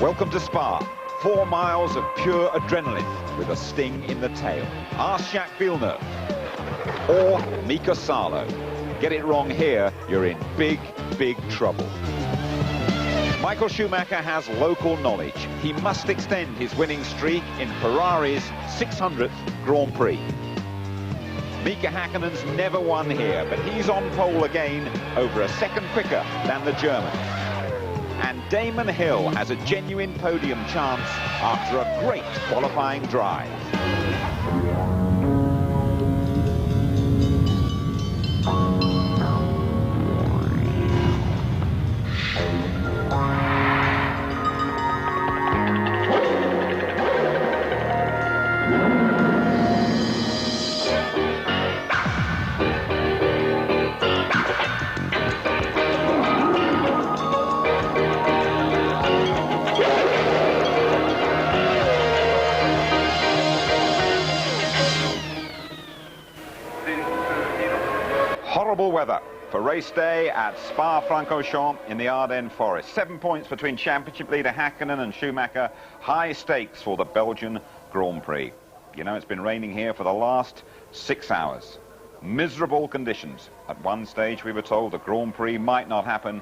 Welcome to Spa. 4 miles of pure adrenaline with a sting in the tail. Ask Jacques Villeneuve or Mika Salo. Get it wrong here, you're in big, big trouble. Michael Schumacher has local knowledge. He must extend his winning streak in Ferrari's 600th Grand Prix. Mika Häkkinen's never won here, but he's on pole again, over a second quicker than the German. And Damon Hill has a genuine podium chance after a great qualifying drive. Horrible weather for race day at Spa-Francorchamps in the Ardennes Forest. 7 points between championship leader Häkkinen and Schumacher. High stakes for the Belgian Grand Prix. You know, it's been raining here for the last 6 hours. Miserable conditions. At one stage we were told the Grand Prix might not happen.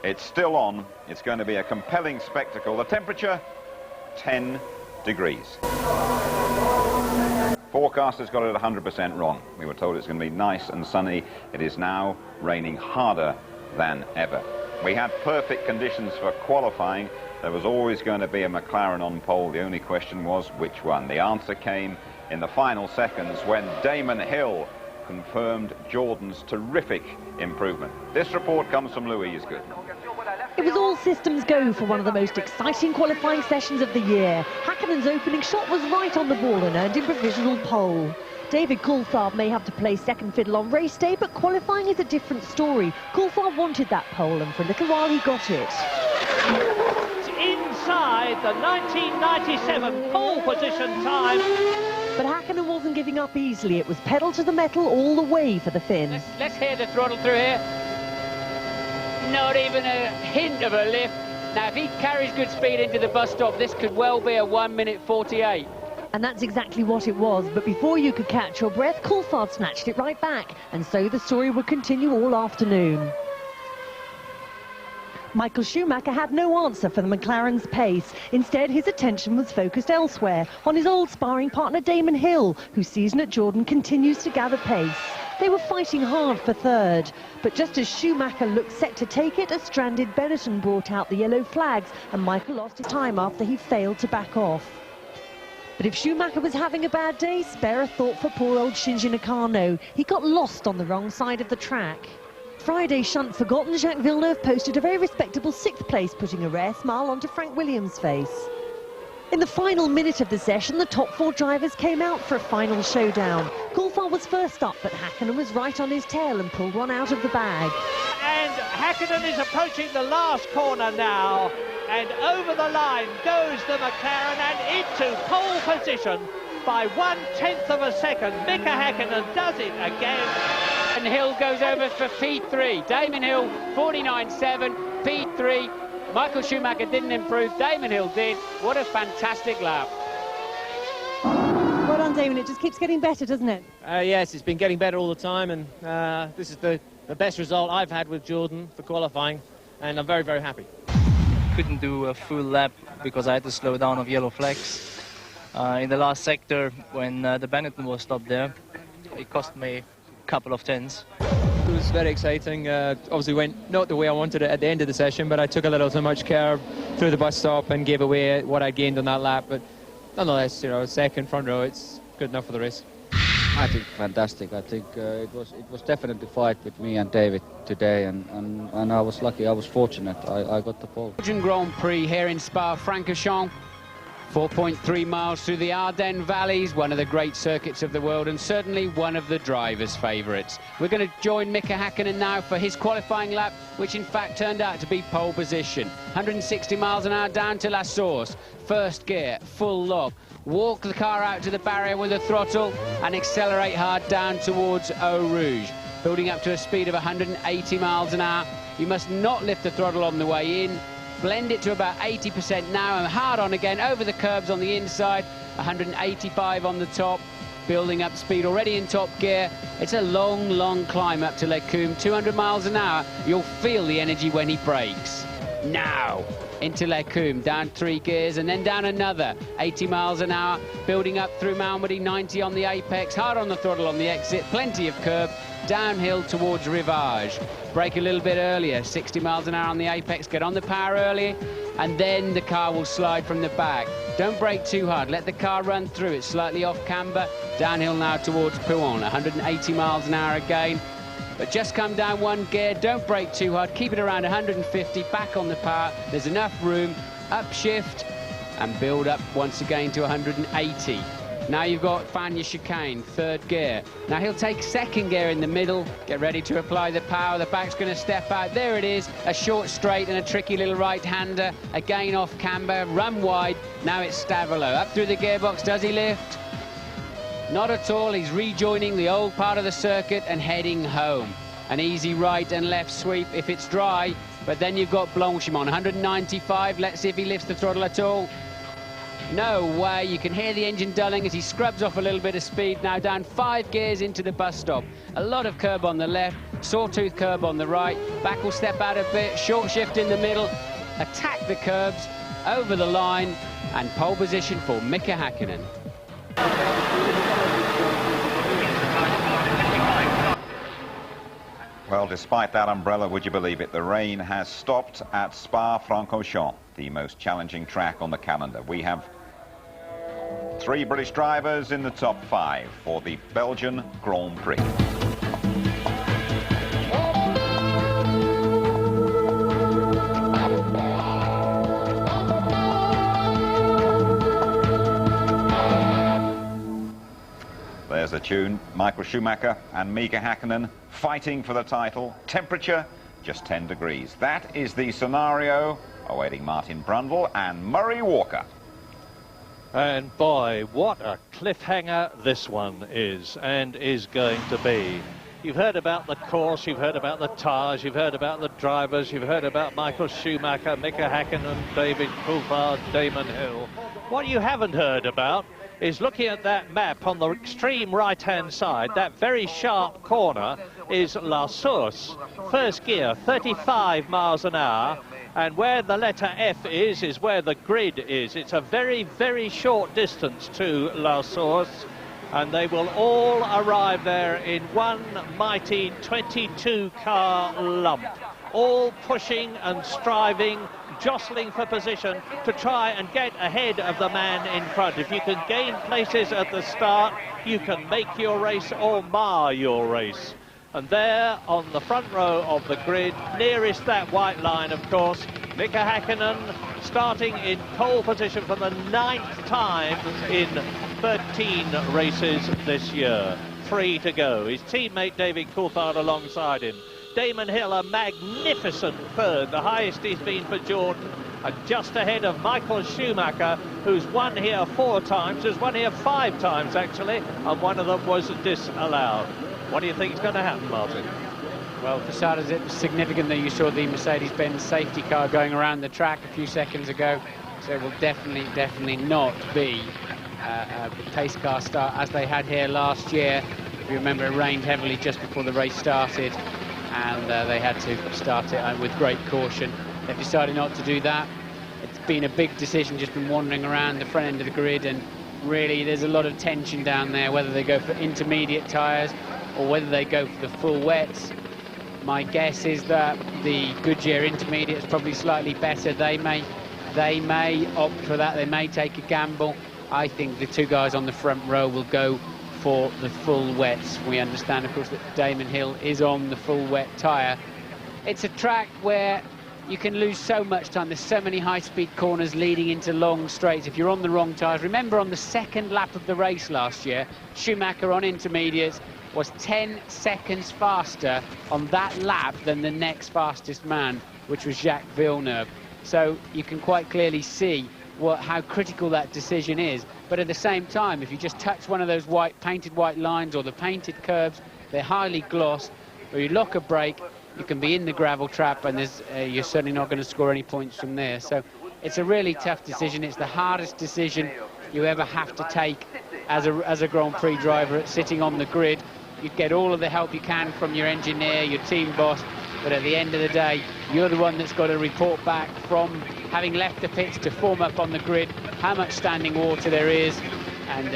It's still on. It's going to be a compelling spectacle. The temperature, 10 degrees. Forecasters got it 100% wrong. We were told it's going to be nice and sunny. It is now raining harder than ever. We had perfect conditions for qualifying. There was always going to be a McLaren on pole. The only question was which one. The answer came in the final seconds when Damon Hill confirmed Jordan's terrific improvement. This report comes from Louise Good. It was all systems go for one of the most exciting qualifying sessions of the year. Häkkinen's opening shot was right on the ball and earned him provisional pole. David Coulthard may have to play second fiddle on race day, but qualifying is a different story. Coulthard wanted that pole, and for a little while he got it. Inside the 1997 pole position time. But Häkkinen wasn't giving up easily. It was pedal to the metal all the way for the Finn. Let's hear the throttle through here. Not even a hint of a lift. Now, if he carries good speed into the bus stop, this could well be a 1:48. And that's exactly what it was. But before you could catch your breath, Coulthard snatched it right back. And so the story would continue all afternoon. Michael Schumacher had no answer for the McLaren's pace. Instead, his attention was focused elsewhere, on his old sparring partner Damon Hill, whose season at Jordan continues to gather pace. They were fighting hard for third, but just as Schumacher looked set to take it, a stranded Benetton brought out the yellow flags, and Michael lost his time after he failed to back off. But if Schumacher was having a bad day, spare a thought for poor old Shinji Nakano. He got lost on the wrong side of the track. Friday shunt forgotten, Jacques Villeneuve posted a very respectable 6th place, putting a rare smile onto Frank Williams' face. In the final minute of the session, the top 4 drivers came out for a final showdown. Coulthard was first up, but Häkkinen was right on his tail and pulled one out of the bag. And Häkkinen is approaching the last corner now. And over the line goes the McLaren and into pole position by 1/10 of a second. Mika Häkkinen does it again. And Hill goes over for P3. Damon Hill, 49.7, P3. Michael Schumacher didn't improve, Damon Hill did. What a fantastic lap. Well done, Damon. It just keeps getting better, doesn't it? Yes, it's been getting better all the time, and this is the best result I've had with Jordan for qualifying, and I'm very, very happy. Couldn't do a full lap because I had to slow down of yellow flags. In the last sector, when the Benetton was stopped there, it cost me a couple of tenths. It was very exciting. Obviously went not the way I wanted it at the end of the session, but I took a little too much curve through the bus stop and gave away what I gained on that lap. But nonetheless, you know, second front row, it's good enough for the race. I think fantastic. I think it was definitely a fight with me and David today, and I was lucky. I was fortunate. I got the pole. Belgian Grand Prix here in Spa-Francorchamps. 4.3 miles through the Ardennes valleys, one of the great circuits of the world, and certainly one of the drivers' favourites. We're going to join Mika Häkkinen now for his qualifying lap, which in fact turned out to be pole position. 160 miles an hour down to La Source. First gear, full lock. Walk the car out to the barrier with the throttle and accelerate hard down towards Eau Rouge. Building up to a speed of 180 miles an hour. You must not lift the throttle on the way in, blend it to about 80% now, and hard on again, over the curbs on the inside, 185 on the top, building up speed, already in top gear. It's a long, long climb up to Les Combes, 200 miles an hour. You'll feel the energy when he brakes. Now, into Les Combes, down 3 gears, and then down another, 80 miles an hour, building up through Malmedy, 90 on the apex, hard on the throttle on the exit, plenty of curb, downhill towards Rivage. Brake a little bit earlier, 60 miles an hour on the apex, get on the power early, and then the car will slide from the back. Don't brake too hard, let the car run through. It's slightly off camber, downhill now towards Pouhon, 180 miles an hour again. But just come down 1 gear, don't brake too hard, keep it around 150, back on the power, there's enough room, upshift, and build up once again to 180. Now you've got Fania chicane, 3rd gear. Now he'll take 2nd gear in the middle, get ready to apply the power, the back's going to step out, there it is, a short straight and a tricky little right-hander, again off camber, run wide, now it's Stavelot, up through the gearbox, does he lift? Not at all, he's rejoining the old part of the circuit and heading home. An easy right and left sweep if it's dry, but then you've got Blanchimont, 195, let's see if he lifts the throttle at all. No way, you can hear the engine dulling as he scrubs off a little bit of speed, now down 5 gears into the bus stop. A lot of curb on the left, sawtooth curb on the right, back will step out a bit, short shift in the middle, attack the curbs, over the line, and pole position for Mika Hakkinen. Well, despite that umbrella, would you believe it, the rain has stopped at Spa-Francorchamps, the most challenging track on the calendar. We have 3 British drivers in the top 5 for the Belgian Grand Prix. There's the tune, Michael Schumacher and Mika Hakkinen fighting for the title. Temperature, just 10 degrees. That is the scenario awaiting Martin Brundle and Murray Walker. And boy, what a cliffhanger this one is, and is going to be. You've heard about the course, you've heard about the tyres, you've heard about the drivers, you've heard about Michael Schumacher, Mika Hakkinen, David Coulthard, Damon Hill. What you haven't heard about is looking at that map on the extreme right-hand side, that very sharp corner is La Source. 1st gear, 35 miles an hour, and where the letter F is where the grid is. It's a very, very short distance to La Source, and they will all arrive there in one mighty 22-car lump, all pushing and striving, jostling for position to try and get ahead of the man in front. If you can gain places at the start, you can make your race or mar your race. And there on the front row of the grid, nearest that white line, of course, Mika Hakkinen starting in pole position for the 9th time in 13 races this year. 3 to go. His teammate David Coulthard alongside him. Damon Hill, a magnificent 3rd, the highest he's been for Jordan, and just ahead of Michael Schumacher, who's won here 4 times, who's won here 5 times actually, and one of them was disallowed. What do you think is going to happen, Martin? Well, for starters, it was significant that you saw the Mercedes-Benz safety car going around the track a few seconds ago, so it will definitely not be a pace car start as they had here last year. If you remember, it rained heavily just before the race started, and they had to start it with great caution. They've decided not to do that. It's been a big decision, just been wandering around the front end of the grid, and really there's a lot of tension down there, whether they go for intermediate tyres or whether they go for the full wets. My guess is that the Goodyear intermediate is probably slightly better. They may opt for that, they may take a gamble. I think the 2 guys on the front row will go for the full wets. We understand, of course, that Damon Hill is on the full wet tyre. It's a track where you can lose so much time. There's so many high-speed corners leading into long straights if you're on the wrong tyres. Remember, on the 2nd lap of the race last year, Schumacher on intermediates was 10 seconds faster on that lap than the next fastest man, which was Jacques Villeneuve. So you can quite clearly see how critical that decision is. But at the same time, if you just touch one of those painted white lines or the painted curbs, they're highly glossed, or you lock a brake, you can be in the gravel trap, and you're certainly not going to score any points from there. So it's a really tough decision. It's the hardest decision you ever have to take as a Grand Prix driver, sitting on the grid. You get all of the help you can from your engineer, your team boss, but at the end of the day, you're the one that's got to report back from having left the pits to form up on the grid, how much standing water there is, and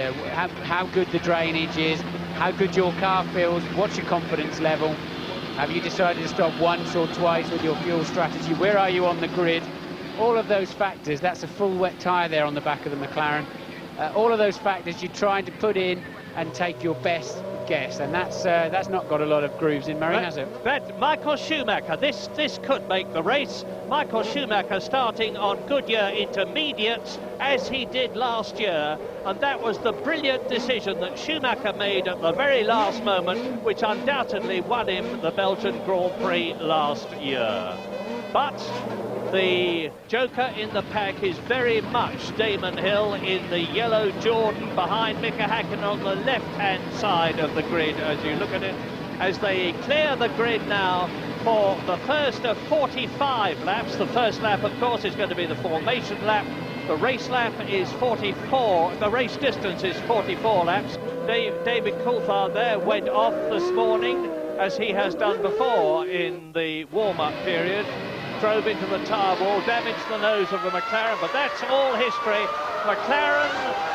how good the drainage is, how good your car feels, what's your confidence level, have you decided to stop once or twice with your fuel strategy, where are you on the grid, all of those factors. That's a full wet tyre there on the back of the McLaren. All of those factors you're trying to put in and take your best guess, and that's not got a lot of grooves in, Murray, has it? But Michael Schumacher, this could make the race. Michael Schumacher starting on Goodyear intermediates as he did last year, and that was the brilliant decision that Schumacher made at the very last moment, which undoubtedly won him the Belgian Grand Prix last year. But the joker in the pack is very much Damon Hill in the yellow Jordan behind Mika Häkkinen on the left-hand side of the grid as you look at it, as they clear the grid now for the first of 45 laps. The first lap, of course, is going to be the formation lap. The race lap is 44, the race distance is 44 laps. David Coulthard there went off this morning, as he has done before in the warm-up period. Drove into the tyre wall, damaged the nose of the McLaren, but that's all history. McLaren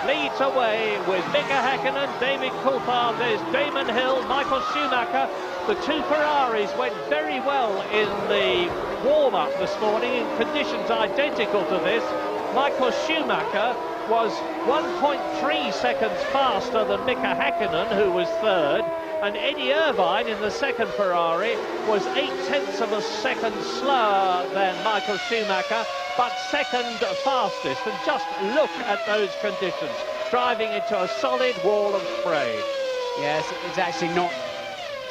leads away with Mika Häkkinen, David Coulthard, there's Damon Hill, Michael Schumacher. The two Ferraris went very well in the warm-up this morning in conditions identical to this. Michael Schumacher was 1.3 seconds faster than Mika Häkkinen, who was third. And Eddie Irvine in the second Ferrari was 0.8 of a second slower than Michael Schumacher, but second fastest. And just look at those conditions, driving into a solid wall of spray. Yes, it's actually not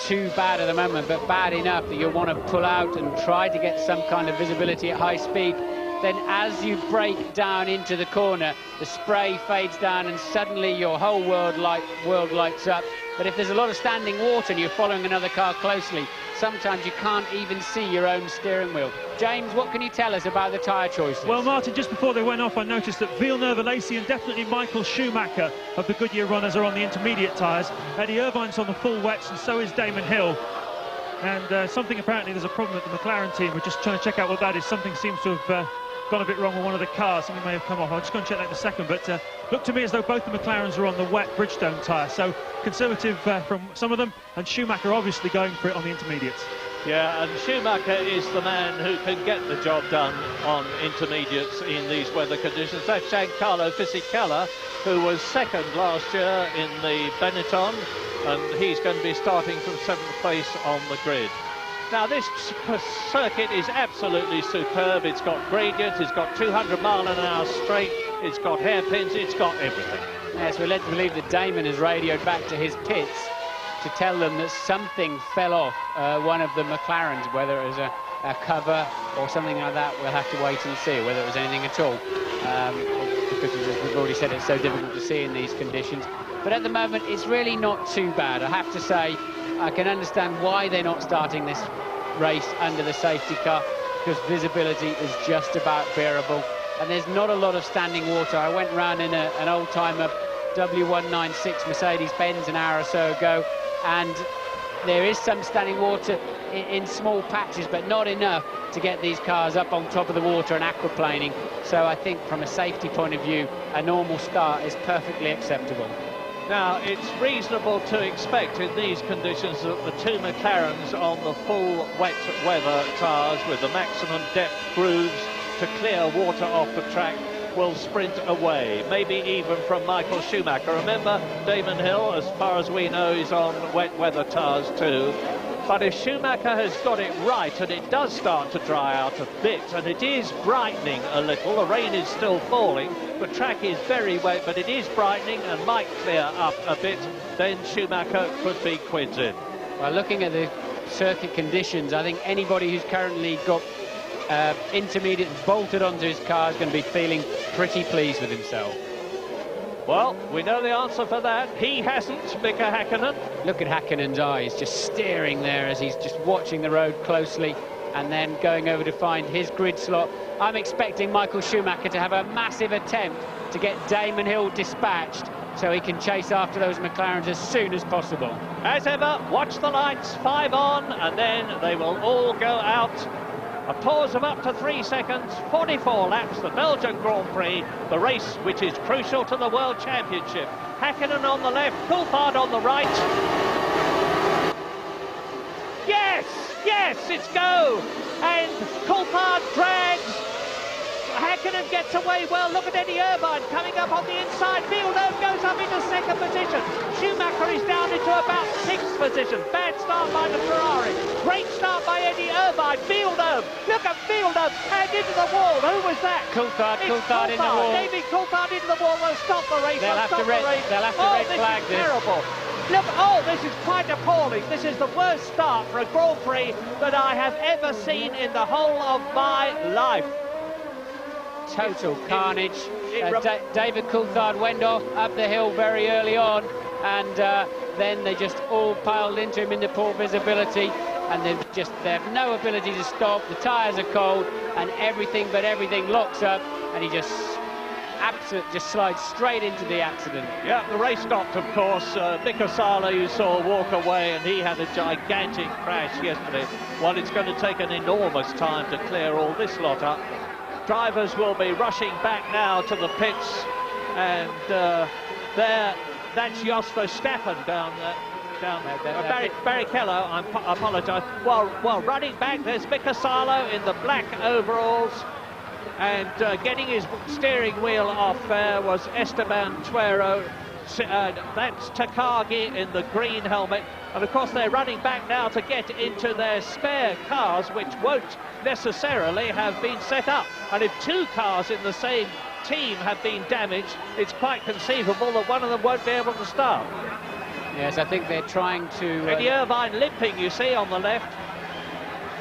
too bad at the moment, but bad enough that you'll want to pull out and try to get some kind of visibility at high speed. Then as you brake down into the corner, the spray fades down and suddenly your whole world lights up. But if there's a lot of standing water and you're following another car closely, sometimes you can't even see your own steering wheel. James, what can you tell us about the tyre choices? Well, Martin, just before they went off, I noticed that Villeneuve, Alesi and definitely Michael Schumacher of the Goodyear runners are on the intermediate tyres. Eddie Irvine's on the full wets, and so is Damon Hill. And apparently there's a problem at the McLaren team. We're just trying to check out what that is. Something seems to have gone a bit wrong with one of the cars. Something may have come off. I'll just go and check that in a second. But looked to me as though both the McLarens are on the wet Bridgestone tyre. So conservative from some of them, and Schumacher obviously going for it on the intermediates. Yeah, and Schumacher is the man who can get the job done on intermediates in these weather conditions. That's Giancarlo Fisichella, who was second last year in the Benetton, and he's going to be starting from 7th place on the grid. Now, this circuit is absolutely superb. It's got gradient, it's got 200-mile-an-hour straight, it's got hairpins, it's got everything. Yes, we're led to believe that Damon has radioed back to his pits to tell them that something fell off one of the McLarens, whether it was a cover or something like that. We'll have to wait and see whether it was anything at all, because as we've already said, it's so difficult to see in these conditions. But at the moment, it's really not too bad. I have to say, I can understand why they're not starting this race under the safety car, because visibility is just about bearable, and there's not a lot of standing water. I went round in an old-timer W196 Mercedes-Benz an hour or so ago, and there is some standing water in small patches, but not enough to get these cars up on top of the water and aquaplaning. So I think from a safety point of view, a normal start is perfectly acceptable. Now, it's reasonable to expect in these conditions that the two McLarens on the full wet weather tyres with the maximum depth grooves to clear water off the track will sprint away, maybe even from Michael Schumacher. Remember, Damon Hill, as far as we know, is on wet weather tyres too. But if Schumacher has got it right, and it does start to dry out a bit, and it is brightening a little, the rain is still falling, the track is very wet, but it is brightening and might clear up a bit, then Schumacher could be quids in. Well, looking at the circuit conditions, I think anybody who's currently got intermediate bolted onto his car is going to be feeling pretty pleased with himself. Well, we know the answer for that. He hasn't, Mika Häkkinen. Look at Häkkinen's eyes, just staring there as he's just watching the road closely and then going over to find his grid slot. I'm expecting Michael Schumacher to have a massive attempt to get Damon Hill dispatched so he can chase after those McLarens as soon as possible. As ever, watch the lights, 5 on, and then they will all go out. A pause of up to 3 seconds, 44 laps, the Belgian Grand Prix, the race which is crucial to the World Championship. Häkkinen on the left, Coulthard on the right. Yes, yes, it's go! And Coulthard drags. Häkkinen gets away well. Look at Eddie Irvine coming up on the inside. Villeneuve goes up into 2nd position. Schumacher is down into about 6th position. Bad start by the Ferrari. Great start by Eddie Irvine. Villeneuve. Look at Villeneuve. Hand into the wall. Who was that? Coulthard in the wall. David Coulthard into the wall. They'll stop the race. They'll have to red flag this. Terrible. Look, this is quite appalling. This is the worst start for a Grand Prix that I have ever seen in the whole of my life. Total carnage. David Coulthard went off up the hill very early on, and then they just all piled into him into poor visibility, and they have no ability to stop. The tyres are cold, and everything locks up, and he just slides straight into the accident. Yeah, the race stopped, of course. Mika Salo, you saw, walk away, and he had a gigantic crash yesterday. Well, it's going to take an enormous time to clear all this lot up. Drivers will be rushing back now to the pits, and that's Jos Verstappen down there. Barrichello, I apologise. Well, running back, there's Mika Salo in the black overalls, and getting his steering wheel off there was Esteban Tuero. That's Takagi in the green helmet, and of course they're running back now to get into their spare cars, which won't necessarily have been set up. And if 2 cars in the same team have been damaged, it's quite conceivable that one of them won't be able to start. Yes, I think they're trying to... Eddie Irvine limping, you see, on the left.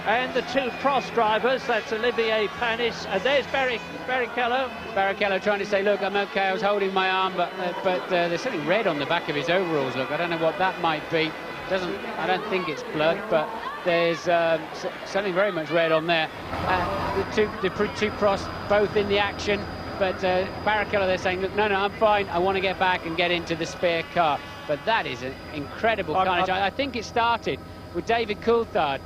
And the 2 Prost drivers, that's Olivier Panis, and there's Barrichello. Barrichello trying to say, look, I'm okay, I was holding my arm, but there's something red on the back of his overalls, look, I don't know what that might be. I don't think it's blood, but there's something very much red on there. The two Prost both in the action, but Barrichello, they're saying, look, no, I'm fine, I want to get back and get into the spare car. But that is an incredible carnage. I think it started with David Coulthard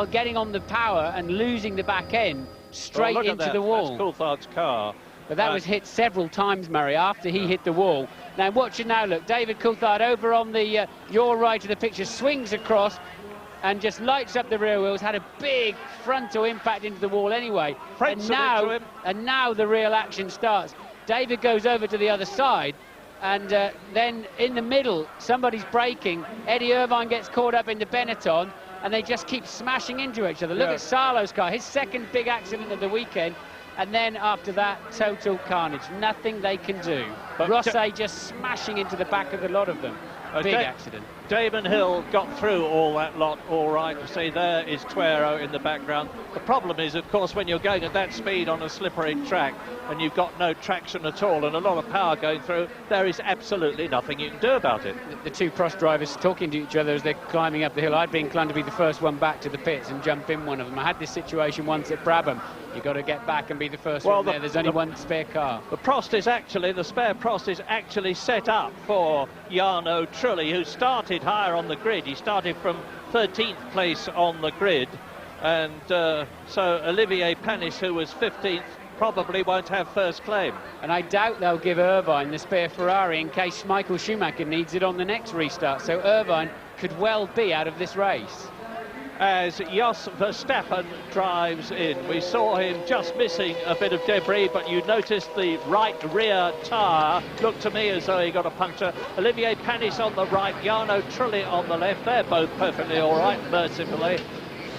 getting on the power and losing the back end straight into the wall. That's Coulthard's car. But that was hit several times, Murray, after he hit the wall. Now watch it now, look, David Coulthard over on the your right of the picture, swings across and just lights up the rear wheels, had a big frontal impact into the wall anyway. And now the real action starts. David goes over to the other side, and then in the middle, somebody's braking. Eddie Irvine gets caught up into Benetton, and they just keep smashing into each other. Look at Salo's car, his 2nd big accident of the weekend. And then after that, total carnage. Nothing they can do. But Rosset just smashing into the back of the lot of them. Big accident. Damon Hill got through all that lot all right. You see, there is Tuero in the background. The problem is, of course, when you're going at that speed on a slippery track and you've got no traction at all and a lot of power going through, there is absolutely nothing you can do about it. The 2 Prost drivers talking to each other as they're climbing up the hill. I'd be inclined to be the first one back to the pits and jump in one of them. I had this situation once at Brabham. You've got to get back and be the first one there. There's only one spare car. The spare Prost is actually set up for Jarno Trulli, who started higher on the grid. He started from 13th place on the grid, and so Olivier Panis, who was 15th, probably won't have first claim. And I doubt they'll give Irvine the spare Ferrari in case Michael Schumacher needs it on the next restart, so Irvine could well be out of this race. As Jos Verstappen drives in, we saw him just missing a bit of debris, but you noticed the right rear tyre looked to me as though he got a puncture. Olivier Panis on the right, Jarno Trulli on the left. They're both perfectly all right, mercifully.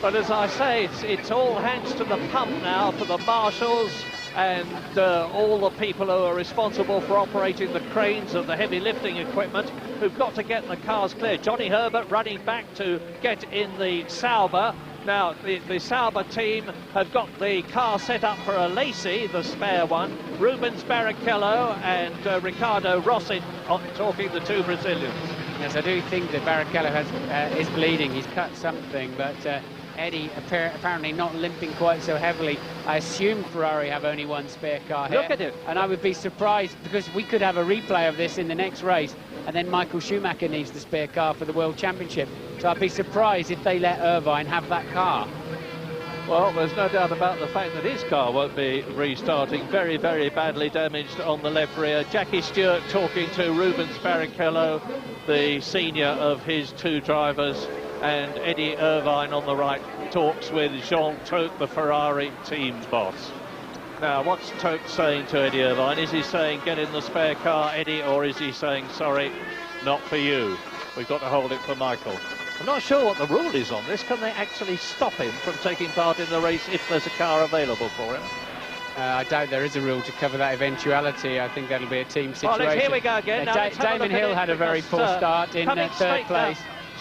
But as I say, it's all hands to the pump now for the marshals and all the people who are responsible for operating the cranes and the heavy lifting equipment, who've got to get the cars clear. Johnny Herbert running back to get in the Sauber, Now, the Sauber team have got the car set up for a Lacey, the spare one. Rubens Barrichello and Ricardo Rossi talking the two Brazilians. Yes, I do think that Barrichello is bleeding. He's cut something, but Eddie apparently not limping quite so heavily. I assume Ferrari have only one spare car here. Look at it. And I would be surprised, because we could have a replay of this in the next race, and then Michael Schumacher needs the spare car for the World Championship. So I'd be surprised if they let Irvine have that car. Well, there's no doubt about the fact that his car won't be restarting. Very, very badly damaged on the left rear. Jackie Stewart talking to Rubens Barrichello, the senior of his two drivers, and Eddie Irvine on the right talks with Jean Todt, the Ferrari team boss. Now, what's Todt saying to Eddie Irvine? Is he saying, get in the spare car, Eddie, or is he saying, sorry, not for you? We've got to hold it for Michael. I'm not sure what the rule is on this. Can they actually stop him from taking part in the race if there's a car available for him? I doubt there is a rule to cover that eventuality. I think that'll be a team situation. Well, here we go again. Damon Hill had a very poor start in third place.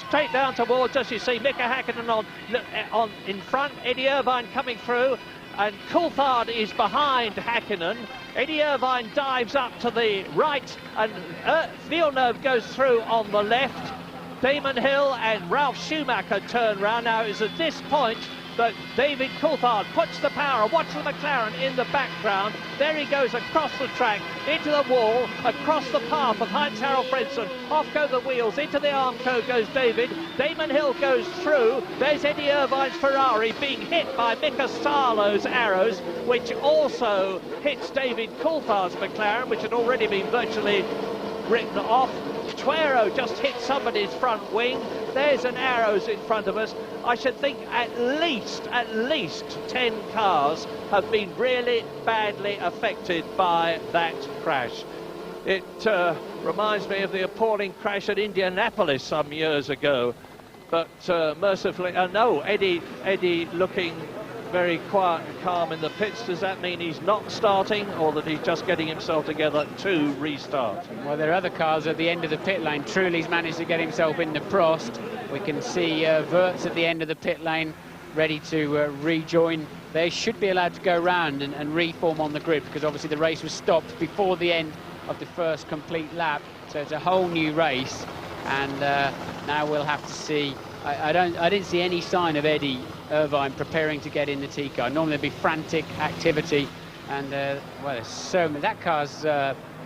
Straight down towards us, you see Mika Hakkinen on in front, Eddie Irvine coming through, and Coulthard is behind Hakkinen. Eddie Irvine dives up to the right, and Villeneuve goes through on the left. Damon Hill and Ralf Schumacher turn round. Now it's at this point that David Coulthard puts the power. Watch the McLaren in the background. There he goes across the track, into the wall, across the path of Heinz-Harald Frentzen. Off go the wheels, into the Armco goes David. Damon Hill goes through. There's Eddie Irvine's Ferrari being hit by Mika Salo's arrows, which also hits David Coulthard's McLaren, which had already been virtually written off. Tuero just hit somebody's front wing. There's an arrows in front of us. I should think at least 10 cars have been really badly affected by that crash. It reminds me of the appalling crash at Indianapolis some years ago. But mercifully, no, Eddie looking very quiet and calm in the pits. Does that mean he's not starting, or that he's just getting himself together to restart? Well, there are other cars at the end of the pit lane. Truly's managed to get himself in the Prost. We can see Wirtz at the end of the pit lane, ready to rejoin. They should be allowed to go round and reform on the grid, because obviously the race was stopped before the end of the first complete lap. So it's a whole new race, and now we'll have to see. I didn't see any sign of Eddie Irvine preparing to get in the T car. Normally there'd be frantic activity, and well, there's so many. That car's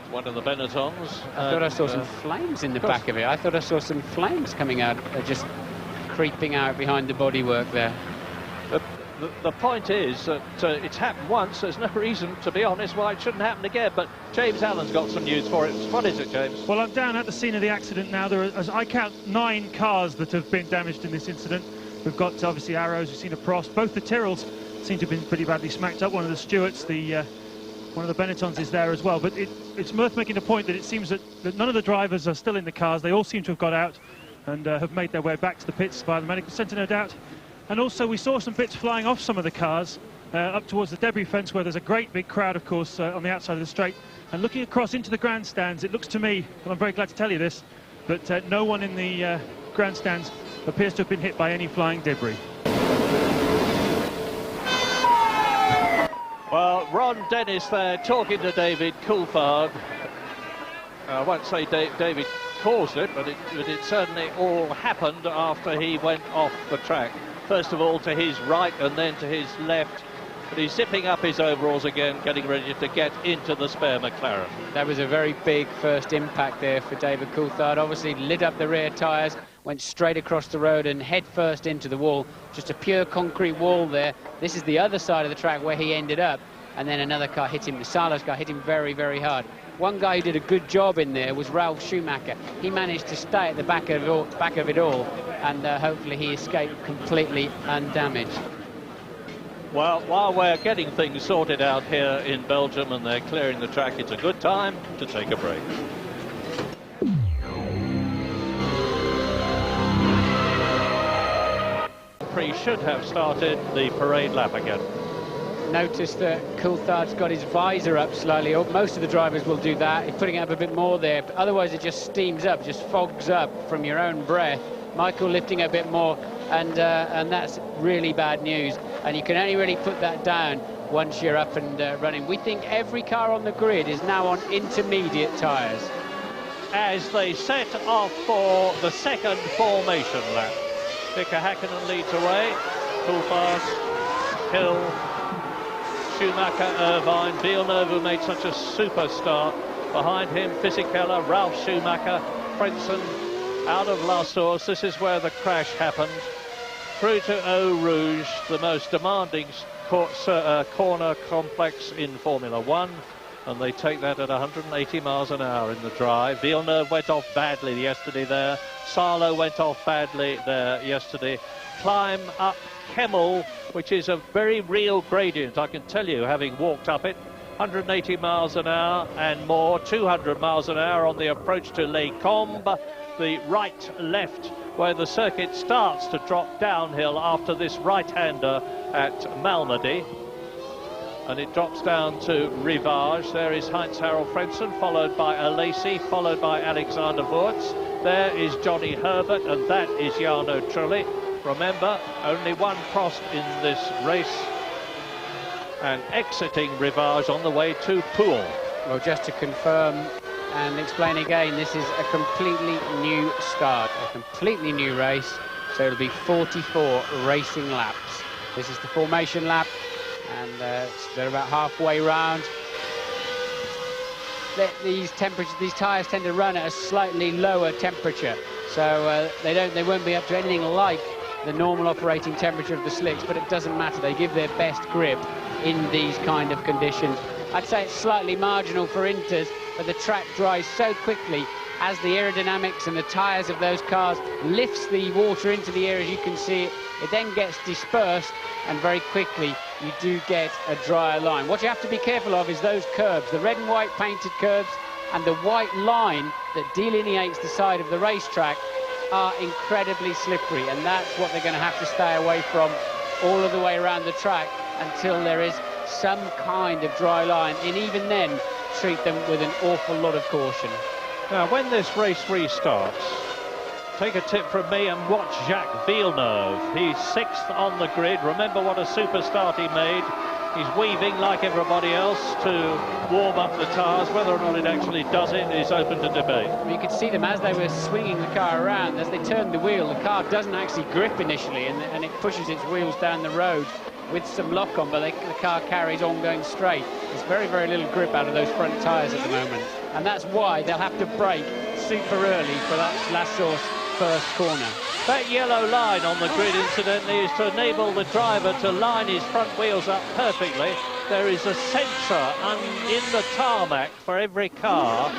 one of the Benettons. I thought I saw some flames in the back of it. I thought I saw some flames coming out, just creeping out behind the bodywork there. The point is that it's happened once. There's no reason, to be honest, why it shouldn't happen again. But James Allen's got some news for it. What is it, James? Well, I'm down at the scene of the accident now. There are, as I count, 9 cars that have been damaged in this incident. We've got obviously arrows. We've seen a Prost. Both the Tyrrells seem to have been pretty badly smacked up. One of the Stewarts, one of the Benettons, is there as well. But it's worth making the point that it seems that none of the drivers are still in the cars. They all seem to have got out and have made their way back to the pits via the medical centre, no doubt. And also we saw some bits flying off some of the cars up towards the debris fence, where there's a great big crowd, of course, on the outside of the straight. And looking across into the grandstands, it looks to me, and I'm very glad to tell you this, that no one in the grandstands appears to have been hit by any flying debris. Well, Ron Dennis there talking to David Coulthard. I won't say David caused it, but it certainly all happened after he went off the track. First of all to his right and then to his left. But he's zipping up his overalls again, getting ready to get into the spare McLaren. That was a very big first impact there for David Coulthard. Obviously lit up the rear tyres, went straight across the road and head first into the wall. Just a pure concrete wall there. This is the other side of the track where he ended up. And then another car hit him. Salo's car hit him very, very hard. One guy who did a good job in there was Ralf Schumacher. He managed to stay at the back of it all, and hopefully he escaped completely undamaged. Well, while we're getting things sorted out here in Belgium and they're clearing the track, it's a good time to take a break. Prix should have started the parade lap again. Notice that Coulthard's got his visor up slightly. Most of the drivers will do that. He's putting it up a bit more there, but otherwise it just steams up, just fogs up from your own breath Michael lifting a bit more, and that's really bad news. And you can only really put that down once you're up and running. We think every car on the grid is now on intermediate tyres. As they set off for the second formation lap. Mika Häkkinen leads away. Coulthard, Hill, Schumacher, Irvine, Villeneuve, who made such a super start. Behind him, Fisichella, Ralf Schumacher, Frentzen out of La Source. This is where the crash happened. Through to Eau Rouge, the most demanding corner complex in Formula One. And they take that at 180 miles an hour in the drive. Villeneuve went off badly yesterday there. Salo went off badly there yesterday. Climb up Kemmel, which is a very real gradient, I can tell you, having walked up it. 180 miles an hour and more, 200 miles an hour on the approach to Les Combes. The right-left, where the circuit starts to drop downhill after this right-hander at Malmedy. And it drops down to Rivage. There is Heinz-Harald Frentzen, followed by Alesi, followed by Alexander Wurz. There is Johnny Herbert, and that is Jarno Trulli. Remember, only one crossed in this race. And exiting Rivage on the way to Poole. Well, just to confirm and explain again, this is a completely new start, a completely new race. So it'll be 44 racing laps. This is the formation lap. And they're about halfway round. These tyres tend to run at a slightly lower temperature, so they won't be up to anything like the normal operating temperature of the slicks. But it doesn't matter; they give their best grip in these kind of conditions. I'd say it's slightly marginal for Inters, but the track dries so quickly as the aerodynamics and the tyres of those cars lifts the water into the air, as you can see it. It then gets dispersed, and very quickly you do get a drier line. What you have to be careful of is those curbs, the red and white painted curbs and the white line that delineates the side of the racetrack are incredibly slippery, and that's what they're going to have to stay away from all of the way around the track until there is some kind of dry line, and even then treat them with an awful lot of caution. Now, when this race restarts, take a tip from me and watch Jacques Villeneuve. He's 6th on the grid. Remember what a super start he made. He's weaving like everybody else to warm up the tyres. Whether or not it actually does it is open to debate. You could see them as they were swinging the car around. As they turned the wheel, the car doesn't actually grip initially, and it pushes its wheels down the road with some lock on, but the car carries on going straight. There's very, very little grip out of those front tyres at the moment, and that's why they'll have to brake super early for that La Source first corner. That yellow line on the grid, incidentally, is to enable the driver to line his front wheels up perfectly. There is a sensor in the tarmac for every car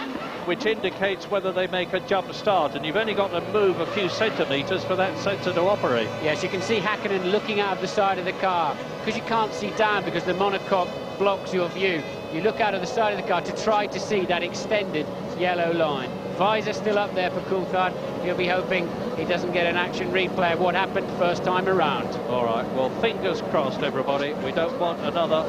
which indicates whether they make a jump start, and you've only got to move a few centimetres for that sensor to operate. Yes, you can see Häkkinen looking out of the side of the car, because you can't see down because the monocoque blocks your view. You look out of the side of the car to try to see that extended yellow line. Visor still up there for Coulthard. He'll be hoping he doesn't get an action replay of what happened first time around. All right, well, fingers crossed, everybody. We don't want another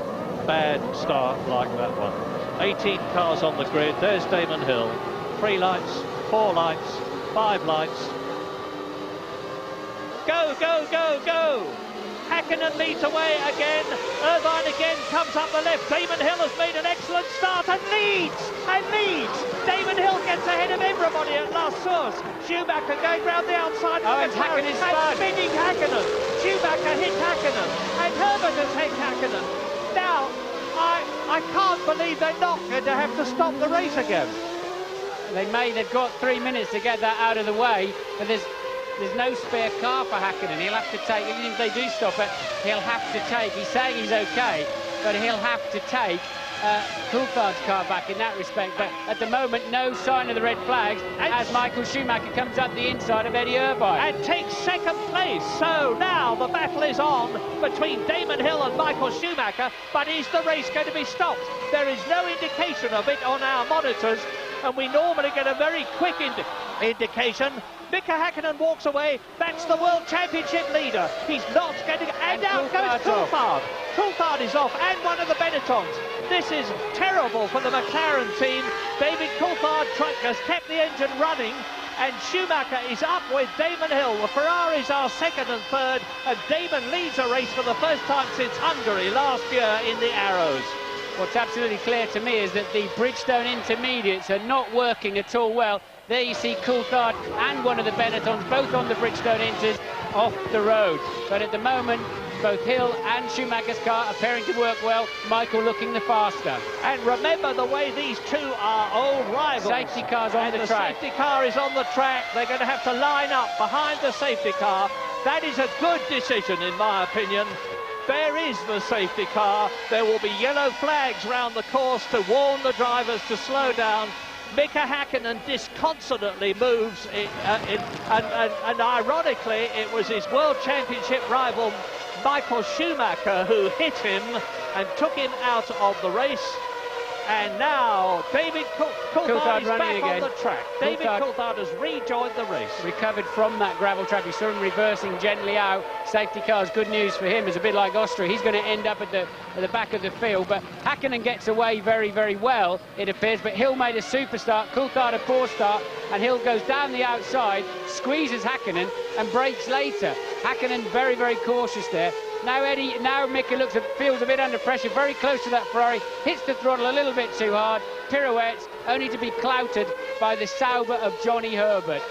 bad start like that one. 18 cars on the grid. There's Damon Hill. 3 lights, 4 lights, 5 lights. Go, go, go, go! Häkkinen leads away again. Irvine again comes up the left. Damon Hill has made an excellent start and leads! And leads! Damon Hill gets ahead of everybody at La Source. Schumacher going round the outside. Oh, and Häkkinen is spinning Häkkinen. Schumacher hit Häkkinen. And Herbert has hit Häkkinen. Now, I can't believe they're not going to have to stop the race again. They've got 3 minutes to get that out of the way, but there's no spare car for Häkkinen. He'll have to take, even if they do stop it, he'll have to take, he's saying he's okay, but he'll have to take Coulthard's car back in that respect. But at the moment, no sign of the red flags as Michael Schumacher comes up the inside of Eddie Irvine. And takes second place. So now the battle is on between Damon Hill and Michael Schumacher, but is the race going to be stopped? There is no indication of it on our monitors, and we normally get a very quick indication. Mika Häkkinen walks away. That's the World Championship leader. He's not going to... And out goes Coulthard. Coulthard is off, and one of the Benettons. This is terrible for the McLaren team. David Coulthard has kept the engine running, and Schumacher is up with Damon Hill. The Ferraris are second and third, and Damon leads a race for the first time since Hungary last year in the Arrows. What's absolutely clear to me is that the Bridgestone intermediates are not working at all well. There you see Coulthard and one of the Benettons, both on the Bridgestone Inters, off the road. But at the moment, both Hill and Schumacher's car appearing to work well, Michael looking the faster. And remember the way these two are old rivals. Safety car's on the track. The safety car is on the track. They're going to have to line up behind the safety car. That is a good decision, in my opinion. There is the safety car. There will be yellow flags round the course to warn the drivers to slow down. Mika Häkkinen disconsolately moves, and ironically, it was his World Championship rival, Michael Schumacher, who hit him and took him out of the race. And now David Coulthard is back again on the track. David Coulthard has rejoined the race. Recovered from that gravel trap. You saw him reversing gently out. Safety car's good news for him. It's a bit like Austria. He's going to end up at the back of the field. But Häkkinen gets away very, very well, it appears. But Hill made a super start. Coulthard a poor start. And Hill goes down the outside, squeezes Häkkinen and brakes later. Häkkinen very, very cautious there. Now Mika feels a bit under pressure, very close to that Ferrari, hits the throttle a little bit too hard, pirouettes, only to be clouted by the Sauber of Johnny Herbert.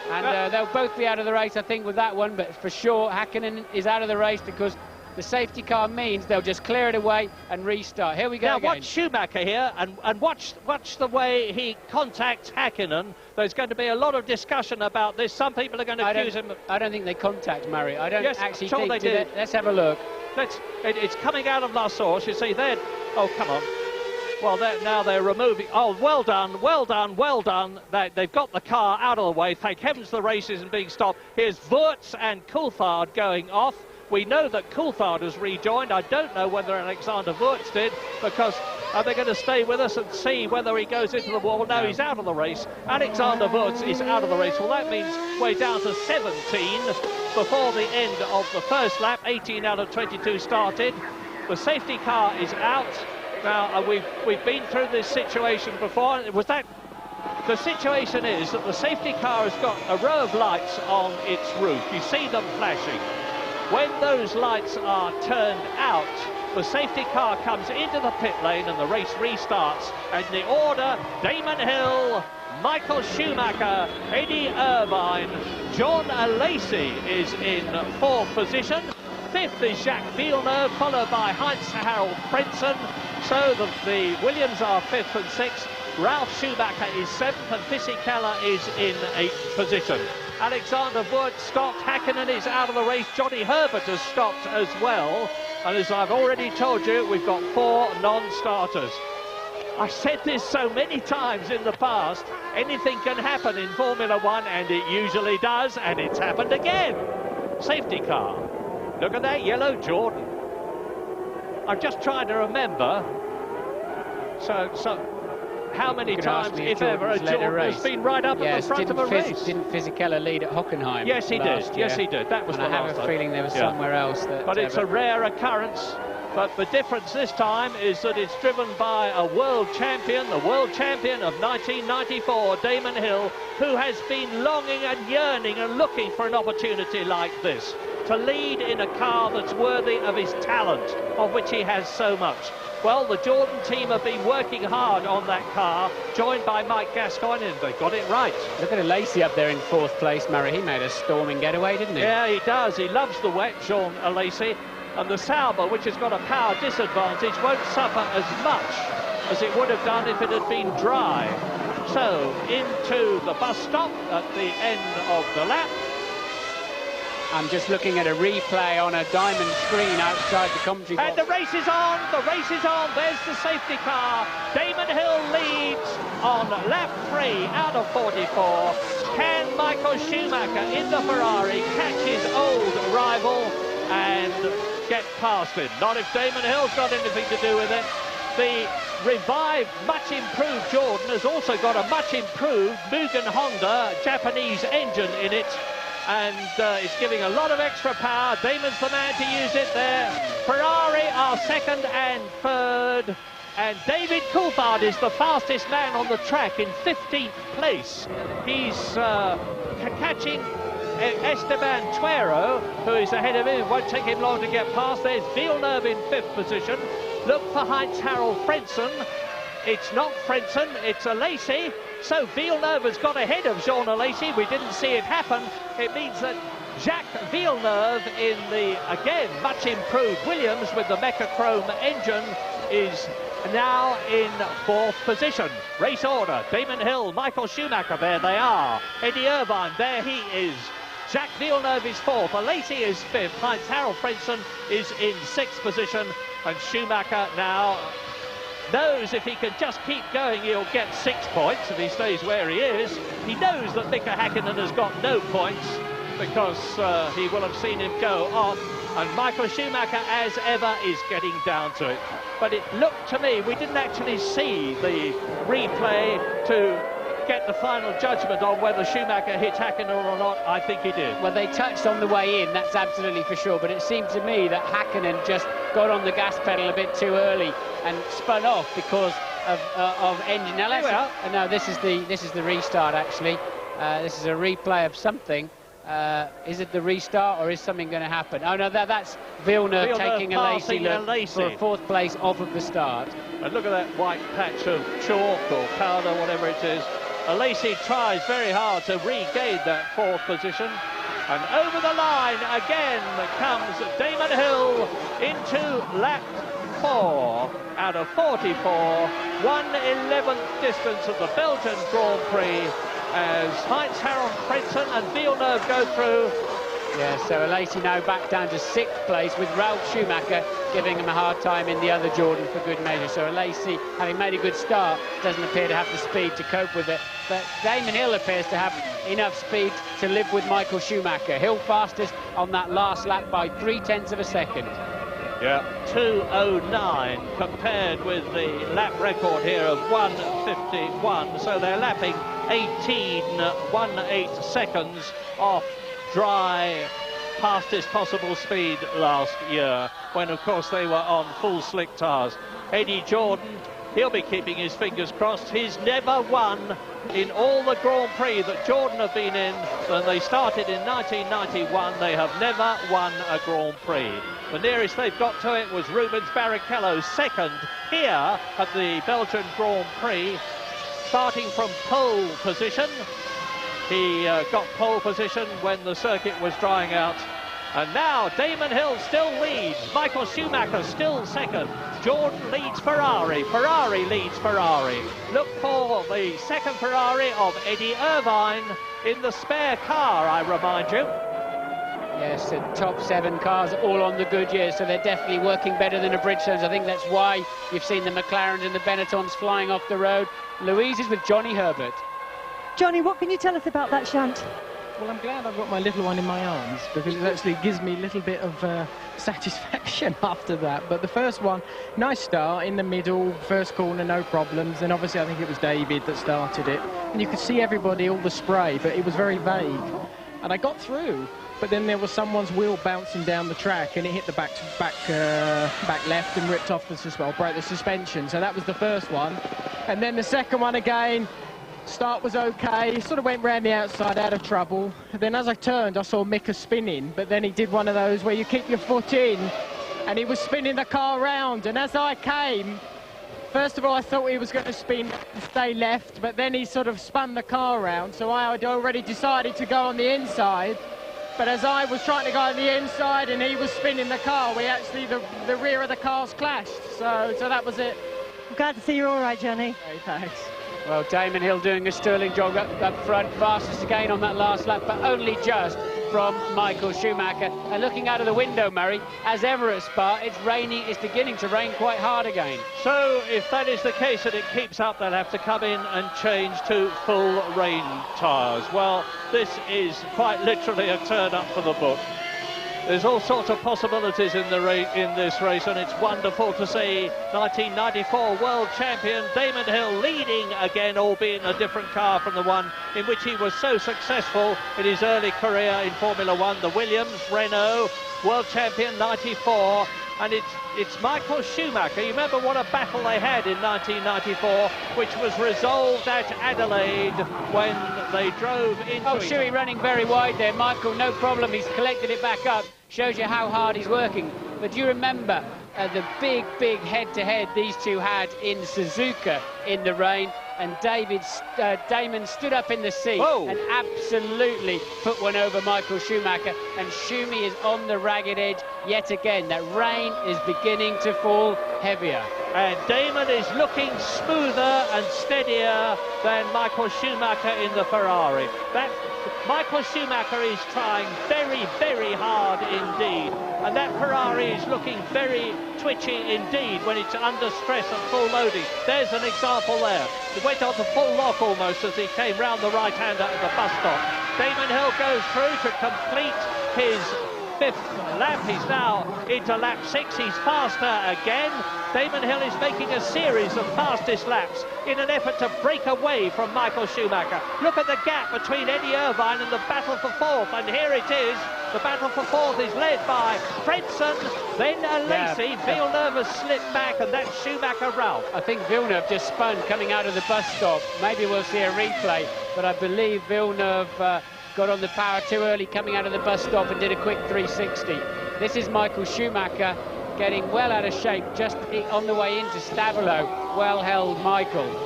And they'll both be out of the race, I think, with that one, but for sure Häkkinen is out of the race because the safety car means they'll just clear it away and restart. Here we go now again. Watch Schumacher here, and watch the way he contacts Häkkinen. There's going to be a lot of discussion about this. Some people are going to accuse him. I don't think they contact Murray. I don't actually think they did. Let's have a look. It's coming out of La Source. You see there. Oh, come on. Well, now they're removing. Oh, well done, well done, well done. They've got the car out of the way. Thank heavens the race isn't being stopped. Here's Wurz and Coulthard going off. We know that Coulthard has rejoined. I don't know whether Alexander Wurz did, because are they going to stay with us and see whether he goes into the wall? No, he's out of the race. Alexander Wurz is out of the race. Well, that means we're down to 17 before the end of the first lap. 18 out of 22 started. The safety car is out. Now, we've been through this situation before. The situation is that the safety car has got a row of lights on its roof. You see them flashing. When those lights are turned out, the safety car comes into the pit lane and the race restarts. And the order, Damon Hill, Michael Schumacher, Eddie Irvine, John Alesi is in fourth position. Fifth is Jacques Villeneuve, followed by Heinz-Harald Frentzen. So the Williams are fifth and sixth. Ralf Schumacher is seventh, and Fisichella is in eighth position. Alexander Wurz stopped. Häkkinen is out of the race. Johnny Herbert has stopped as well. And as I've already told you, we've got 4 non-starters. I've said this so many times in the past. Anything can happen in Formula One, and it usually does, and it's happened again. Safety car. Look at that yellow Jordan. I'm just trying to remember. So how many times, if ever, a Jordan has been right up at the front of a race? Didn't Fisichella lead at Hockenheim? Yes, he did. Yes, he did. That was the last time. I have a feeling there was somewhere else. But it's a rare occurrence. But the difference this time is that it's driven by a world champion, the world champion of 1994, Damon Hill, who has been longing and yearning and looking for an opportunity like this, to lead in a car that's worthy of his talent, of which he has so much. Well, the Jordan team have been working hard on that car, joined by Mike Gascoigne, and they got it right. Look at Alesi up there in fourth place, Murray. He made a storming getaway, didn't he? Yeah, he does. He loves the wet, Jean Alesi. And the Sauber, which has got a power disadvantage, won't suffer as much as it would have done if it had been dry. So, into the bus stop at the end of the lap. I'm just looking at a replay on a diamond screen outside the commentary box. And the race is on, the race is on. There's the safety car. Damon Hill leads on lap 3 out of 44. Can Michael Schumacher in the Ferrari catch his old rival and get past him? Not if Damon Hill's got anything to do with it. The revived, much improved Jordan has also got a much improved Mugen Honda Japanese engine in it. And it's giving a lot of extra power. Damon's the man to use it there. Ferrari are second and third. And David Coulthard is the fastest man on the track in 15th place. He's catching Esteban Tuero, who is ahead of him. It won't take him long to get past. There's Villeneuve in 5th position. Look for Heinz-Harald Frentzen. It's not Frentzen, it's Alesi. So Villeneuve has got ahead of Jean Alesi. We didn't see it happen. It means that Jacques Villeneuve in the, again, much improved Williams with the Mecachrome engine is now in 4th position. Race order, Damon Hill, Michael Schumacher, there they are. Eddie Irvine, there he is. Jacques Villeneuve is 4th, Alesi is 5th, Heinz-Harald Frentzen is in 6th position, and Schumacher now knows if he can just keep going, he'll get 6 points if he stays where he is. He knows that Mika Häkkinen has got no points because he will have seen him go off, and Michael Schumacher, as ever, is getting down to it. But it looked to me, we didn't actually see the replay to get the final judgment on whether Schumacher hit Häkkinen or not. I think he did. Well, they touched on the way in, that's absolutely for sure, but it seemed to me that Häkkinen just got on the gas pedal a bit too early and spun off because of engine. Now let's, no, this is the restart actually. This is a replay of something. Is it the restart or is something going to happen? Oh no, that's Villeneuve taking Alesi for a 4th place off of the start. And look at that white patch of chalk or powder, whatever it is. Alesi tries very hard to regain that 4th position. And over the line again comes Damon Hill into lap 4 out of 44. 1/11th distance of the Belgian Grand Prix as Heinz-Harald Frentzen and Villeneuve go through. Yeah, so Alesi now back down to 6th place with Ralf Schumacher giving him a hard time in the other Jordan for good measure. So Alesi, having made a good start, doesn't appear to have the speed to cope with it. But Damon Hill appears to have enough speed to live with Michael Schumacher. Hill fastest on that last lap by 0.3 of a second. Yeah, 2:09 compared with the lap record here of 1:51. So they're lapping 18.18 seconds off dry fastest possible speed last year, when of course they were on full slick tyres. Eddie Jordan, he'll be keeping his fingers crossed. He's never won in all the Grand Prix that Jordan have been in. When they started in 1991, they have never won a Grand Prix. The nearest they've got to it was Rubens Barrichello, 2nd here at the Belgian Grand Prix, starting from pole position. He got pole position when the circuit was drying out. And now Damon Hill still leads. Michael Schumacher still 2nd. Jordan leads Ferrari. Ferrari leads Ferrari. Look for the 2nd Ferrari of Eddie Irvine in the spare car, I remind you. Yes, the top 7 cars all on the Goodyear, so they're definitely working better than the Bridgestones. I think that's why you've seen the McLarens and the Benettons flying off the road. Louise is with Johnny Herbert. Johnny, what can you tell us about that shunt? Well, I'm glad I've got my little one in my arms because it actually gives me a little bit of satisfaction after that. But the first one, nice start in the middle, first corner, no problems. And obviously I think it was David that started it. And you could see everybody, all the spray, but it was very vague. And I got through, but then there was someone's wheel bouncing down the track and it hit the back left and ripped off the broke the suspension. So that was the first one. And then the second one again, start was okay, sort of went round the outside, out of trouble. And then as I turned, I saw Mika spinning, but then he did one of those where you keep your foot in, and he was spinning the car round. And as I came, first of all, I thought he was going to spin and stay left, but then he sort of spun the car round, so I had already decided to go on the inside. But as I was trying to go on the inside and he was spinning the car, we actually, the rear of the cars clashed. So that was it. I'm glad to see you're all right, Johnny. Okay, thanks. Well, Damon Hill doing a sterling job up front, fastest again on that last lap, but only just from Michael Schumacher. And looking out of the window, Murray, as ever at Spa, it's raining, it's beginning to rain quite hard again. So if that is the case and it keeps up, they'll have to come in and change to full rain tyres. Well, this is quite literally a turn up for the book. There's all sorts of possibilities in this race, and it's wonderful to see 1994 world champion Damon Hill leading again, albeit in a different car from the one in which he was so successful in his early career in Formula One, the Williams, Renault, world champion 94. and it's Michael Schumacher. You remember what a battle they had in 1994, which was resolved at Adelaide when they drove into Oh, Shuey running very wide there. Michael, no problem. He's collected it back up. Shows you how hard he's working. But do you remember the big head-to-head these two had in Suzuka in the rain? And Damon stood up in the seat and absolutely put one over Michael Schumacher. And Schumi is on the ragged edge yet again. That rain is beginning to fall heavier. And Damon is looking smoother and steadier than Michael Schumacher in the Ferrari. Michael Schumacher is trying very hard indeed. And that Ferrari is looking very twitchy indeed when it's under stress and full loading. There's an example there. He went on to full lock almost as he came round the right-hander at the bus stop. Damon Hill goes through to complete his 5th lap. He's now into lap 6. He's faster again. Damon Hill is making a series of fastest laps in an effort to break away from Michael Schumacher. Look at the gap between Eddie Irvine and the battle for 4th, and here it is. The battle for 4th is led by Frenson, then Lacey. Villeneuve has slipped back, and that's Schumacher Ralph. I think Villeneuve just spun coming out of the bus stop. Maybe we'll see a replay, but I believe Villeneuve got on the power too early coming out of the bus stop and did a quick 360. This is Michael Schumacher getting well out of shape just on the way into Stavelot. Well held, Michael.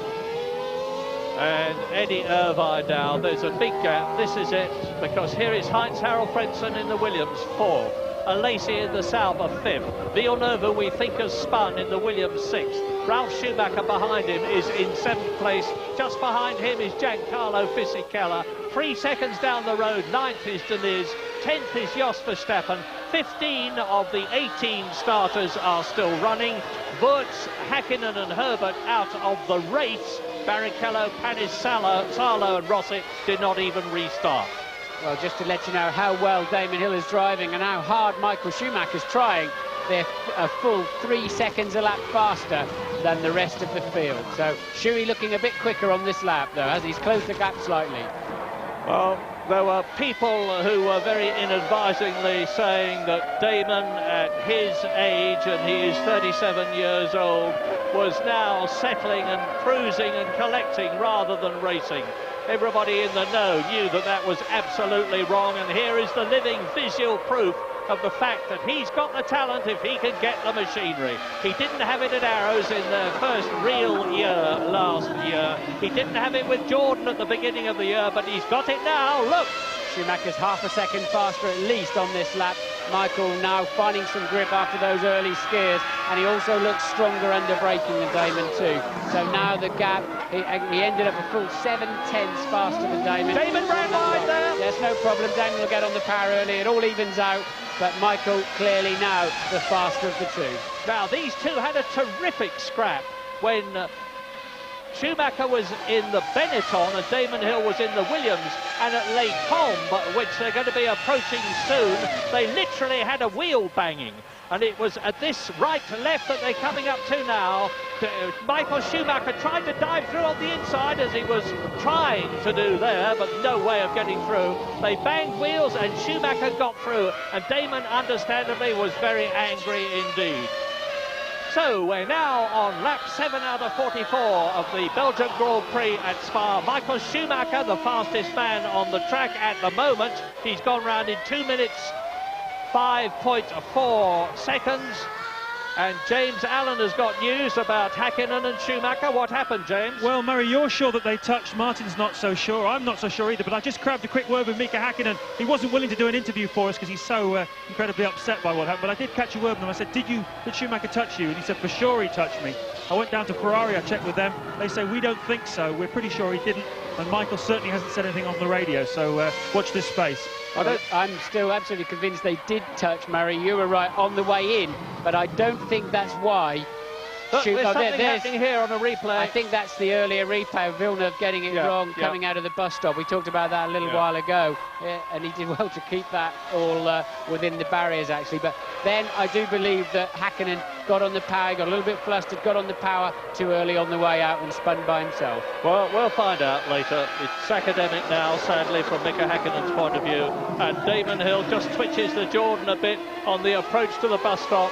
And Eddie Irvine now, there's a big gap. This is it, because here is Heinz-Harald Frentzen in the Williams 4th. Lacey in the Sauber 5th. Villeneuve, we think, has spun in the Williams 6th. Ralf Schumacher behind him is in 7th place. Just behind him is Giancarlo Fisichella. 3 seconds down the road, 9th is Deniz, 10th is Jos Verstappen. 15 of the 18 starters are still running. Wurz, Hakkinen and Herbert out of the race. Barrichello, Panis, Salo and Rossi did not even restart. Well, just to let you know how well Damon Hill is driving and how hard Michael Schumacher's trying, they're a full 3 seconds a lap faster than the rest of the field. So Shuey looking a bit quicker on this lap, though, as he's closed the gap slightly. Well, there were people who were very inadvisingly saying that Damon, at his age, and he is 37 years old, was now settling and cruising and collecting rather than racing. Everybody in the know knew that that was absolutely wrong, and here is the living visual proof of the fact that he's got the talent if he can get the machinery. He didn't have it at Arrows in the first real year last year. He didn't have it with Jordan at the beginning of the year, but he's got it now. Look! Schumacher's half a second faster at least on this lap. Michael now finding some grip after those early skiers, and he also looks stronger under braking than Damon too. So now the gap, he ended up a full 7/10 faster than Damon. Damon ran wide there. There's no problem. Damon will get on the power early. It all evens out, but Michael clearly now the faster of the two. Now these two had a terrific scrap when Schumacher was in the Benetton and Damon Hill was in the Williams, and at Les Combes, which they're going to be approaching soon, they literally had a wheel banging. And it was at this right-left that they're coming up to now. Michael Schumacher tried to dive through on the inside, as he was trying to do there, but no way of getting through. They banged wheels and Schumacher got through, and Damon understandably was very angry indeed. So we're now on lap 7 out of 44 of the Belgian Grand Prix at Spa. Michael Schumacher, the fastest man on the track at the moment. He's gone round in 2 minutes, 5.4 seconds. And James Allen has got news about Hakkinen and Schumacher. What happened, James? Well, Murray, you're sure that they touched. Martin's not so sure. I'm not so sure either, but I just grabbed a quick word with Mika Hakkinen. He wasn't willing to do an interview for us because he's so incredibly upset by what happened, but I did catch a word with him. I said, did Schumacher touch you? And he said, for sure he touched me. I went down to Ferrari, I checked with them. They say, we don't think so. We're pretty sure he didn't. And Michael certainly hasn't said anything on the radio, so watch this space. I'm still absolutely convinced they did touch, Murray. You were right on the way in, but I don't think that's why. Look, there's something happening here on a replay. I think that's the earlier replay of Villeneuve getting it wrong, coming out of the bus stop. We talked about that a little while ago, and he did well to keep that all within the barriers, actually. But then I do believe that Hakkinen got on the power, got a little bit flustered, got on the power too early on the way out and spun by himself. Well, we'll find out later. It's academic now, sadly, from Mika Hakkinen's point of view. And Damon Hill just twitches the Jordan a bit on the approach to the bus stop.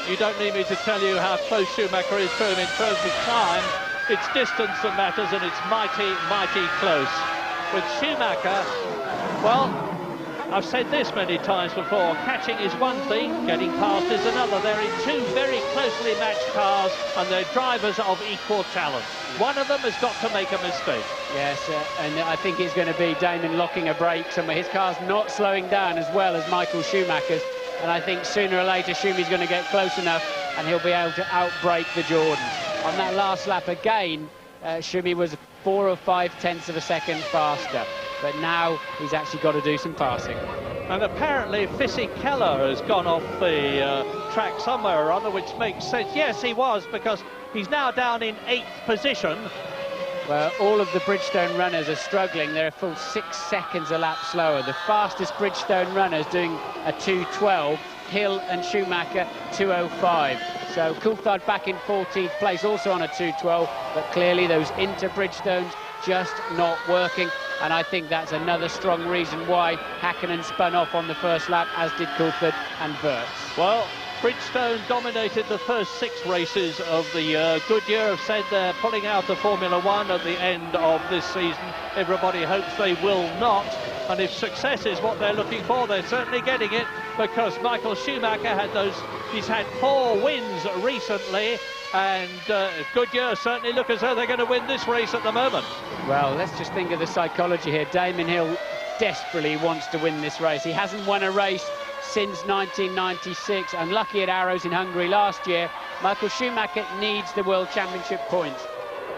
You don't need me to tell you how close Schumacher is to him in terms of time. It's distance that matters, and it's mighty, mighty close. With Schumacher, well, I've said this many times before, catching is one thing, getting past is another. They're in two very closely matched cars, and they're drivers of equal talent. One of them has got to make a mistake. Yes, and I think it's going to be Damon locking a brake somewhere. His car's not slowing down as well as Michael Schumacher's, and I think sooner or later Schumi's going to get close enough and he'll be able to outbrake the Jordans. On that last lap again, Schumi was 4 or 5 tenths of a second faster, but now he's actually got to do some passing. And apparently Fisichella has gone off the track somewhere or other, which makes sense. Yes, he was, because he's now down in 8th position. Well, all of the Bridgestone runners are struggling. They're a full 6 seconds a lap slower. The fastest Bridgestone runners doing a 2:12, Hill and Schumacher 2:05. So Coulthard back in 14th place, also on a 2:12, but clearly those inter-Bridgestones just not working, and I think that's another strong reason why Häkkinen spun off on the first lap, as did Coulthard and Wirtz. Well, Bridgestone dominated the first 6 races of the year. Goodyear have said they're pulling out of Formula One at the end of this season. Everybody hopes they will not, and if success is what they're looking for, they're certainly getting it, because Michael Schumacher he's had 4 wins recently, and Goodyear certainly look as though they're going to win this race at the moment. Well, let's just think of the psychology here. Damon Hill desperately wants to win this race. He hasn't won a race since 1996, unlucky at Arrows in Hungary last year. Michael Schumacher needs the World Championship points.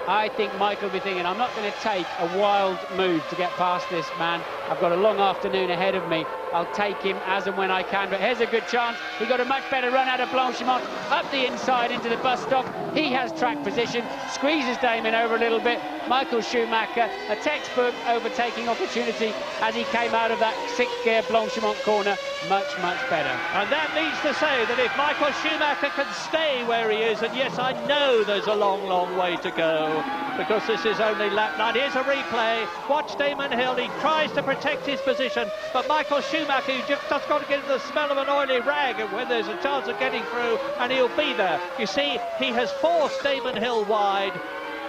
I think Michael will be thinking, I'm not going to take a wild move to get past this man. I've got a long afternoon ahead of me. I'll take him as and when I can. But here's a good chance. He got a much better run out of Blanchimont, up the inside into the bus stop. He has track position, squeezes Damon over a little bit. Michael Schumacher, a textbook overtaking opportunity as he came out of that 6th gear Blanchimont corner. Much, much better. And that means to say that if Michael Schumacher can stay where he is, and yes, I know there's a long, long way to go, because this is only lap 9. Here's a replay. Watch Damon Hill. He tries to protect his position, but Michael Schumacher, you just got to get the smell of an oily rag when there's a chance of getting through, and he'll be there. You see, he has forced Damon Hill wide.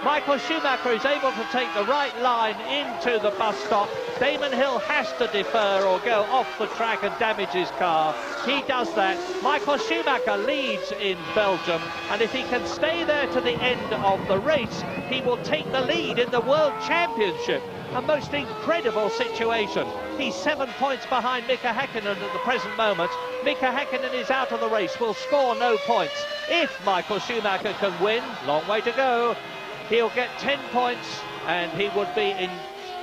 Michael Schumacher is able to take the right line into the bus stop. Damon Hill has to defer or go off the track and damage his car. He does that. Michael Schumacher leads in Belgium, and if he can stay there to the end of the race, he will take the lead in the World Championship. A most incredible situation. He's 7 points behind Mika Häkkinen at the present moment. Mika Häkkinen is out of the race, will score no points. If Michael Schumacher can win, long way to go, he'll get 10 points, and he would be in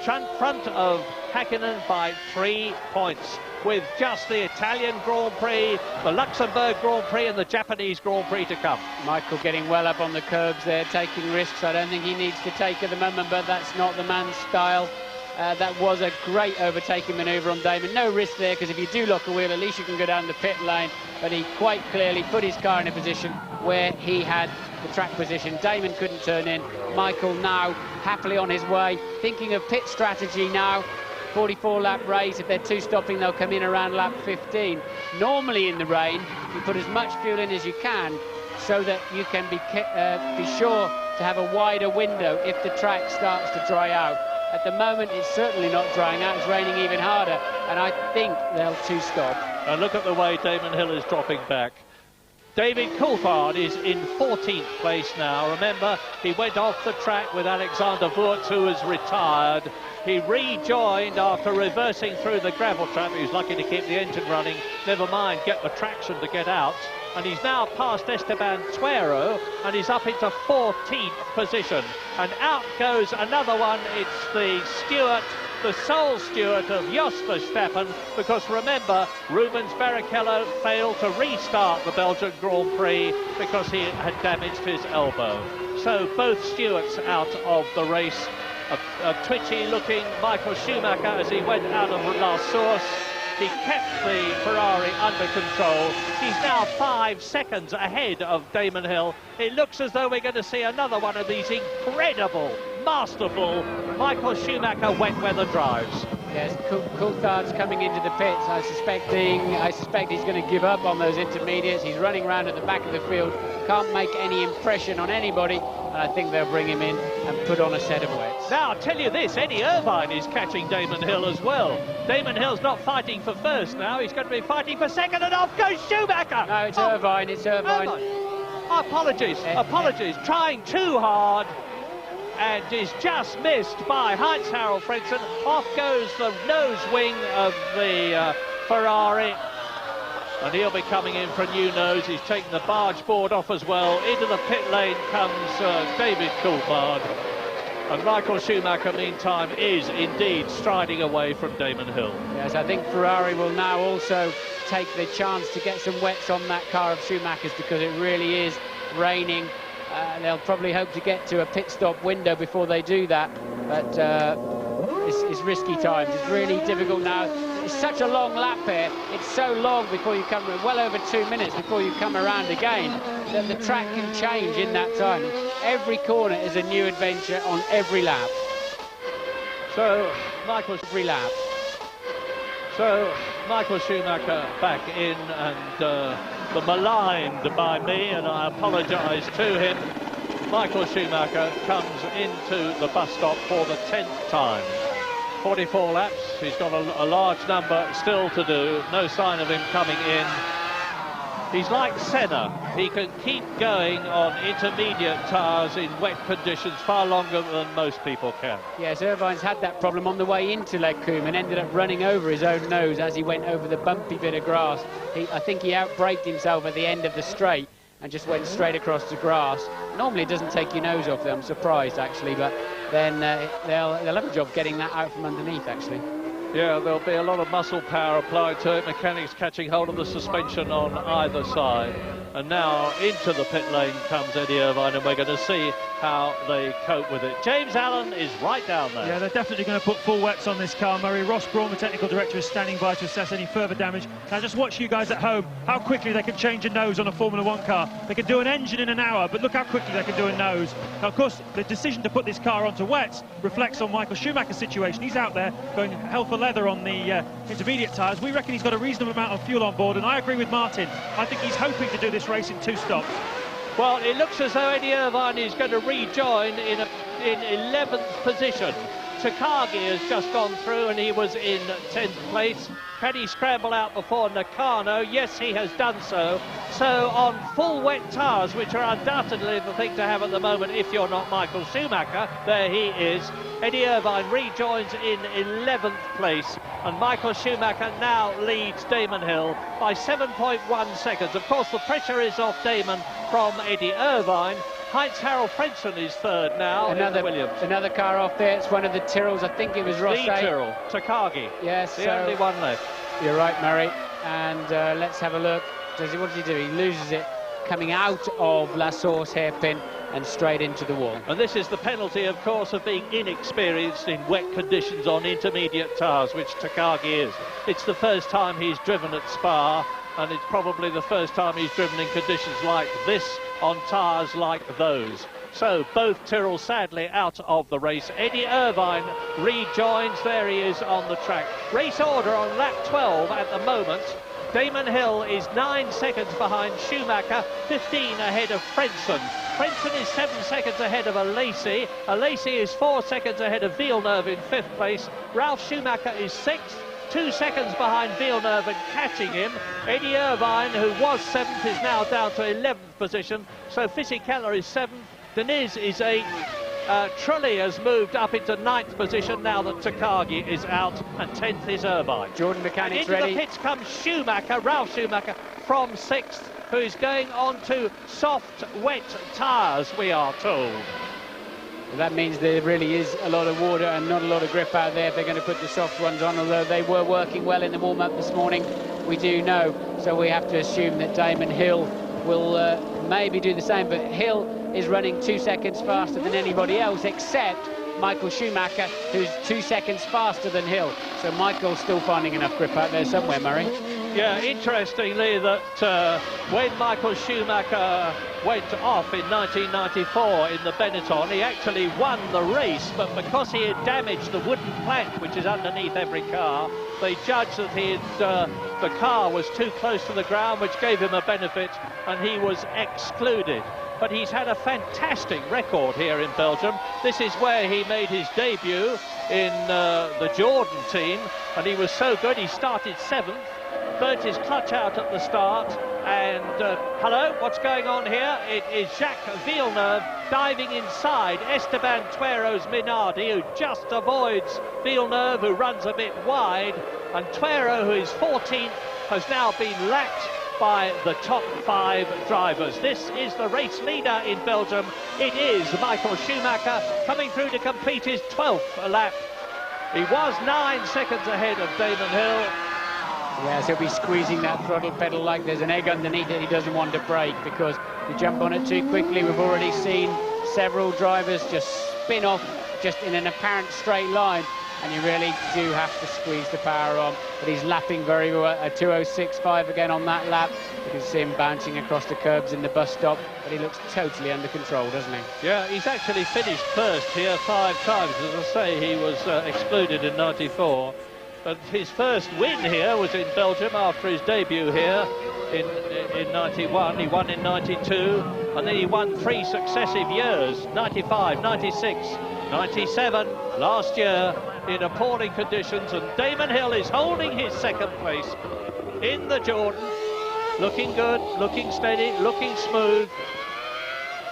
front of Häkkinen by 3 points, with just the Italian Grand Prix, the Luxembourg Grand Prix and the Japanese Grand Prix to come. Michael getting well up on the curbs there, taking risks. I don't think he needs to take at the moment, but that's not the man's style. That was a great overtaking manoeuvre on Damon. No risk there, because if you do lock a wheel, at least you can go down the pit lane. But he quite clearly put his car in a position where he had the track position. Damon couldn't turn in. Michael now happily on his way, thinking of pit strategy now. 44-lap race. If they're 2-stopping, they'll come in around lap 15. Normally in the rain, you put as much fuel in as you can so that you can be sure to have a wider window if the track starts to dry out. At the moment, it's certainly not drying out. It's raining even harder, and I think they'll 2-stop. And look at the way Damon Hill is dropping back. David Coulthard is in 14th place now. Remember, he went off the track with Alexander Wirtz, who has retired. He rejoined after reversing through the gravel trap. He was lucky to keep the engine running. Never mind, get the traction to get out. And he's now past Esteban Tuero, and he's up into 14th position. And out goes another one. It's the steward, the sole steward of Jos Verstappen, because remember, Rubens Barrichello failed to restart the Belgian Grand Prix because he had damaged his elbow. So both stewards out of the race. A twitchy-looking Michael Schumacher as he went out of La Source. He kept the Ferrari under control. He's now 5 seconds ahead of Damon Hill. It looks as though we're going to see another one of these incredible, masterful Michael Schumacher wet weather drives. Yes, Coulthard's coming into the pits. I suspect he's going to give up on those intermediates. He's running around at the back of the field, can't make any impression on anybody, and I think they'll bring him in and put on a set of wets. Now, I'll tell you this, Eddie Irvine is catching Damon Hill as well. Damon Hill's not fighting for first now, he's going to be fighting for second, and off goes Schumacher! No, it's Irvine, it's Irvine. Apologies, trying too hard, and is just missed by Heinz-Harald Frentzen. Off goes the nose wing of the Ferrari, and he'll be coming in for a new nose. He's taking the barge board off as well. Into the pit lane comes David Coulthard, and Michael Schumacher, meantime, is indeed striding away from Damon Hill. Yes, I think Ferrari will now also take the chance to get some wets on that car of Schumacher's, because it really is raining. They'll probably hope to get to a pit stop window before they do that, but it's risky times. It's really difficult now. It's such a long lap here. It's so long before you come, well over 2 minutes before you come around again, that the track can change in that time. Every corner is a new adventure on every lap. So Michael Schumacher back in, and maligned by me, and I apologise to him. Michael Schumacher comes into the bus stop for the 10th time. 44 laps, he's got a large number still to do, no sign of him coming in. He's like Senna, he can keep going on intermediate tyres in wet conditions far longer than most people can. Yes, Irvine's had that problem on the way into Lecombe and ended up running over his own nose as he went over the bumpy bit of grass. I think he outbraked himself at the end of the straight and just went straight across the grass. Normally it doesn't take your nose off there, I'm surprised actually, but then they'll have a job getting that out from underneath actually. Yeah, there'll be a lot of muscle power applied to it, mechanics catching hold of the suspension on either side. And now into the pit lane comes Eddie Irvine, and we're going to see how they cope with it. James Allen is right down there. Yeah, they're definitely going to put full wets on this car, Murray. Ross Brawn, the technical director, is standing by to assess any further damage. Now just watch you guys at home, how quickly they can change a nose on a Formula 1 car. They can do an engine in an hour, but look how quickly they can do a nose. Now, of course, the decision to put this car onto wets reflects on Michael Schumacher's situation. He's out there going hell for leather on the intermediate tyres. We reckon he's got a reasonable amount of fuel on board, and I agree with Martin. I think he's hoping to do this race in 2 stops. Well, it looks as though Eddie Irvine is going to rejoin in 11th position. Takagi has just gone through and he was in 10th place. Can he scramble out before Nakano? Yes, he has done so. So on full wet tyres, which are undoubtedly the thing to have at the moment if you're not Michael Schumacher, there he is. Eddie Irvine rejoins in 11th place, and Michael Schumacher now leads Damon Hill by 7.1 seconds. Of course, the pressure is off Damon from Eddie Irvine. Heinz-Harald Frentzen is third now. Another car off there. It's one of the Tyrrells. I think it was Rosset. The Tyrrell, Takagi. Yes, the only one left. You're right, Murray. And let's have a look. What does he do? He loses it coming out of La Source hairpin and straight into the wall. And this is the penalty, of course, of being inexperienced in wet conditions on intermediate tyres, which Takagi is. It's the first time he's driven at Spa, and it's probably the first time he's driven in conditions like this on tyres like those. So both Tyrrell sadly out of the race. Eddie Irvine rejoins. There he is on the track. Race order on lap 12 at the moment. Damon Hill is 9 seconds behind Schumacher, 15 ahead of Frentzen. Frentzen is 7 seconds ahead of Alesi. Alesi is 4 seconds ahead of Villeneuve in 5th place. Ralf Schumacher is 6th. 2 seconds behind Villeneuve and catching him. Eddie Irvine, who was 7th, is now down to 11th position. So Fisichella is 7th. Deniz is 8th. Trulli has moved up into 9th position now that Takagi is out, and 10th is Irvine. Jordan Mechanics ready. Into the pits comes Schumacher, Ralf Schumacher, from 6th, who is going on to soft, wet tyres, we are told. That means there really is a lot of water and not a lot of grip out there if they're going to put the soft ones on, although they were working well in the warm-up this morning, we do know. So we have to assume that Damon Hill will maybe do the same, but Hill is running 2 seconds faster than anybody else except Michael Schumacher, who's 2 seconds faster than Hill. So Michael's still finding enough grip out there somewhere, Murray. Yeah, interestingly that when Michael Schumacher went off in 1994 in the Benetton, he actually won the race, but because he had damaged the wooden plank which is underneath every car, they judged that the car was too close to the ground, which gave him a benefit, and he was excluded. But he's had a fantastic record here in Belgium. This is where he made his debut in the Jordan team, and he was so good he started 7th. Burnt his clutch out at the start, and hello, what's going on here? It is Jacques Villeneuve diving inside Esteban Tuero's Minardi, who just avoids Villeneuve, who runs a bit wide, and Tuero, who is 14th, has now been lapped by the top 5 drivers. This is the race leader in Belgium. It is Michael Schumacher coming through to complete his 12th lap. He was 9 seconds ahead of Damon Hill. Yes, he'll be squeezing that throttle pedal like there's an egg underneath it. He doesn't want to brake, because if you jump on it too quickly, we've already seen several drivers just spin off just in an apparent straight line, and you really do have to squeeze the power on. But he's lapping very well, a 2:06.5 again on that lap. You can see him bouncing across the curbs in the bus stop, but he looks totally under control, doesn't he? Yeah, he's actually finished first here 5 times. As I say, he was excluded in 94. But his first win here was in Belgium after his debut here in 91. He won in 92, and then he won 3 successive years, 95, 96, 97, last year in appalling conditions. And Damon Hill is holding his 2nd place in the Jordan. Looking good, looking steady, looking smooth.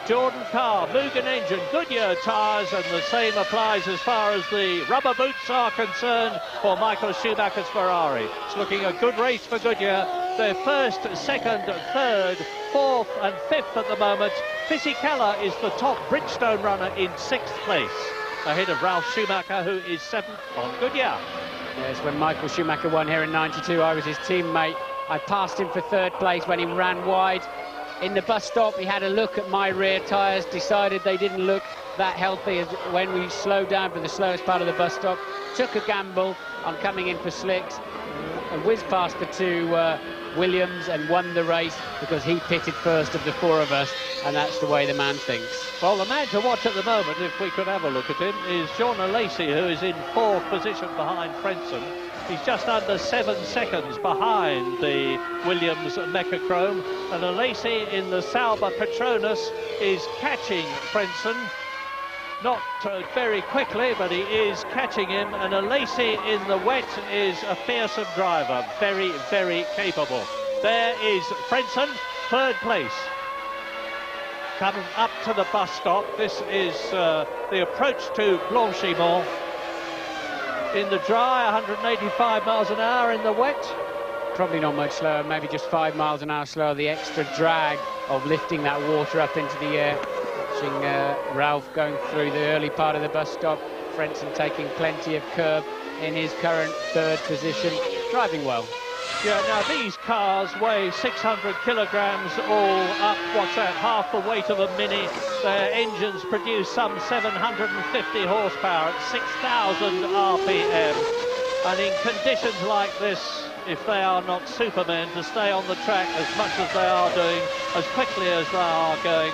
Jordan car, Mugen engine, Goodyear tyres, and the same applies as far as the rubber boots are concerned for Michael Schumacher's Ferrari. It's looking a good race for Goodyear. They're 1st, 2nd, 3rd, 4th and 5th at the moment. Fisichella is the top Bridgestone runner in 6th place, ahead of Ralf Schumacher, who is 7th on Goodyear. Yes, when Michael Schumacher won here in 92, I was his teammate. I passed him for 3rd place when he ran wide. In the bus stop, he had a look at my rear tyres, decided they didn't look that healthy as when we slowed down for the slowest part of the bus stop, took a gamble on coming in for slicks, and whizzed past the 2 Williams and won the race because he pitted first of the 4 of us, and that's the way the man thinks. Well, the man to watch at the moment, if we could have a look at him, is Jean Alesi, who is in 4th position behind Frentzen. He's just under 7 seconds behind the Williams Mechachrome, and Alesi in the Sauber Petronas is catching Frentzen. Not very quickly, but he is catching him, and Alesi in the wet is a fearsome driver, very, very capable. There is Frentzen, 3rd place. Coming up to the bus stop, this is the approach to Blanchimont. In the dry, 185 miles an hour. In the wet, probably not much slower, maybe just 5 miles an hour slower. The extra drag of lifting that water up into the air. Watching Ralf going through the early part of the bus stop. Frentzen taking plenty of curb in his current 3rd position. Driving well. Yeah, now these cars weigh 600 kilograms all up. What's that? Half the weight of a Mini. Their engines produce some 750 horsepower at 6,000 RPM. And in conditions like this, if they are not supermen, to stay on the track as much as they are doing, as quickly as they are going,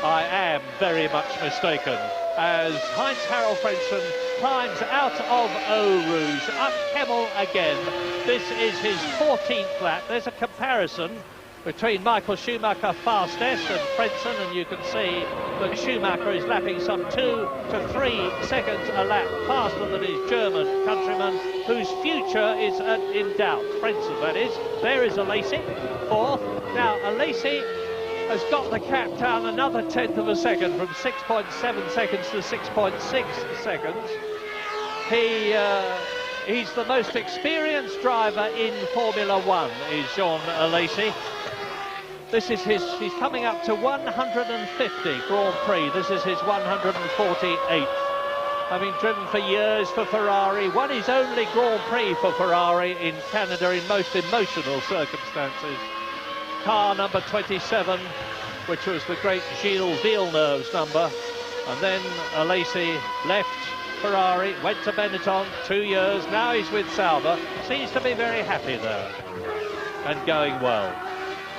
I am very much mistaken. As Heinz-Harald Frentzen climbs out of Eau Rouge, up Kemmel again. This is his 14th lap. There's a comparison between Michael Schumacher fastest and Frentzen, and you can see that Schumacher is lapping some 2 to 3 seconds a lap faster than his German countryman, whose future is in doubt. Frentzen, that is. There is Alesi, 4th. Now, Alesi has got the cap down another 1/10 of a second, from 6.7 seconds to 6.6 seconds. He's the most experienced driver in Formula One, is Jean Alesi. This is he's coming up to 150 Grand Prix. This is his 148th. Having driven for years for Ferrari, won his only Grand Prix for Ferrari in Canada in most emotional circumstances. Car number 27, which was the great Gilles Villeneuve's number. And then Alesi left Ferrari, went to Benetton, 2 years. Now he's with Sauber. Seems to be very happy there. and going well.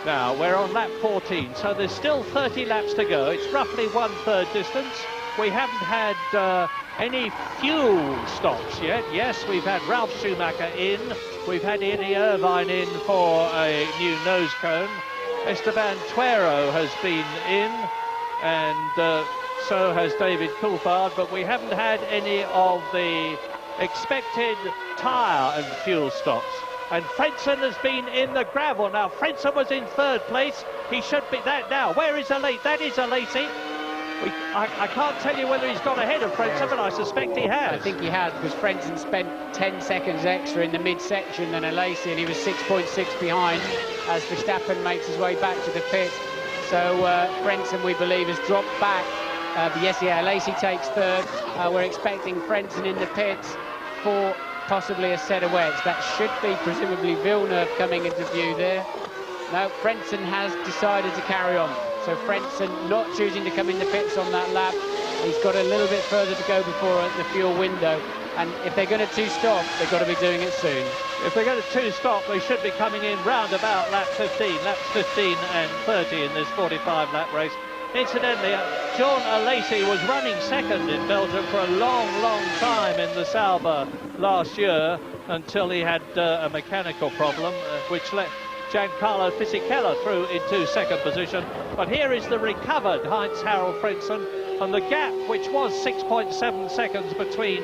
Now, we're on lap 14, so there's still 30 laps to go. It's roughly 1/3 distance. We haven't had any fuel stops yet. Yes, we've had Ralf Schumacher in. We've had Eddie Irvine in for a new nose cone. Esteban Tuero has been in, and so has David Coulthard, but we haven't had any of the expected tyre and fuel stops. And Frentzen has been in the gravel. Now, Frentzen was in 3rd place. He should be that now. Where is Alesi? That is Alesi. I can't tell you whether he's got ahead of Frentzen, but I suspect he has. I think he has, because Frentzen spent 10 seconds extra in the midsection than Alesi, and he was 6.6 behind as Verstappen makes his way back to the pit. So Frentzen, we believe, has dropped back. Yes, yeah, Alesi takes 3rd. We're expecting Frentzen in the pits for possibly a set of wets. That should be presumably Villeneuve coming into view there. No, Frentzen has decided to carry on. So Frentzen not choosing to come in the pits on that lap. He's got a little bit further to go before the fuel window. And if they're going to two-stop, they've got to be doing it soon. If they're going to two-stop, they should be coming in round about lap 15. Laps 15 and 30 in this 45-lap race. Incidentally, Jean Alesi was running 2nd in Belgium for a long, long time in the Sauber last year until he had a mechanical problem, which let Giancarlo Fisichella through into 2nd position. But here is the recovered Heinz-Harald Frentzen, and the gap, which was 6.7 seconds between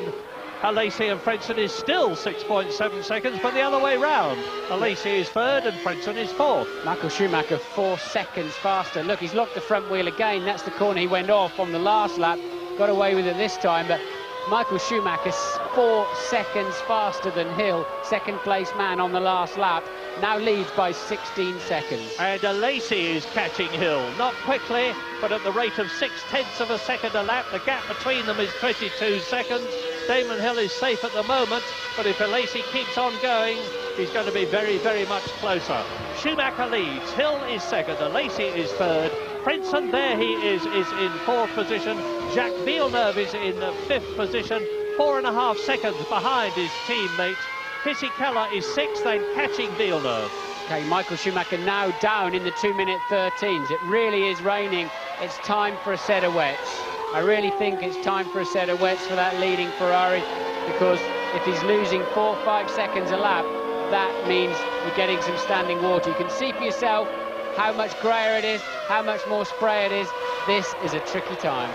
Alesi and Frentzen, is still 6.7 seconds, but the other way round. Alesi is 3rd and Frentzen is 4th. Michael Schumacher 4 seconds faster. Look, he's locked the front wheel again. That's the corner he went off on the last lap. Got away with it this time, but Michael Schumacher's 4 seconds faster than Hill, 2nd place man on the last lap, now leads by 16 seconds. And Alesi is catching Hill, not quickly, but at the rate of 0.6 of a second a lap. The gap between them is 22 seconds. Damon Hill is safe at the moment, but if Alesi keeps on going, he's going to be very, very much closer. Schumacher leads, Hill is 2nd, Alesi is 3rd. Frentzen, there he is in 4th position. Jacques Villeneuve is in 5th position, 4.5 seconds behind his teammate. Fisichella is 6th and catching Villeneuve. Okay, Michael Schumacher now down in the 2-minute 13s. It really is raining. It's time for a set of wets. I really think it's time for a set of wets for that leading Ferrari, because if he's losing 4 or 5 seconds a lap, that means you're getting some standing water. You can see for yourself how much grayer it is, how much more spray it is. This is a tricky time.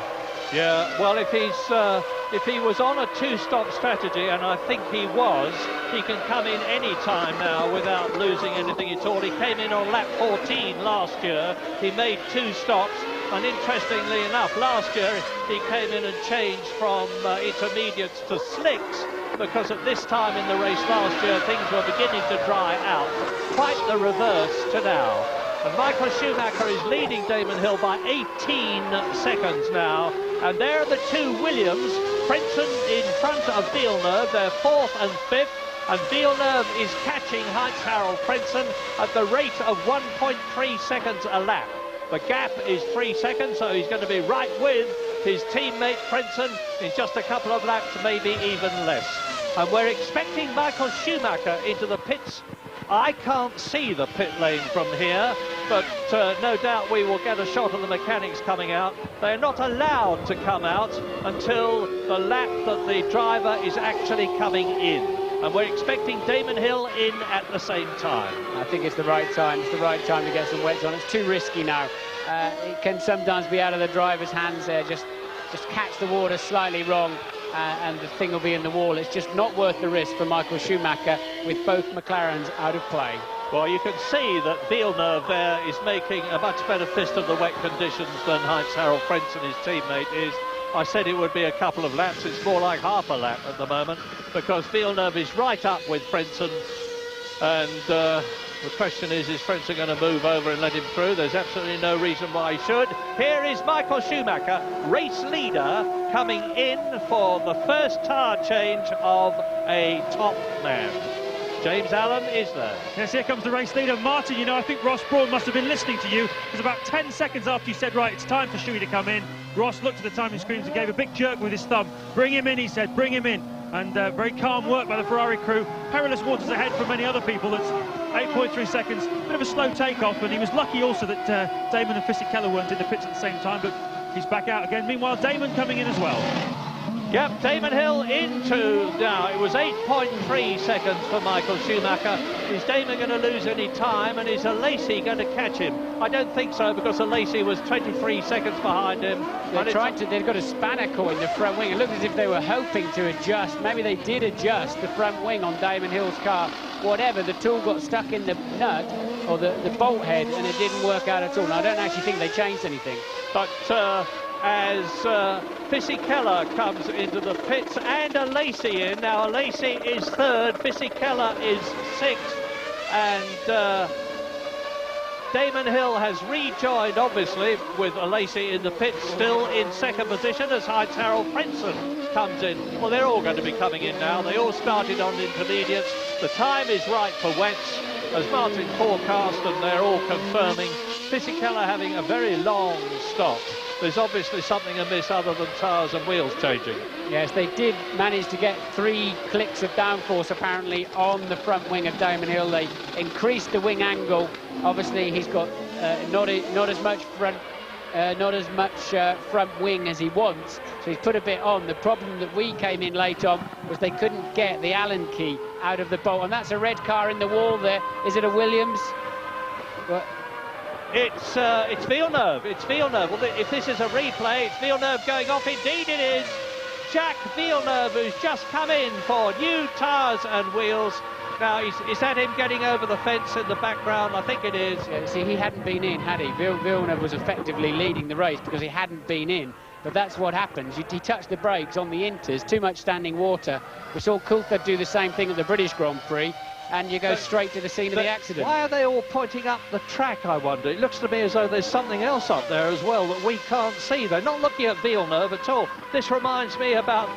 Yeah, well, if he was on a two-stop strategy, and I think he was, he can come in any time now without losing anything at all. He came in on lap 14 last year. He made 2 stops, and interestingly enough, last year he came in and changed from intermediates to slicks, because at this time in the race last year things were beginning to dry out. Quite the reverse to now. And Michael Schumacher is leading Damon Hill by 18 seconds now. And there are the 2 Williams. Frentzen in front of Villeneuve. They're 4th and 5th. And Villeneuve is catching Heinz-Harald Frentzen at the rate of 1.3 seconds a lap. The gap is 3 seconds, so he's going to be right with his teammate Frentzen in just a couple of laps, maybe even less. And we're expecting Michael Schumacher into the pits. I can't see the pit lane from here, but no doubt we will get a shot of the mechanics coming out. They're not allowed to come out until the lap that the driver is actually coming in. And we're expecting Damon Hill in at the same time. I think it's the right time. It's the right time to get some wets on. It's too risky now. It can sometimes be out of the driver's hands there. Just catch the water slightly wrong, and the thing will be in the wall. It's just not worth the risk for Michael Schumacher with both McLarens out of play. Well, you can see that Villeneuve there is making a much better fist of the wet conditions than Heinz-Harald Frentzen, his teammate, is. I said it would be a couple of laps. It's more like half a lap at the moment, because Villeneuve is right up with Frentzen, and the question is Frentzen going to move over and let him through? There's absolutely no reason why he should. Here is Michael Schumacher, race leader, coming in for the first tyre change of a top man. James Allen is there. Yes, here comes the race leader. Martin, you know, I think Ross Brawn must have been listening to you, because about 10 seconds after you said, right, it's time for Shuey to come in, Ross looked at the timing screens and gave a big jerk with his thumb. Bring him in, he said, bring him in. And very calm work by the Ferrari crew. Perilous waters ahead for many other people. That's 8.3 seconds, bit of a slow takeoff, and he was lucky also that Damon and Fisichella weren't in the pits at the same time, but he's back out again. Meanwhile, Damon coming in as well. Yep, Damon Hill into, now it was 8.3 seconds for Michael Schumacher. Is Damon going to lose any time, and is Alesi going to catch him? I don't think so, because Alesi was 23 seconds behind him. They've got a spanner caught in the front wing. It looked as if they were hoping to adjust. Maybe they did adjust the front wing on Damon Hill's car. Whatever, the tool got stuck in the nut, or the bolt head, and it didn't work out at all. And I don't actually think they changed anything. But as Fisichella comes into the pits and Alesi in. Now Alesi is third, Fisichella is sixth, and Damon Hill has rejoined, obviously, with Alesi in the pits, still in second position as Heinz Harald Frentzen comes in. Well, they're all going to be coming in now. They all started on intermediates. The time is right for Wets, as Martin forecast, and they're all confirming. Fisichella having a very long stop. There's obviously something amiss other than tyres and wheels changing. Yes, they did manage to get 3 clicks of downforce apparently on the front wing of Damon Hill. They increased the wing angle. Obviously, he's got not as much front wing as he wants, so he's put a bit on. The problem that we came in late on was they couldn't get the Allen key out of the bolt, and that's a red car in the wall there. Is it a Williams? Well, It's Villeneuve. It's Villeneuve. Well, if this is a replay, it's Villeneuve going off. Indeed it is. Jacques Villeneuve, who's just come in for new tyres and wheels. Now, is that him getting over the fence in the background? I think it is. Yeah, see, he hadn't been in, had he? Villeneuve was effectively leading the race because he hadn't been in. But that's what happens. He touched the brakes on the inters, too much standing water. We saw Coulthard do the same thing at the British Grand Prix, and you go straight to the scene of the accident. Why are they all pointing up the track, I wonder? It looks to me as though there's something else up there as well that we can't see. They're not looking at Villeneuve at all. This reminds me about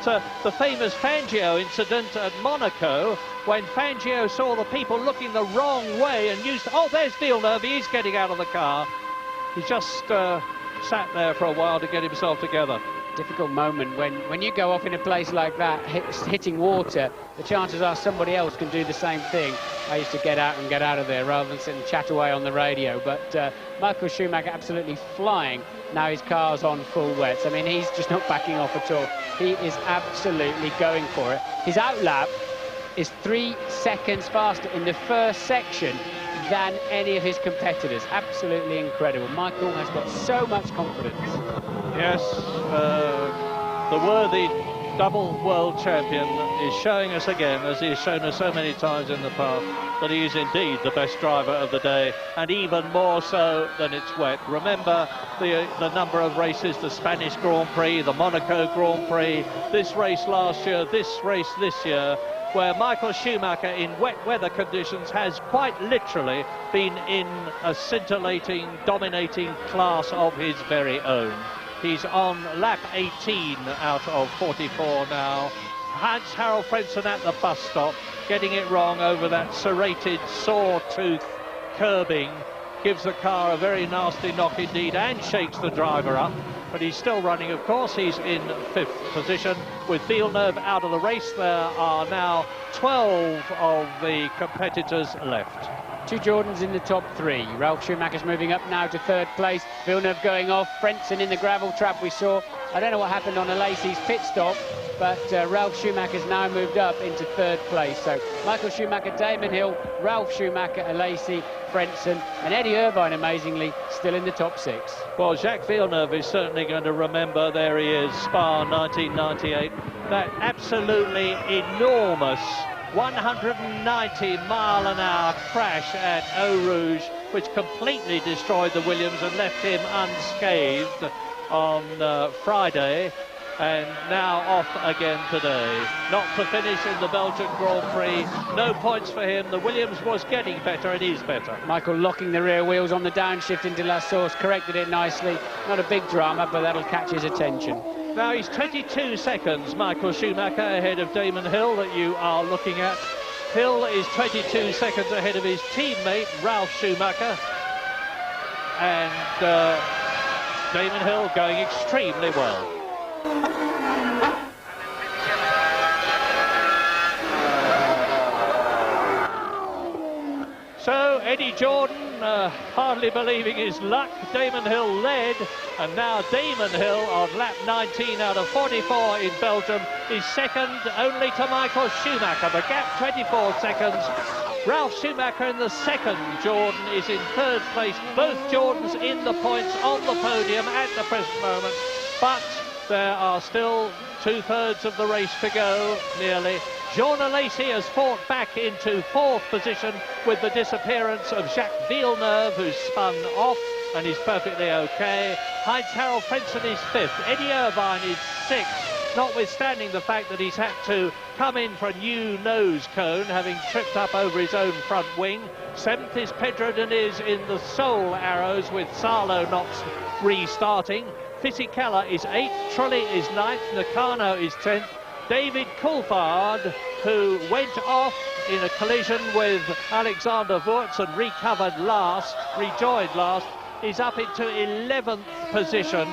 the famous Fangio incident at Monaco, when Fangio saw the people looking the wrong way and used... Oh, there's Villeneuve. He's getting out of the car. He just sat there for a while to get himself together. Difficult moment when you go off in a place like that, hitting water. The chances are somebody else can do the same thing. I used to get out of there rather than sit and chat away on the radio. But Michael Schumacher absolutely flying. Now his car's on full wets. I mean, he's just not backing off at all. He is absolutely going for it. His outlap is 3 seconds faster in the first section than any of his competitors. Absolutely incredible. Michael has got so much confidence. Yes, the worthy double world champion is showing us again, as he has shown us so many times in the past, that he is indeed the best driver of the day, and even more so than it's wet. Remember the number of races, the Spanish Grand Prix, the Monaco Grand Prix, this race last year, this race this year, where Michael Schumacher in wet weather conditions has quite literally been in a scintillating, dominating class of his very own. He's on lap 18 out of 44 now. Heinz Harald Frentzen at the bus stop, getting it wrong over that serrated, saw-tooth curbing. Gives the car a very nasty knock indeed and shakes the driver up. But he's still running, of course. He's in 5th position. With Villeneuve out of the race, there are now 12 of the competitors left. 2 Jordans in the top 3. Ralf Schumacher's moving up now to 3rd place. Villeneuve going off. Frentzen in the gravel trap we saw. I don't know what happened on Alesi's pit stop, but Ralf Schumacher's now moved up into 3rd place. So Michael Schumacher, Damon Hill, Ralf Schumacher, Alesi, Frentzen, and Eddie Irvine, amazingly, still in the top 6. Well, Jacques Villeneuve is certainly going to remember, there he is, Spa 1998, that absolutely enormous 190-mile-an-hour crash at Eau Rouge, which completely destroyed the Williams and left him unscathed on Friday, and now off again today. Not to finish in the Belgian Grand Prix. No points for him. The Williams was getting better, and is better. Michael locking the rear wheels on the downshift into La Source, corrected it nicely. Not a big drama, but that'll catch his attention. Now he's 22 seconds, Michael Schumacher, ahead of Damon Hill that you are looking at. Hill is 22 seconds ahead of his teammate, Ralf Schumacher. And Damon Hill going extremely well. So Eddie Jordan hardly believing his luck. Damon Hill led, and now Damon Hill on lap 19 out of 44 in Belgium is second only to Michael Schumacher. The gap 24 seconds. Ralf Schumacher in the second. Jordan is in third place. Both Jordans in the points on the podium at the present moment, but there are still 2/3 of the race to go, nearly. Jean Alesi has fought back into fourth position with the disappearance of Jacques Villeneuve, who's spun off and is perfectly okay. Heinz-Harald Frentzen is fifth. Eddie Irvine is sixth, notwithstanding the fact that he's had to come in for a new nose cone, having tripped up over his own front wing. Seventh is Pedro Diniz in the sole arrows, with Salo not restarting. Fisichella is eighth, Trulli is ninth, Nakano is 10th. David Coulthard, who went off in a collision with Alexander Wurz and recovered last, rejoined last, is up into 11th position,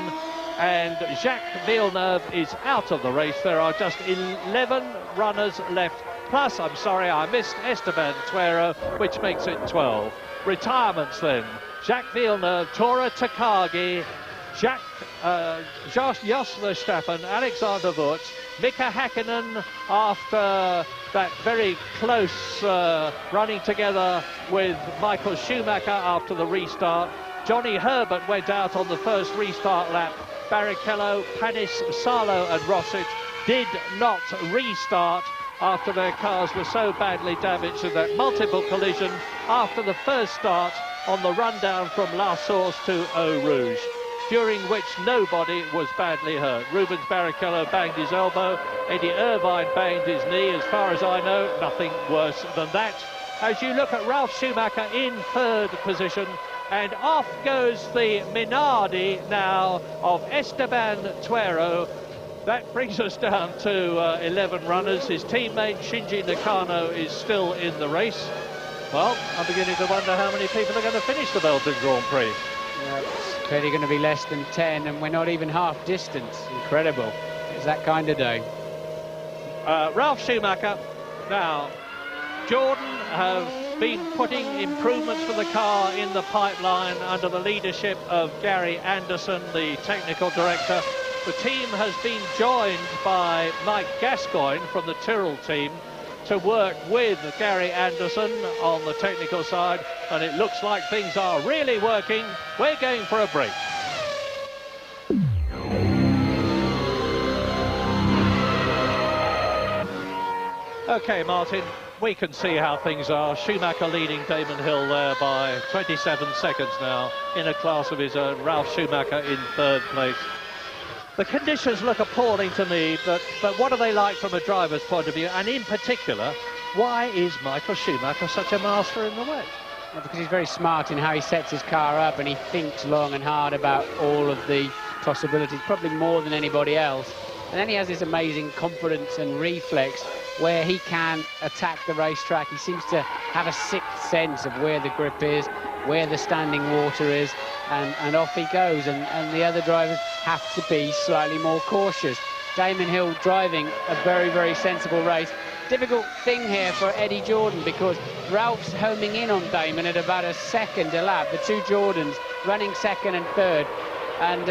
and Jacques Villeneuve is out of the race. There are just 11 runners left. Plus, I'm sorry, I missed Esteban Tuero, which makes it 12. Retirements then. Jacques Villeneuve, Tora Takagi, Jos Verstappen, Alexander Wurz, Mika Häkkinen after that very close running together with Michael Schumacher after the restart. Johnny Herbert went out on the first restart lap. Barrichello, Panis, Salo and Rosset did not restart after their cars were so badly damaged in that multiple collision after the first start on the rundown from La Source to Eau Rouge, during which nobody was badly hurt. Rubens Barrichello banged his elbow, Eddie Irvine banged his knee. As far as I know, nothing worse than that. As you look at Ralf Schumacher in third position, and off goes the Minardi now of Esteban Tuero. That brings us down to 11 runners. His teammate Shinji Nakano is still in the race. Well, I'm beginning to wonder how many people are going to finish the Belgian Grand Prix. Yeah, it's clearly going to be less than 10, and we're not even half distance. Incredible. It's that kind of day. Ralf Schumacher. Now, Jordan have been putting improvements for the car in the pipeline under the leadership of Gary Anderson, the technical director. The team has been joined by Mike Gascoigne from the Tyrrell team to work with Gary Anderson on the technical side, and it looks like things are really working. We're going for a break. Okay, Martin, we can see how things are. Schumacher leading Damon Hill there by 27 seconds now in a class of his own. Ralf Schumacher in third place. The conditions look appalling to me, but what are they like from a driver's point of view? And in particular, why is Michael Schumacher such a master in the wet? Well, because he's very smart in how he sets his car up, and he thinks long and hard about all of the possibilities, probably more than anybody else. And then he has this amazing confidence and reflex where he can attack the racetrack. He seems to have a sixth sense of where the grip is, where the standing water is, and off he goes. And the other drivers have to be slightly more cautious. Damon Hill driving a very, very sensible race. Difficult thing here for Eddie Jordan, because Ralph's homing in on Damon at about a second a lap. The two Jordans running second and third, and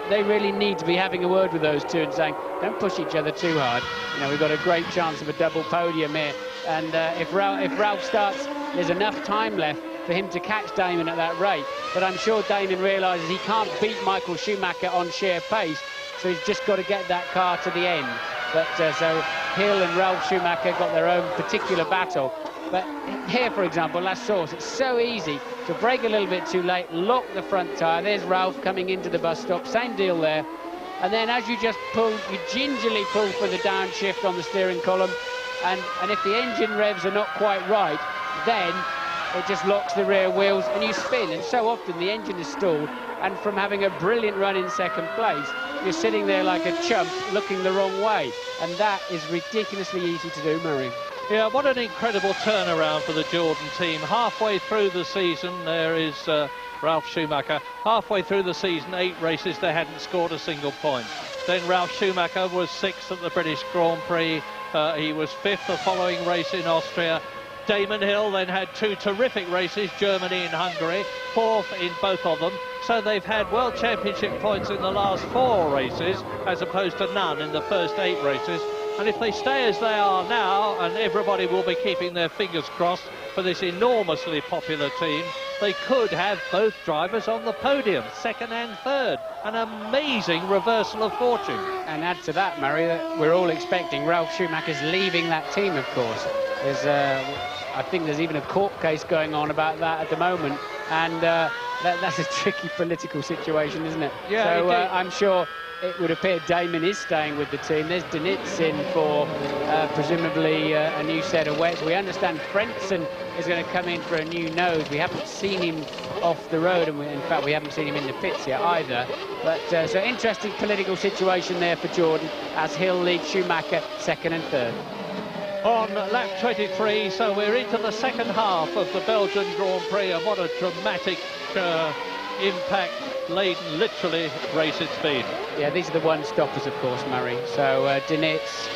they really need to be having a word with those two and saying, don't push each other too hard. You know, we've got a great chance of a double podium here, and if Ralph starts, there's enough time left for him to catch Damon at that rate. But I'm sure Damon realises he can't beat Michael Schumacher on sheer pace, so he's just got to get that car to the end. But so Hill and Ralf Schumacher got their own particular battle. But here, for example, La Source, it's so easy to brake a little bit too late, lock the front tyre. There's Ralph coming into the bus stop, same deal there. And then as you just pull, you gingerly pull for the downshift on the steering column, and if the engine revs are not quite right, then it just locks the rear wheels and you spin. And so often the engine is stalled, and from having a brilliant run in second place, you're sitting there like a chump looking the wrong way, and that is ridiculously easy to do, Murray. Yeah, what an incredible turnaround for the Jordan team. Halfway through the season, there is Ralf Schumacher. Halfway through the season, 8 races, they hadn't scored a single point. Then Ralf Schumacher was 6th at the British Grand Prix. He was 5th the following race in Austria. Damon Hill then had two terrific races, Germany and Hungary, fourth in both of them. So they've had World Championship points in the last 4 races, as opposed to none in the first 8 races. And if they stay as they are now, and everybody will be keeping their fingers crossed for this enormously popular team, they could have both drivers on the podium, second and third. An amazing reversal of fortune. And add to that, Murray, that we're all expecting Ralf Schumacher's leaving that team, of course. There's, I think there's even a court case going on about that at the moment. And that's a tricky political situation, isn't it? Yeah, so I'm sure it would appear Damon is staying with the team. There's Denitz in for presumably a new set of wets. We understand Frentzen is going to come in for a new nose. We haven't seen him off the road, and in fact we haven't seen him in the pits yet either. But so interesting political situation there for Jordan as Hill leads Schumacher second and third. On lap 23, so we're into the second half of the Belgian Grand Prix, and what a dramatic impact-laden, literally, race it's been. Yeah, these are the one-stoppers, of course, Murray. So Denitz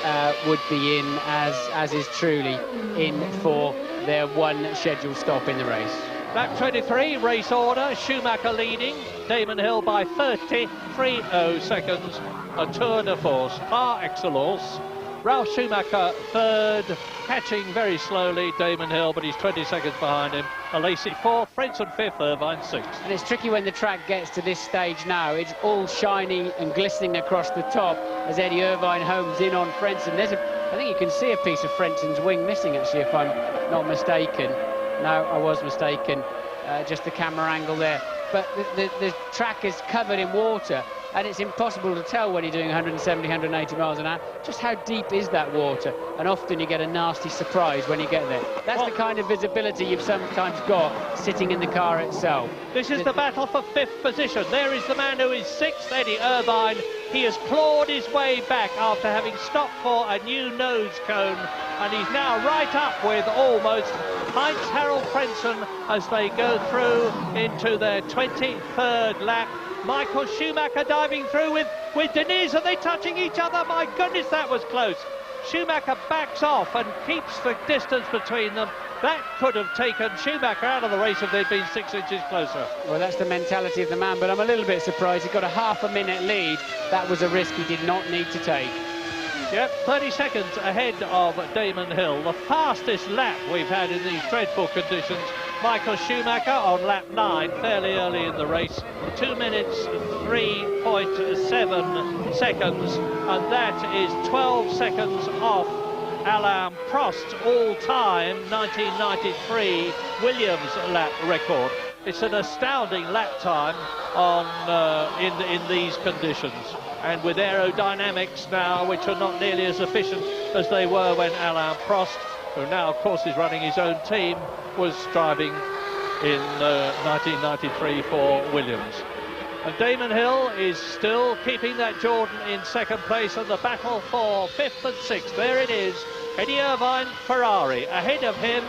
would be in, as is Truly, in for their one scheduled stop in the race. Lap 23, race order, Schumacher leading, Damon Hill by 30.30 seconds, a tour de force par excellence. Ralf Schumacher third, catching very slowly Damon Hill, but he's 20 seconds behind him. Alesi fourth, Frentzen fifth, Irvine sixth. And it's tricky when the track gets to this stage now. It's all shiny and glistening across the top as Eddie Irvine homes in on Frentzen. I think you can see a piece of Frentzen's wing missing, actually, if I'm not mistaken. No, I was mistaken. Just the camera angle there. But the track is covered in water, and it's impossible to tell when you're doing 170, 180 miles an hour, just how deep is that water, and often you get a nasty surprise when you get there. That's the kind of visibility you've sometimes got sitting in the car itself. This is the battle for fifth position. There is the man who is sixth, Eddie Irvine. He has clawed his way back after having stopped for a new nose cone, and he's now right up with almost Heinz-Harald Frentzen as they go through into their 23rd lap. Michael Schumacher diving through with Denise. Are they touching each other? My goodness, that was close. Schumacher backs off and keeps the distance between them. That could have taken Schumacher out of the race if they'd been 6 inches closer. Well, that's the mentality of the man, but I'm a little bit surprised. He got a half-a-minute lead. That was a risk he did not need to take. Yep, 30 seconds ahead of Damon Hill. The fastest lap we've had in these dreadful conditions. Michael Schumacher on lap 9, fairly early in the race. 2 minutes, 3.7 seconds. And that is 12 seconds off Alain Prost's all-time 1993 Williams lap record. It's an astounding lap time on in these conditions. And with aerodynamics now, which are not nearly as efficient as they were when Alain Prost, who now, of course, is running his own team, was driving in 1993 for Williams. And Damon Hill is still keeping that Jordan in second place, and the battle for 5th and 6th. There it is. Eddie Irvine, Ferrari. Ahead of him,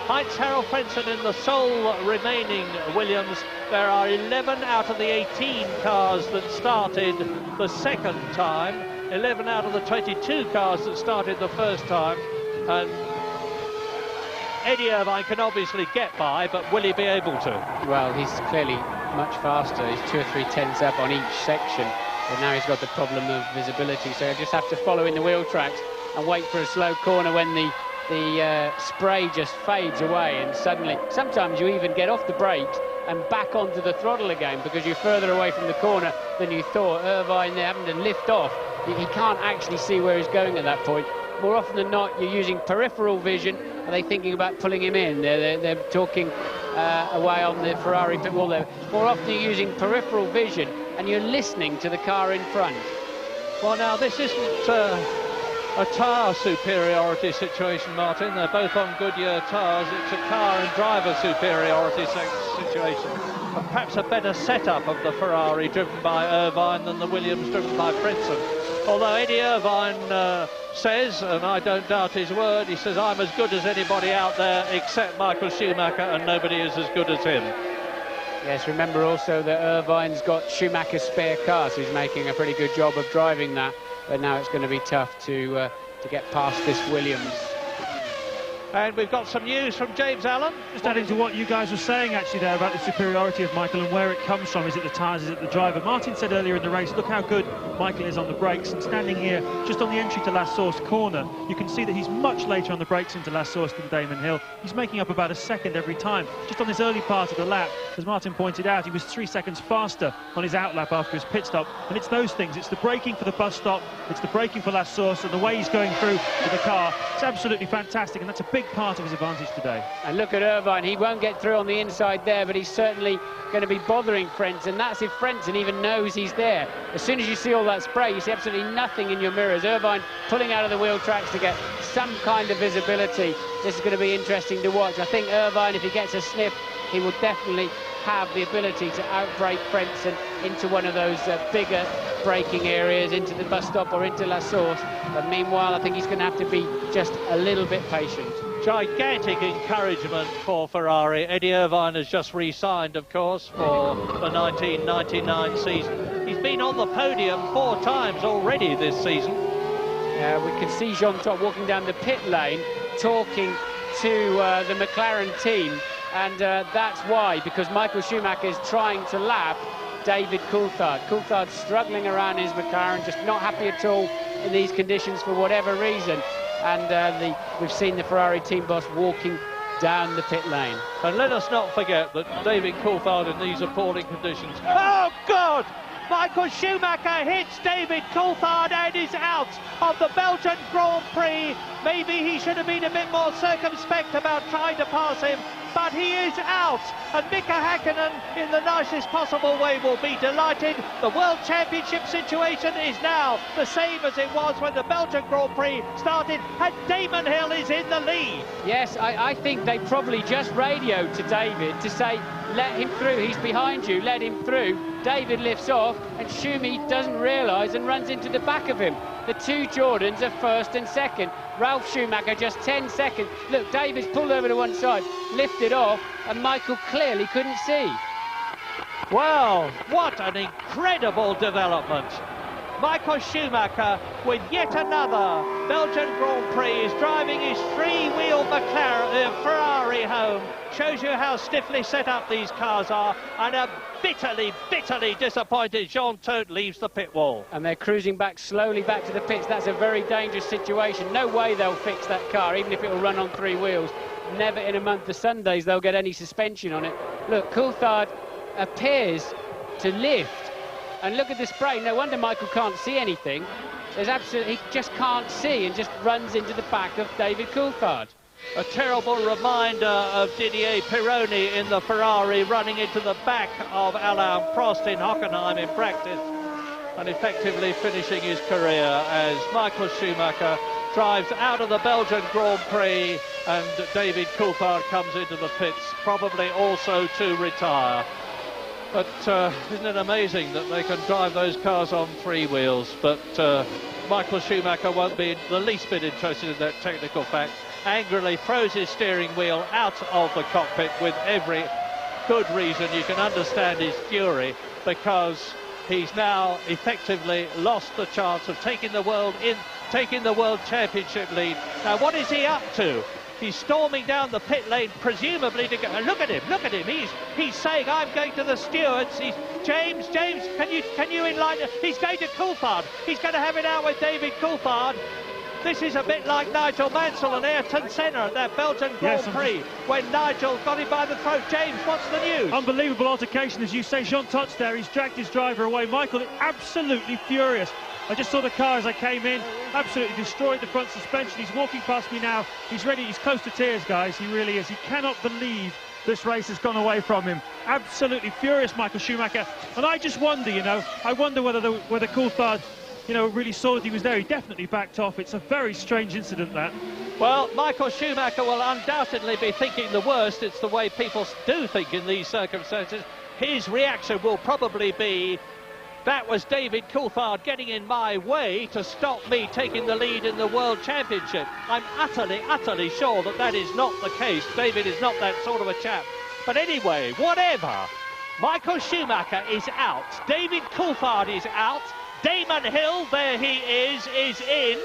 Heinz-Harald Frentzen in the sole remaining Williams. There are 11 out of the 18 cars that started the second time, 11 out of the 22 cars that started the first time. And Eddie Irvine can obviously get by, but will he be able to? Well, he's clearly much faster. He's 2 or 3 tenths up on each section, but now he's got the problem of visibility, so he'll just have to follow in the wheel tracks and wait for a slow corner when the spray just fades away, and suddenly sometimes you even get off the brakes and back onto the throttle again because you're further away from the corner than you thought. Irvine there having to lift off. He can't actually see where he's going at that point. More often than not, you're using peripheral vision. Are they thinking about pulling him in? They're talking away on the Ferrari pit wall there. More often you're using peripheral vision and you're listening to the car in front. Well, now, this isn't a tyre superiority situation, Martin. They're both on Goodyear tyres. It's a car and driver superiority situation. And perhaps a better setup of the Ferrari driven by Irvine than the Williams driven by Frentzen. Although Eddie Irvine says, and I don't doubt his word, he says, I'm as good as anybody out there except Michael Schumacher, and nobody is as good as him. Yes, remember also that Irvine's got Schumacher's spare car, so he's making a pretty good job of driving that. But now it's going to be tough to get past this Williams. And we've got some news from James Allen. Just adding to what you guys were saying actually there about the superiority of Michael and where it comes from. Is it the tyres, is it the driver? Martin said earlier in the race, look how good Michael is on the brakes, and standing here just on the entry to La Source corner, you can see that he's much later on the brakes into La Source than Damon Hill. He's making up about a second every time. Just on this early part of the lap, as Martin pointed out, he was 3 seconds faster on his outlap after his pit stop, and it's those things, it's the braking for the bus stop, it's the braking for La Source, and the way he's going through with the car, it's absolutely fantastic, and that's a big part of his advantage today. And look at Irvine, he won't get through on the inside there, but he's certainly going to be bothering Frentzen. That's if Frentzen even knows he's there. As soon as you see all that spray, you see absolutely nothing in your mirrors. Irvine pulling out of the wheel tracks to get some kind of visibility. This is going to be interesting to watch. I think Irvine, if he gets a sniff, he will definitely have the ability to outbrake Frentzen into one of those bigger braking areas, into the bus stop or into La Source. But meanwhile, I think he's going to have to be just a little bit patient. Gigantic encouragement for Ferrari. Eddie Irvine has just re-signed, of course, for the 1999 season. He's been on the podium 4 times already this season. We can see Jean Todt walking down the pit lane, talking to the McLaren team, and that's why, because Michael Schumacher is trying to lap David Coulthard. Coulthard's struggling around his McLaren, just not happy at all in these conditions for whatever reason. And we've seen the Ferrari team boss walking down the pit lane. And let us not forget that David Coulthard in these appalling conditions. Oh, God! Michael Schumacher hits David Coulthard and is out of the Belgian Grand Prix. Maybe he should have been a bit more circumspect about trying to pass him, but he is out. And Mika Häkkinen, in the nicest possible way, will be delighted. The World Championship situation is now the same as it was when the Belgian Grand Prix started, and Damon Hill is in the lead. Yes, I think they probably just radioed to David to say, let him through, he's behind you, let him through. David lifts off, and Schumi doesn't realise and runs into the back of him. The 2 Jordans are first and second. Ralf Schumacher just 10 seconds. Look, David's pulled over to one side, lifted off, and Michael clearly couldn't see. Wow, what an incredible development. Michael Schumacher, with yet another Belgian Grand Prix, is driving his 3-wheel McLaren, Ferrari home. Shows you how stiffly set up these cars are, and a bitterly, bitterly disappointed Jean Todt leaves the pit wall. And they're cruising back slowly back to the pits. That's a very dangerous situation. No way they'll fix that car, even if it will run on 3 wheels. Never in a month of Sundays they'll get any suspension on it. Look, Coulthard appears to lift. And look at the spray. No wonder Michael can't see anything. There's absolutely, he just can't see and just runs into the back of David Coulthard. A terrible reminder of Didier Pironi in the Ferrari, running into the back of Alain Prost in Hockenheim in practice, and effectively finishing his career as Michael Schumacher drives out of the Belgian Grand Prix, and David Coulthard comes into the pits, probably also to retire. But isn't it amazing that they can drive those cars on 3 wheels? But Michael Schumacher won't be the least bit interested in that technical fact. Angrily throws his steering wheel out of the cockpit with every good reason. You can understand his fury, because he's now effectively lost the chance of taking the World Championship lead. Now, what is he up to? He's storming down the pit lane, presumably to go. Look at him. He's saying, I'm going to the stewards. James, can you enlighten? He's going to Coulthard. He's going to have it out with David Coulthard. This is a bit like Nigel Mansell and Ayrton Senna at that Belgian Grand Prix, when Nigel got him by the throat. James, what's the news? Unbelievable altercation, as you say. Jean Todt's there. He's dragged his driver away. Michael, absolutely furious. I just saw the car as I came in, absolutely destroyed the front suspension. He's walking past me now. He's ready. He's close to tears, guys. He really is. He cannot believe this race has gone away from him. Absolutely furious, Michael Schumacher. And I just wonder, I wonder whether Coulthard, really saw that he was there. He definitely backed off. It's a very strange incident, that. Well, Michael Schumacher will undoubtedly be thinking the worst. It's the way people do think in these circumstances. His reaction will probably be, that was David Coulthard getting in my way to stop me taking the lead in the World Championship. I'm utterly, utterly sure that that is not the case. David is not that sort of a chap. But anyway, whatever. Michael Schumacher is out. David Coulthard is out. Damon Hill, there he is in,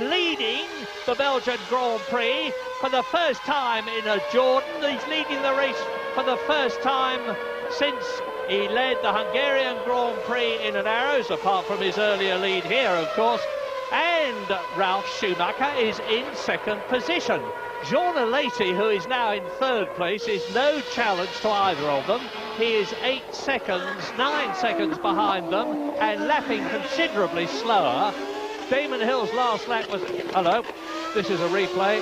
leading the Belgian Grand Prix for the first time in a Jordan. He's leading the race for the first time since he led the Hungarian Grand Prix in an Arrows, apart from his earlier lead here, of course. And Ralf Schumacher is in second position. Jean Alesi, who is now in third place, is no challenge to either of them. He is 9 seconds behind them and lapping considerably slower. Damon Hill's last lap was... Hello, this is a replay.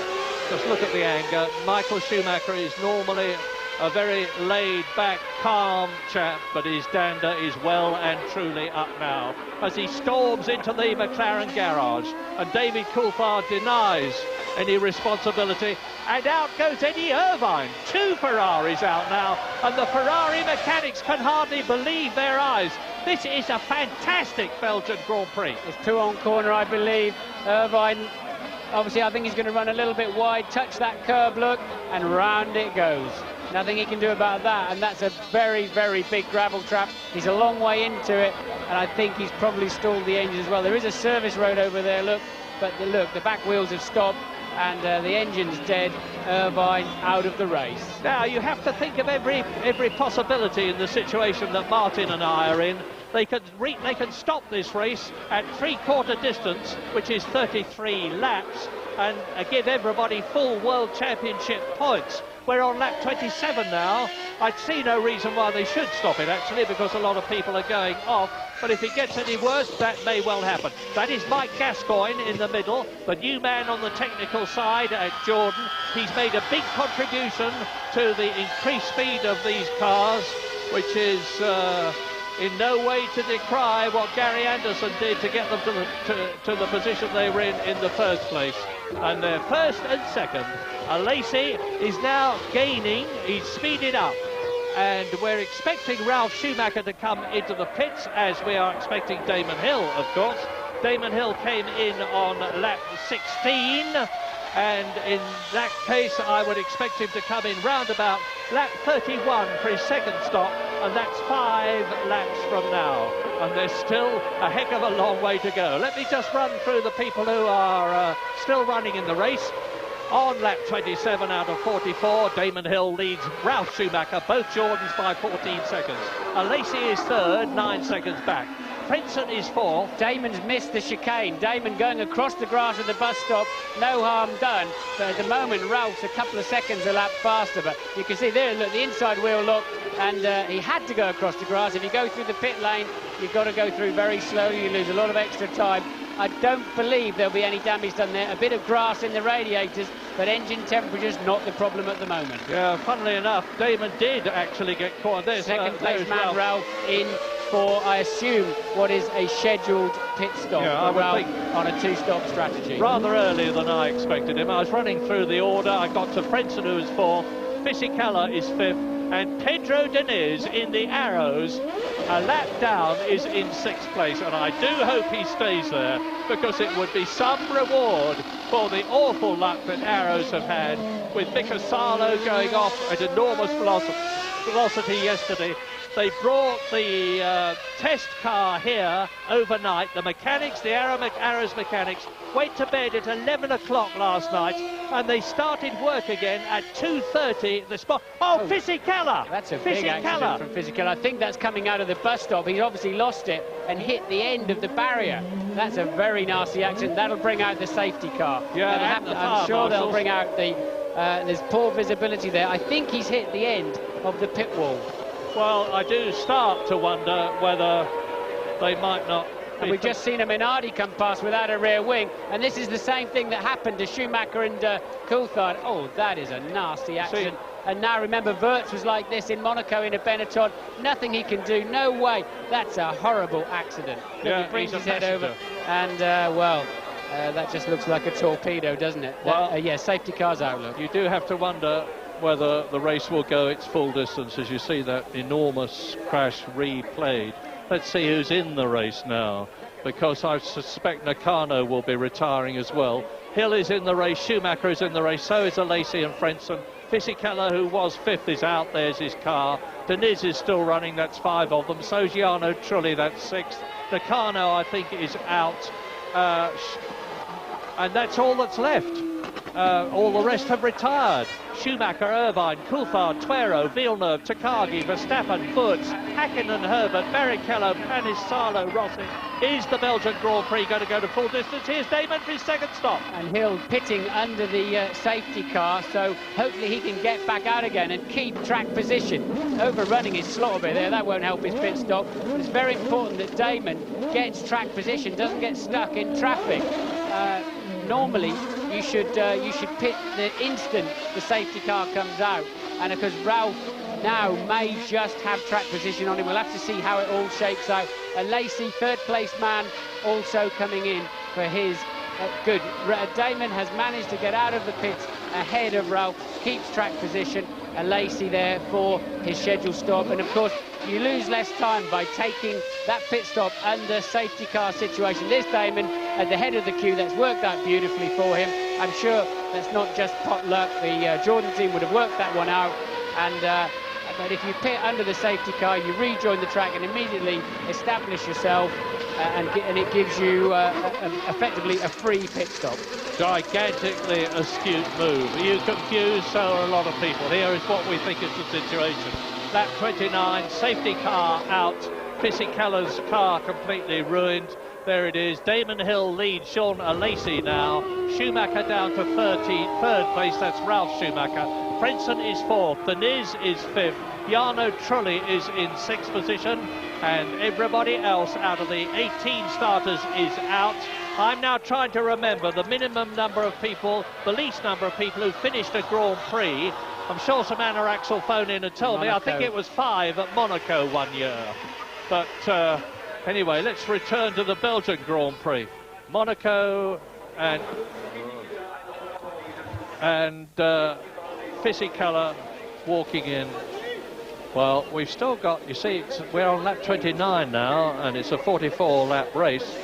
Just look at the anger. Michael Schumacher is normally a very laid-back, calm chap, but his dander is well and truly up now as he storms into the McLaren garage, and David Coulthard denies any responsibility, and out goes Eddie Irvine. 2 Ferraris out now, and the Ferrari mechanics can hardly believe their eyes. This is a fantastic Belgian Grand Prix. It's 2 on corner, I believe. Irvine, obviously, I think he's going to run a little bit wide, touch that curb, look, and round it goes. Nothing he can do about that, and that's a very, very big gravel trap. He's a long way into it, and I think he's probably stalled the engine as well. There is a service road over there, look, but look, the back wheels have stopped, and the engine's dead. Irvine out of the race. Now, you have to think of every possibility in the situation that Martin and I are in. They can stop this race at 3/4 distance, which is 33 laps, and give everybody full World Championship points. We're on lap 27 now. I'd see no reason why they should stop it, actually, because a lot of people are going off. But if it gets any worse, that may well happen. That is Mike Gascoigne in the middle, the new man on the technical side at Jordan. He's made a big contribution to the increased speed of these cars, which is in no way to decry what Gary Anderson did to get them to the position they were in the first place. And they're first and second. Alesi is now gaining, he's speeded up, and we're expecting Ralf Schumacher to come into the pits, as we are expecting Damon Hill, of course. Damon Hill came in on lap 16, and in that case I would expect him to come in round about lap 31 for his second stop, and that's 5 laps from now, and there's still a heck of a long way to go. Let me just run through the people who are still running in the race. On lap 27 out of 44, Damon Hill leads Ralf Schumacher, both Jordans, by 14 seconds. Alesi is third, 9 seconds back. Frentzen is fourth. Damon's missed the chicane. Damon going across the grass at the bus stop, no harm done. But at the moment, Ralph's a couple of seconds a lap faster. But you can see there, look, the inside wheel lock, and he had to go across the grass. If you go through the pit lane, you've got to go through very slowly. You lose a lot of extra time. I don't believe there'll be any damage done there. A bit of grass in the radiators, but engine temperature's not the problem at the moment. Yeah, funnily enough, Damon did actually get caught. There's second place man Ralf in for, I assume, what is a scheduled pit stop. Yeah, I would think on a 2-stop strategy. Rather earlier than I expected him. I was running through the order. I got to Frentzen, who is fourth. Fisichella is fifth. And Pedro Diniz in the Arrows, a lap down, is in 6th place, and I do hope he stays there, because it would be some reward for the awful luck that Arrows have had, with Mika Salo going off at enormous velocity yesterday. They brought the test car here overnight. The mechanics, the Arrows mechanics, went to bed at 11 o'clock last night, and they started work again at 2:30. The spot. Oh, Fisichella! That's a big accident from Fisichella. I think that's coming out of the bus stop. He's obviously lost it and hit the end of the barrier. That's a very nasty accident. That'll bring out the safety car. Yeah, I'm sure they'll bring out the... there's poor visibility there. I think he's hit the end of the pit wall. Well, I do start to wonder whether they might not... And we've just seen a Minardi come past without a rear wing, and this is the same thing that happened to Schumacher and Coulthard. Oh, that is a nasty accident. And now remember, Wirtz was like this in Monaco in a Benetton. Nothing he can do, no way. That's a horrible accident. Yeah, he brings his head over, and that just looks like a torpedo, doesn't it? Well, yeah, safety car's out, look. You do have to wonder whether the race will go its full distance, as you see that enormous crash replayed. Let's see who's in the race now, because I suspect Nakano will be retiring as well. Hill is in the race, Schumacher is in the race, so is Alesi and Frentzen. Fisichella, who was 5th, is out. There's his car. Deniz is still running, that's 5 of them. So's Jarno Trulli, that's 6th. Nakano, I think, is out. And that's all that's left. All the rest have retired. Schumacher, Irvine, Coulthard, Tuero, Villeneuve, Takagi, Verstappen, Wurz, Hakkinen, Herbert, Barrichello, Panis, Salo, Rossi. Is the Belgian Grand Prix going to go to full distance? Here's Damon for his second stop. And Hill pitting under the safety car, so hopefully he can get back out again and keep track position. Overrunning his slot a bit there, that won't help his pit stop. But it's very important that Damon gets track position, doesn't get stuck in traffic. Normally you should pit the instant the safety car comes out, and because Ralph now may just have track position on him, we'll have to see how it all shakes out. Lacey, third place man, also coming in for his good. Damon has managed to get out of the pits ahead of Ralph, keeps track position. Lacey there for his scheduled stop, and of course you lose less time by taking that pit stop under safety car situation. There's Damon at the head of the queue. That's worked out beautifully for him. I'm sure that's not just pot luck. The Jordan team would have worked that one out, and but if you pit under the safety car, you rejoin the track and immediately establish yourself, and it gives you effectively a free pit stop. Gigantically astute move. Are you confused? So are a lot of people. Here is what we think is the situation. Lap 29, safety car out. Fisichella's car completely ruined. There it is. Damon Hill leads Sean Lacey now. Schumacher down to 33rd place. That's Ralf Schumacher. Frentzen is 4th. Deniz is 5th. Jarno Trulli is in 6th position. And everybody else out of the 18 starters is out. I'm now trying to remember the minimum number of people, the least number of people who finished a Grand Prix. I'm sure some anoraks will phone in and tell me. I think it was 5 at Monaco one year. But anyway, let's return to the Belgian Grand Prix. Monaco and Fisichella walking in. Well, we've still got, you see, we're on lap 29 now, and it's a 44-lap race.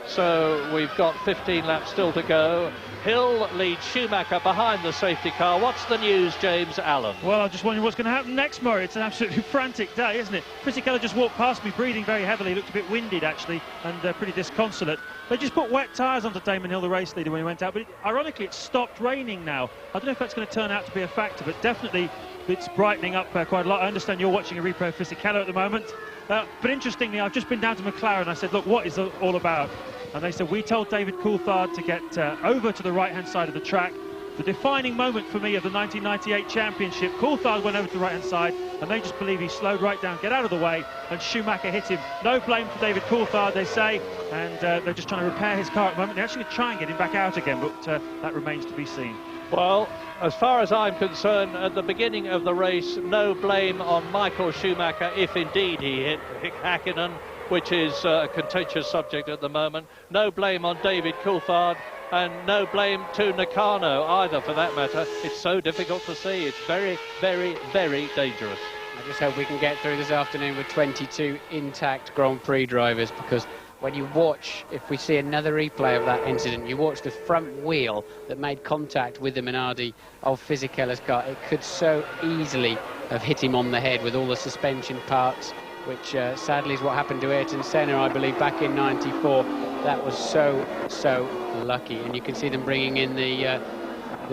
So we've got 15 laps still to go. Hill leads Schumacher behind the safety car. What's the news, James Allen? Well, I'm just wondering what's going to happen next, Murray. It's an absolutely frantic day, isn't it? Fisichella just walked past me, breathing very heavily. Looked a bit winded, actually, and pretty disconsolate. They just put wet tyres onto Damon Hill, the race leader, when he went out. But ironically, it stopped raining now. I don't know if that's going to turn out to be a factor, but definitely it's brightening up quite a lot. I understand you're watching a replay of Fisichella at the moment. But interestingly, I've just been down to McLaren. I said, look, what is it all about? And they said, we told David Coulthard to get over to the right-hand side of the track. The defining moment for me of the 1998 championship, Coulthard went over to the right-hand side, and they just believe he slowed right down, get out of the way, and Schumacher hit him. No blame for David Coulthard, they say, and they're just trying to repair his car at the moment. They're actually going to try and get him back out again, but that remains to be seen. Well, as far as I'm concerned, at the beginning of the race, no blame on Michael Schumacher if indeed he hit Hakkinen, which is a contentious subject at the moment. No blame on David Coulthard, and no blame to Nakano either, for that matter. It's so difficult to see. It's very, very, very dangerous. I just hope we can get through this afternoon with 22 intact Grand Prix drivers, because when you watch, if we see another replay of that incident, you watch the front wheel that made contact with the Minardi of Fisichella's car. It could so easily have hit him on the head with all the suspension parts, which sadly is what happened to Ayrton Senna, I believe, back in '94. That was so lucky. And you can see them bringing in the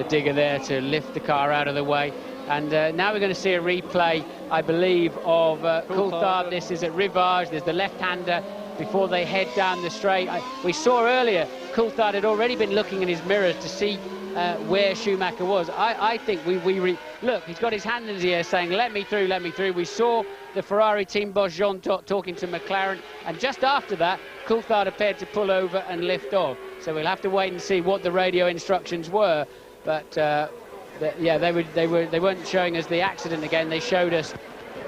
digger there to lift the car out of the way. And now we're going to see a replay, I believe, of Coulthard. This is at Rivage. There's the left-hander before they head down the straight. We saw earlier Coulthard had already been looking in his mirrors to see where Schumacher was. I think look, he's got his hand in the air saying, let me through, let me through. We saw the Ferrari team boss Jean Todt talking to McLaren, and just after that, Coulthard appeared to pull over and lift off. So we'll have to wait and see what the radio instructions were. But yeah, they weren't showing us the accident again. They showed us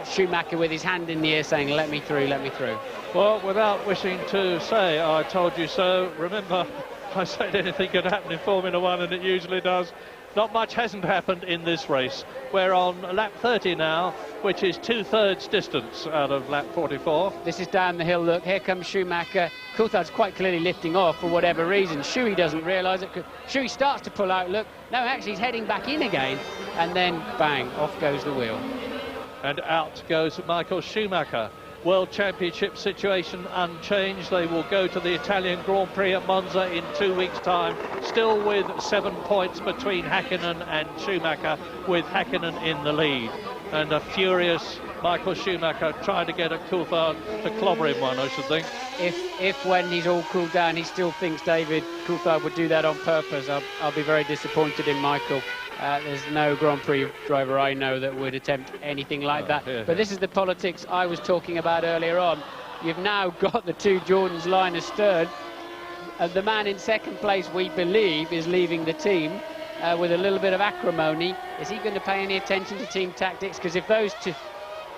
Schumacher with his hand in the air saying, let me through, let me through. Well, without wishing to say I told you so, remember, I said anything could happen in Formula One, and it usually does. Not much hasn't happened in this race. We're on lap 30 now, which is 2/3 distance out of lap 44. This is down the hill, look, here comes Schumacher. Coulthard's quite clearly lifting off for whatever reason. Schuey doesn't realise it. Schuey starts to pull out, look. No, actually he's heading back in again, and then bang, off goes the wheel. And out goes Michael Schumacher. World Championship situation unchanged. They will go to the Italian Grand Prix at Monza in 2 weeks' time, still with 7 points between Häkkinen and Schumacher, with Häkkinen in the lead. And a furious Michael Schumacher trying to get a Coulthard to clobber him one, I should think. If when he's all cooled down, he still thinks David Coulthard would do that on purpose, I'll be very disappointed in Michael. There's no Grand Prix driver I know that would attempt anything like that. But this is the politics I was talking about earlier on. You've now got the two Jordans lying astern. The man in second place, we believe, is leaving the team with a little bit of acrimony. Is he going to pay any attention to team tactics? Because if those two,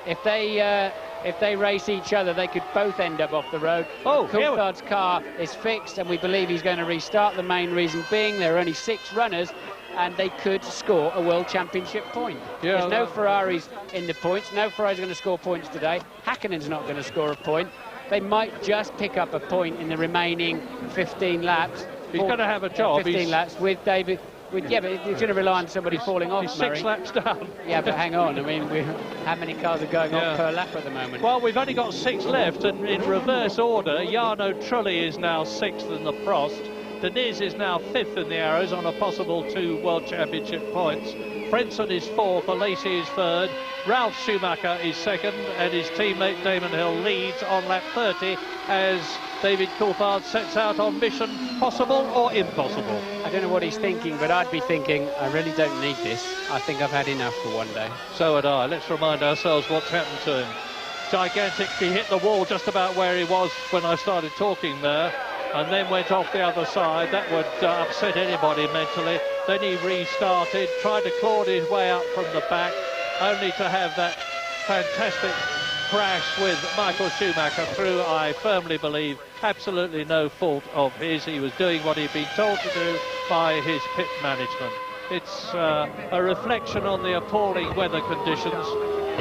if they race each other, they could both end up off the road. Coulthard's car is fixed, and we believe he's going to restart. The main reason being there are only 6 runners, and they could score a World Championship point. There's no Ferraris in the points. No Ferrari's going to score points today. Häkkinen's not going to score a point. They might just pick up a point in the remaining 15 laps. He's going to have a job. 15 laps with David. Yeah, but he's going to rely on somebody falling off. He's 6 laps down. Yeah, but hang on. I mean, how many cars are going on per lap at the moment? Well, we've only got 6 left, and in reverse order, Jarno Trulli is now 6th in the Prost. Deniz is now 5th in the Arrows on a possible 2 World Championship points. Frentzen is 4th, Alesi is 3rd, Ralf Schumacher is 2nd, and his teammate Damon Hill leads on lap 30 as David Coulthard sets out on mission possible or impossible. I don't know what he's thinking, but I'd be thinking, I really don't need this. I think I've had enough for one day. So would I. Let's remind ourselves what's happened to him. Gigantic, he hit the wall just about where he was when I started talking there, and then went off the other side. That would upset anybody mentally. Then he restarted, tried to claw his way up from the back, only to have that fantastic crash with Michael Schumacher through, I firmly believe, absolutely no fault of his. He was doing what he'd been told to do by his pit management. It's a reflection on the appalling weather conditions.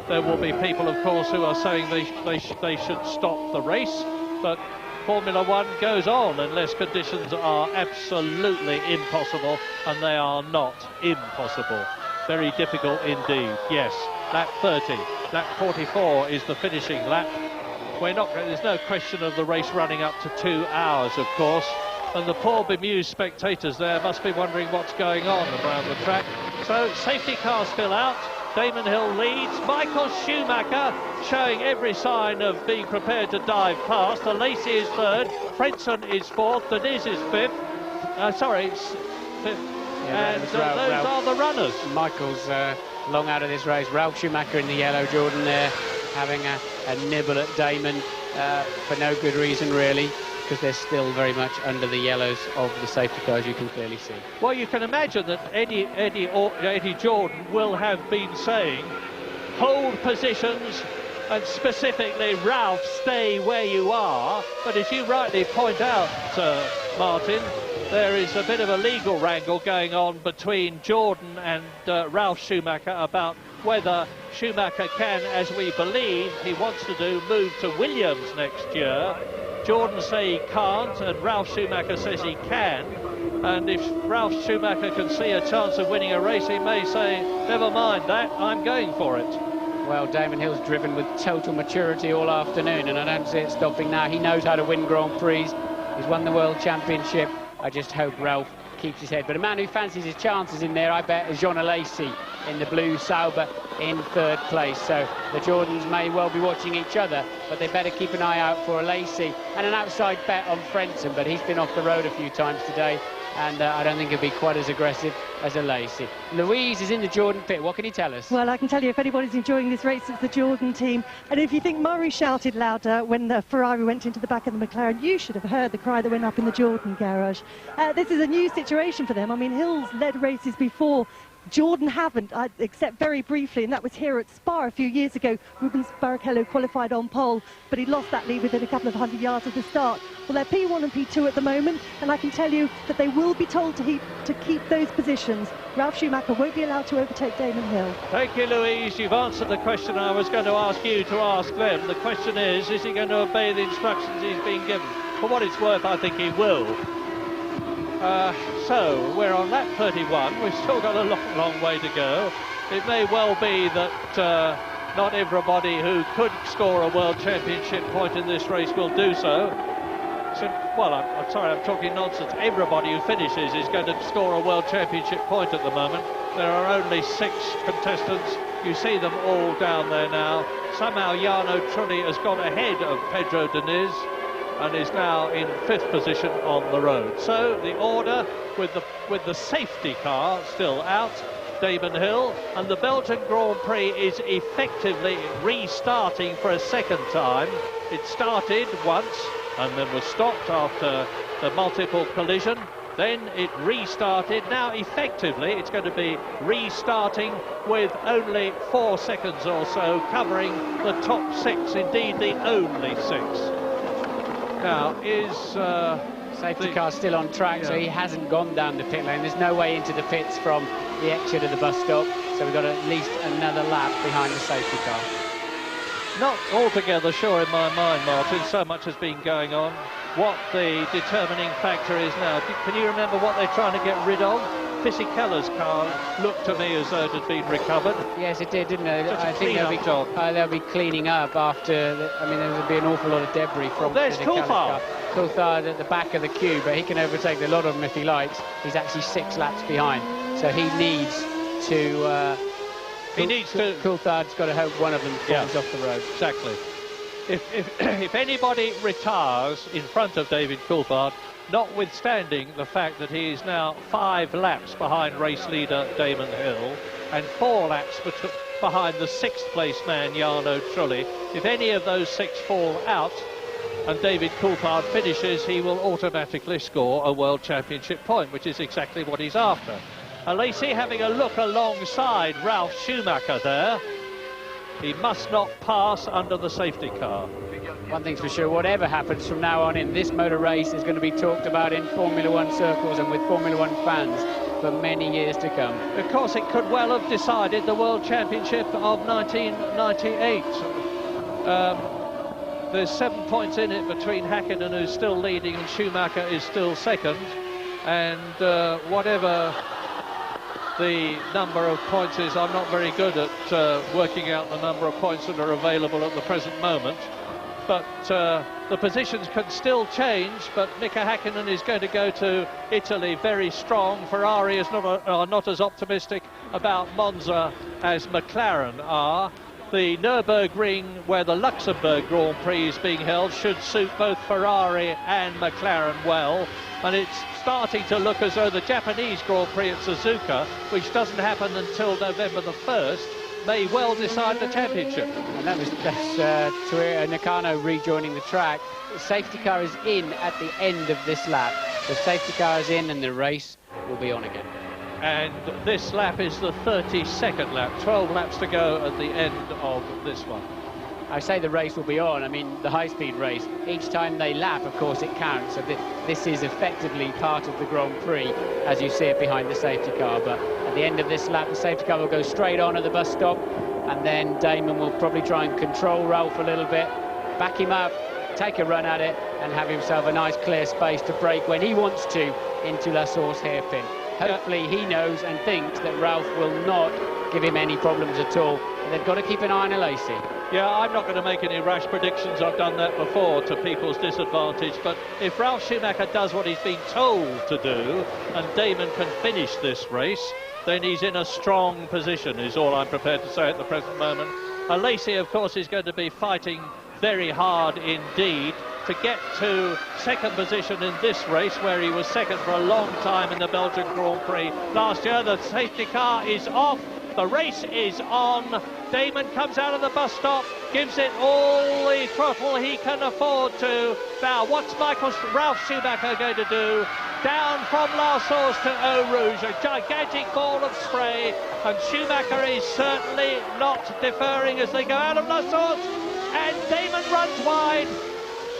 There will be people, of course, who are saying they should stop the race, but Formula One goes on unless conditions are absolutely impossible, and they are not impossible. Very difficult indeed. Yes, lap 30, lap 44 is the finishing lap. There's no question of the race running up to 2 hours, of course, and the poor bemused spectators there must be wondering what's going on around the track. So safety car still out. Damon Hill leads. Michael Schumacher showing every sign of being prepared to dive past. Alesi is 3rd, Frentzen is 4th, Deniz is 5th. Sorry, it's 5th. Yeah, and those are the runners. Michael's long out of this race. Ralf Schumacher in the yellow Jordan there, having a nibble at Damon for no good reason, really, because they're still very much under the yellows of the safety cars, you can clearly see. Well, you can imagine that Eddie Jordan will have been saying, hold positions, and specifically, Ralph, stay where you are. But as you rightly point out, Martin, there is a bit of a legal wrangle going on between Jordan and Ralf Schumacher about whether Schumacher can, as we believe he wants to do, move to Williams next year. Jordan say he can't, and Ralf Schumacher says he can. And if Ralf Schumacher can see a chance of winning a race, he may say, never mind that, I'm going for it. Well, Damon Hill's driven with total maturity all afternoon, and I don't see it stopping now. He knows how to win Grand Prix. He's won the World Championship. I just hope Ralph keeps his head. But a man who fancies his chances in there, I bet, is Jean Alesi in the blue Sauber in 3rd place. So the Jordans may well be watching each other, but they better keep an eye out for Alesi. And an outside bet on Frentzen, but he's been off the road a few times today, and I don't think he'll be quite as aggressive as Alesi. Louise is in the Jordan pit. What can you tell us? Well, I can tell you, if anybody's enjoying this race, it's the Jordan team. And if you think Murray shouted louder when the Ferrari went into the back of the McLaren, you should have heard the cry that went up in the Jordan garage. This is a new situation for them. I mean, Hill's led races before. Jordan haven't, except very briefly, and that was here at Spa a few years ago. Rubens Barrichello qualified on pole, but he lost that lead within a couple of 100 yards of the start. Well, they're P1 and P2 at the moment, and I can tell you that they will be told to keep those positions. Ralf Schumacher won't be allowed to overtake Damon Hill. Thank you, Louise. You've answered the question I was going to ask you to ask them. The question is he going to obey the instructions he's been given? For what it's worth, I think he will. So we're on lap 31. We've still got a long way to go. It may well be that not everybody who could score a World Championship point in this race will do so. So, well, I'm sorry, I'm talking nonsense. Everybody who finishes is going to score a World Championship point at the moment. There are only 6 contestants. You see them all down there now. Somehow Jarno Trulli has got ahead of Pedro Diniz and is now in 5th position on the road. So the order with the safety car still out, Damon Hill, and the Belgian Grand Prix is effectively restarting for a second time. It started once and then was stopped after the multiple collision. Then it restarted. Now effectively it's going to be restarting with only 4 seconds or so covering the top 6, indeed the only 6. Now is safety car still on track, so he hasn't gone down the pit lane. There's no way into the pits from the exit of the bus stop, so we've got at least another lap behind the safety car. Not altogether sure in my mind, Martin, so much has been going on. What the determining factor is now. Can you remember what they're trying to get rid of? Fisichella's car looked to me as though it had been recovered. Yes, it did, didn't it? I think they'll be cleaning up after. I mean, there'll be an awful lot of debris from. There's Coulthard. Coulthard at the back of the queue, but he can overtake a lot of them if he likes. He's actually 6 laps behind, so he needs to. Coulthard's got to hope one of them falls off the road. Exactly. If anybody retires in front of David Coulthard, notwithstanding the fact that he is now 5 laps behind race leader Damon Hill and 4 laps behind the 6th place man Jarno Trulli, if any of those 6 fall out and David Coulthard finishes, he will automatically score a World Championship point, which is exactly what he's after. Alesi having a look alongside Ralf Schumacher there. He must not pass under the safety car. One thing's for sure, whatever happens from now on in this motor race is going to be talked about in Formula One circles and with Formula One fans for many years to come. Of course, it could well have decided the World Championship of 1998. There's 7 points in it between Häkkinen, who's still leading, and Schumacher is still second. And whatever the number of points is, I'm not very good at working out the number of points that are available at the present moment. But the positions can still change, but Mika Häkkinen is going to go to Italy very strong. Ferrari is not as optimistic about Monza as McLaren are. The Nürburgring, where the Luxembourg Grand Prix is being held, should suit both Ferrari and McLaren well. And it's starting to look as though the Japanese Grand Prix at Suzuka, which doesn't happen until November the 1st, may well decide the championship. And that's Nakano rejoining the track. The safety car is in at the end of this lap. The safety car is in and the race will be on again. And this lap is the 32nd lap, 12 laps to go at the end of this one. I say the race will be on. I mean, the high-speed race, each time they lap, of course, it counts. So this is effectively part of the Grand Prix, as you see it behind the safety car. But at the end of this lap, the safety car will go straight on at the bus stop, and then Damon will probably try and control Ralf a little bit, back him up, take a run at it, and have himself a nice clear space to brake when he wants to into La Source hairpin. Hopefully he knows and thinks that Ralf will not give him any problems at all. And they've got to keep an eye on Alesi. Yeah, I'm not going to make any rash predictions. I've done that before to people's disadvantage. But if Ralf Schumacher does what he's been told to do and Damon can finish this race, then he's in a strong position, is all I'm prepared to say at the present moment. Alesi, of course, is going to be fighting very hard indeed to get to second position in this race, where he was second for a long time in the Belgian Grand Prix last year. The safety car is off. The race is on. Damon comes out of the bus stop, gives it all the throttle he can afford to. Now, what's Ralf Schumacher going to do? Down from La Source to Eau Rouge, a gigantic ball of spray, and Schumacher is certainly not deferring as they go out of La Source, and Damon runs wide.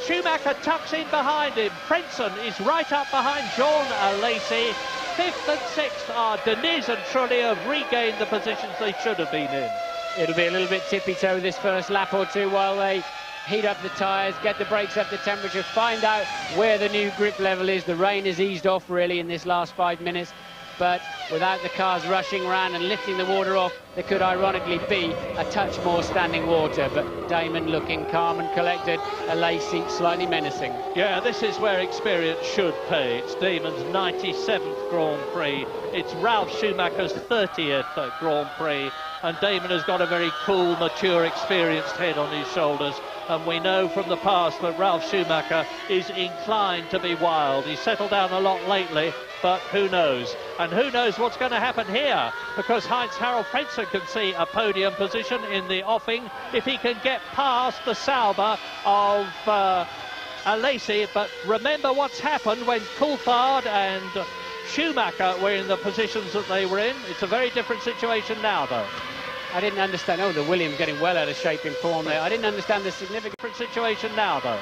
Schumacher tucks in behind him. Frentzen is right up behind Jean Alesi. 5th and 6th are Diniz and Trulli, have regained the positions they should have been in. It'll be a little bit tippy-toe this first lap or two while they heat up the tyres, get the brakes up to temperature, find out where the new grip level is. The rain has eased off really in this last 5 minutes. but without the cars rushing around and lifting the water off, there could ironically be a touch more standing water. But Damon looking calm and collected, Lacey slightly menacing. Yeah, this is where experience should pay. It's Damon's 97th Grand Prix. It's Ralf Schumacher's 30th Grand Prix. And Damon has got a very cool, mature, experienced head on his shoulders. And we know from the past that Ralf Schumacher is inclined to be wild. He's settled down a lot lately, but who knows? And who knows what's going to happen here? Because Heinz-Harald Frentzen can see a podium position in the offing if he can get past the Sauber of Lacey. But remember what's happened when Coulthard and Schumacher were in the positions that they were in. It's a very different situation now, though. I didn't understand. Oh, the Williams getting well out of shape in form there. I didn't understand the significant situation now, though.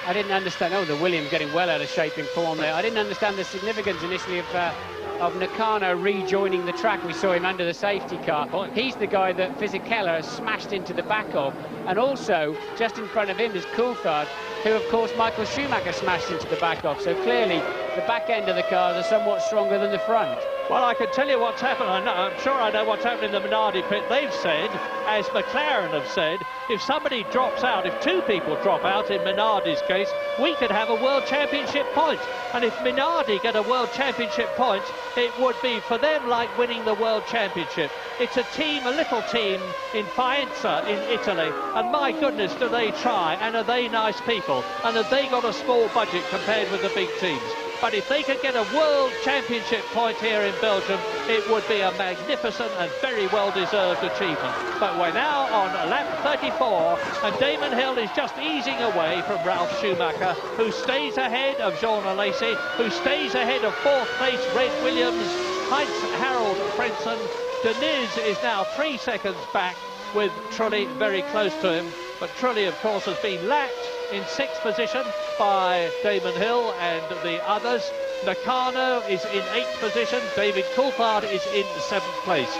I didn't understand. Oh, the Williams getting well out of shape in form there. I didn't understand the significance initially of Nakano rejoining the track. We saw him under the safety car. He's the guy that Fisichella has smashed into the back of. And also, just in front of him is Coulthard, who, of course, Michael Schumacher smashed into the back of. So clearly, the back end of the cars are somewhat stronger than the front. Well, I can tell you what's happened. I'm sure I know what's happened in the Minardi pit. They've said, as McLaren have said, if somebody drops out, if two people drop out, in Minardi's case, we could have a World Championship point. And if Minardi get a World Championship point, it would be for them like winning the World Championship. It's a team, a little team in Faenza in Italy, and my goodness, do they try, and are they nice people, and have they got a small budget compared with the big teams. But if they could get a World Championship point here in Belgium, it would be a magnificent and very well-deserved achievement. But we're now on lap 34, and Damon Hill is just easing away from Ralf Schumacher, who stays ahead of Jean Alesi, who stays ahead of fourth place Red Williams, Heinz-Harald Frentzen. Deniz is now 3 seconds back, with Trulli very close to him. But Trulli, of course, has been lapped in 6th position by Damon Hill and the others. Nakano is in 8th position. David Coulthard is in 7th place.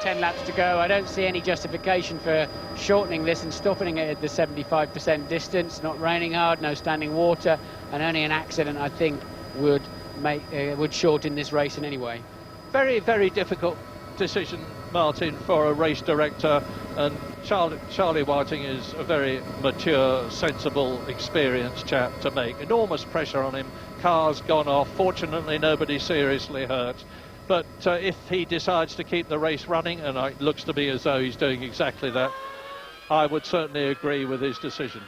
10 laps to go. I don't see any justification for shortening this and stopping it at the 75% distance. Not raining hard, no standing water, and only an accident, I think, would shorten this race in any way. Very, very difficult decision, Martin, for a race director, and Charlie Whiting is a very mature, sensible, experienced chap to make. Enormous pressure on him, cars gone off, fortunately nobody seriously hurt, but if he decides to keep the race running, and it looks to be as though he's doing exactly that, I would certainly agree with his decision.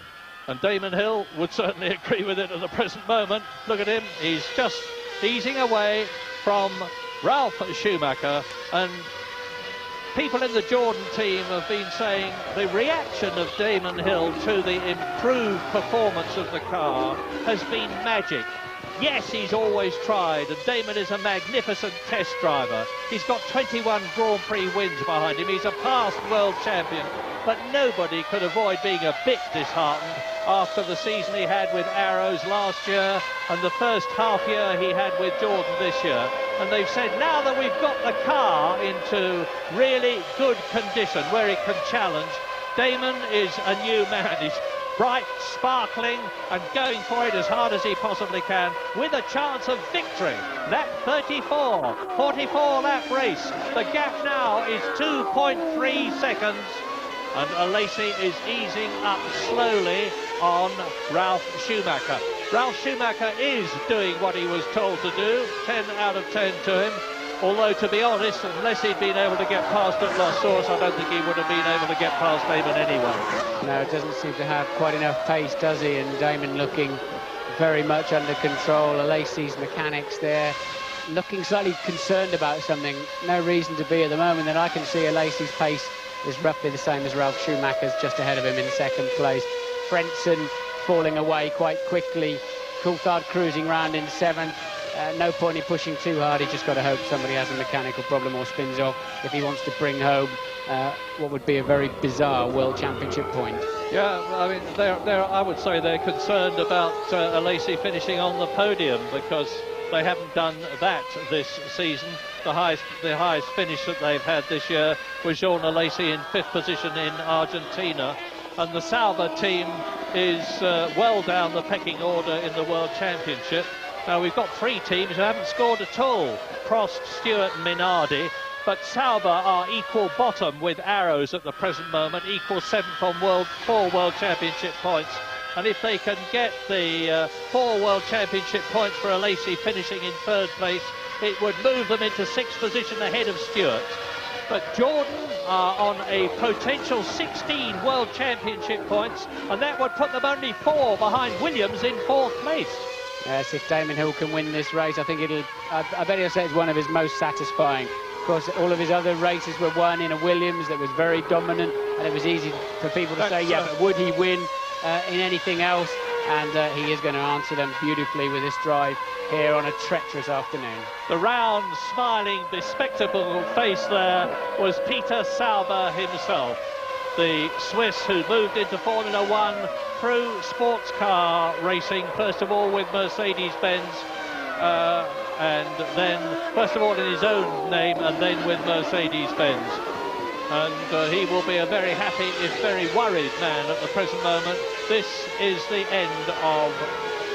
And Damon Hill would certainly agree with it at the present moment. Look at him, he's just easing away from Ralf Schumacher, and people in the Jordan team have been saying the reaction of Damon Hill to the improved performance of the car has been magic. Yes, he's always tried, and Damon is a magnificent test driver. He's got 21 Grand Prix wins behind him. He's a past world champion, but nobody could avoid being a bit disheartened after the season he had with Arrows last year and the first half year he had with Jordan this year. And they've said now that we've got the car into really good condition where it can challenge, Damon is a new man. He's bright, sparkling, and going for it as hard as he possibly can, with a chance of victory. Lap 34, 44-lap race. The gap now is 2.3 seconds, and Alesi is easing up slowly on Ralf Schumacher. Ralf Schumacher is doing what he was told to do, 10 out of 10 to him. Although, to be honest, unless he'd been able to get past at Los Sources, I don't think he would have been able to get past Damon anyway. No, it doesn't seem to have quite enough pace, does he? And Damon looking very much under control. Alesi's mechanics there, looking slightly concerned about something. No reason to be at the moment that I can see. Alesi's pace is roughly the same as Ralf Schumacher's, just ahead of him in 2nd place. Frentzen falling away quite quickly. Coulthard cruising round in 7th. No point in pushing too hard. He just got to hope somebody has a mechanical problem or spins off if he wants to bring home what would be a very bizarre World Championship point. Yeah, I mean, I would say they're concerned about Alesi finishing on the podium, because they haven't done that this season. The highest finish that they've had this year was Jean Alesi in 5th position in Argentina, and the Sauber team is well down the pecking order in the World Championship. Now, we've got three teams who haven't scored at all. Prost, Stewart and Minardi. But Sauber are equal bottom with arrows at the present moment, equal 7th on 4 World Championship points. And if they can get the 4 World Championship points for Alesi finishing in 3rd place, it would move them into 6th position ahead of Stewart. But Jordan are on a potential 16 World Championship points, and that would put them only 4 behind Williams in 4th place. Yes, if Damon Hill can win this race, I think I bet he'll say it's one of his most satisfying. Of course, all of his other races were won in a Williams that was very dominant, and it was easy for people to say, yeah, but would he win in anything else? And he is going to answer them beautifully with this drive here on a treacherous afternoon. The round, smiling, bespectacled face there was Peter Sauber himself, the Swiss who moved into Formula One through sports car racing, first of all with Mercedes-Benz, and then, first of all in his own name, and then with Mercedes-Benz. And he will be a very happy, if very worried man at the present moment. This is the end of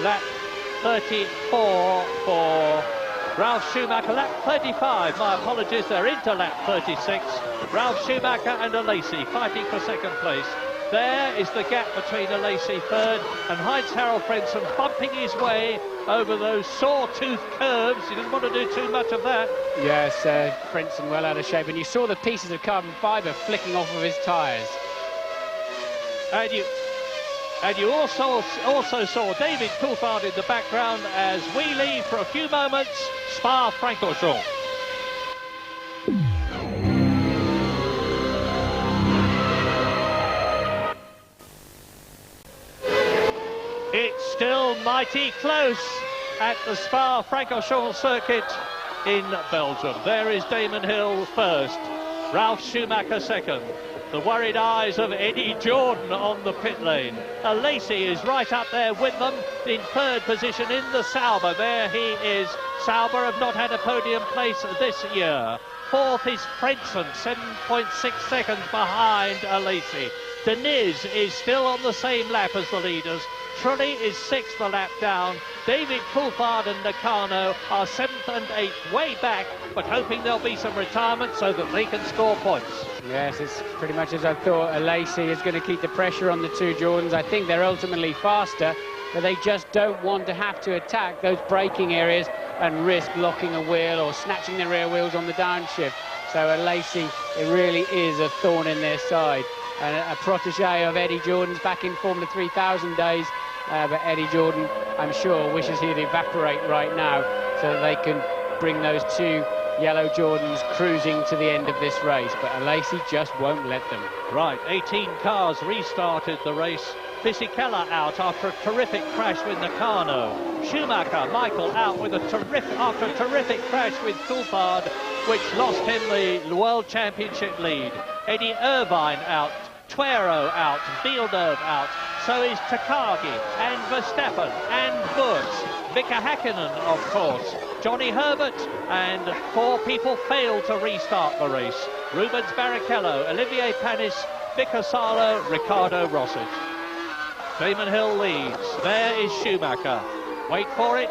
lap 34 for Ralf Schumacher. Lap 35, my apologies, they're into lap 36. Ralf Schumacher and Alesi fighting for 2nd place. There is the gap between Alesi 3rd and Heinz-Harald Frentzen bumping his way over those sawtooth curves. He didn't want to do too much of that. Yes, Frentzen well out of shape, and you saw the pieces of carbon fibre flicking off of his tyres. And you also saw David Coulthard in the background as we leave for a few moments Spa-Francorchamps. It's still mighty close at the Spa-Francorchamps circuit in Belgium. There is Damon Hill first, Ralf Schumacher second. The worried eyes of Eddie Jordan on the pit lane. Alesi is right up there with them in 3rd position in the Sauber. There he is. Sauber have not had a podium place this year. 4th is Frentzen, 7.6 seconds behind Alesi. Deniz is still on the same lap as the leaders. Trulli is 6th a lap down. David Coulthard and Nakano are 7th and 8th, way back, but hoping there'll be some retirement so that they can score points. Yes, it's pretty much as I thought. Alesi is going to keep the pressure on the two Jordans. I think they're ultimately faster, but they just don't want to have to attack those braking areas and risk locking a wheel or snatching the rear wheels on the downshift. So Alesi, it really is a thorn in their side. And a protege of Eddie Jordan's back in Formula 3000 days. But Eddie Jordan, I'm sure, wishes he'd evaporate right now so that they can bring those two yellow Jordans cruising to the end of this race. But Alesi just won't let them. Right, 18 cars restarted the race. Fisichella out after a terrific crash with Nakano. Schumacher, Michael, out with after a terrific crash with Coulthard, which lost him the World Championship lead. Eddie Irvine out, Tuero out, Villeneuve out. So is Takagi and Verstappen and Wurz. Mika Hakkinen, of course. Johnny Herbert, and 4 people failed to restart the race. Rubens Barrichello, Olivier Panis, Mika Salo, Ricardo Rossi. Damon Hill leads. There is Schumacher. Wait for it.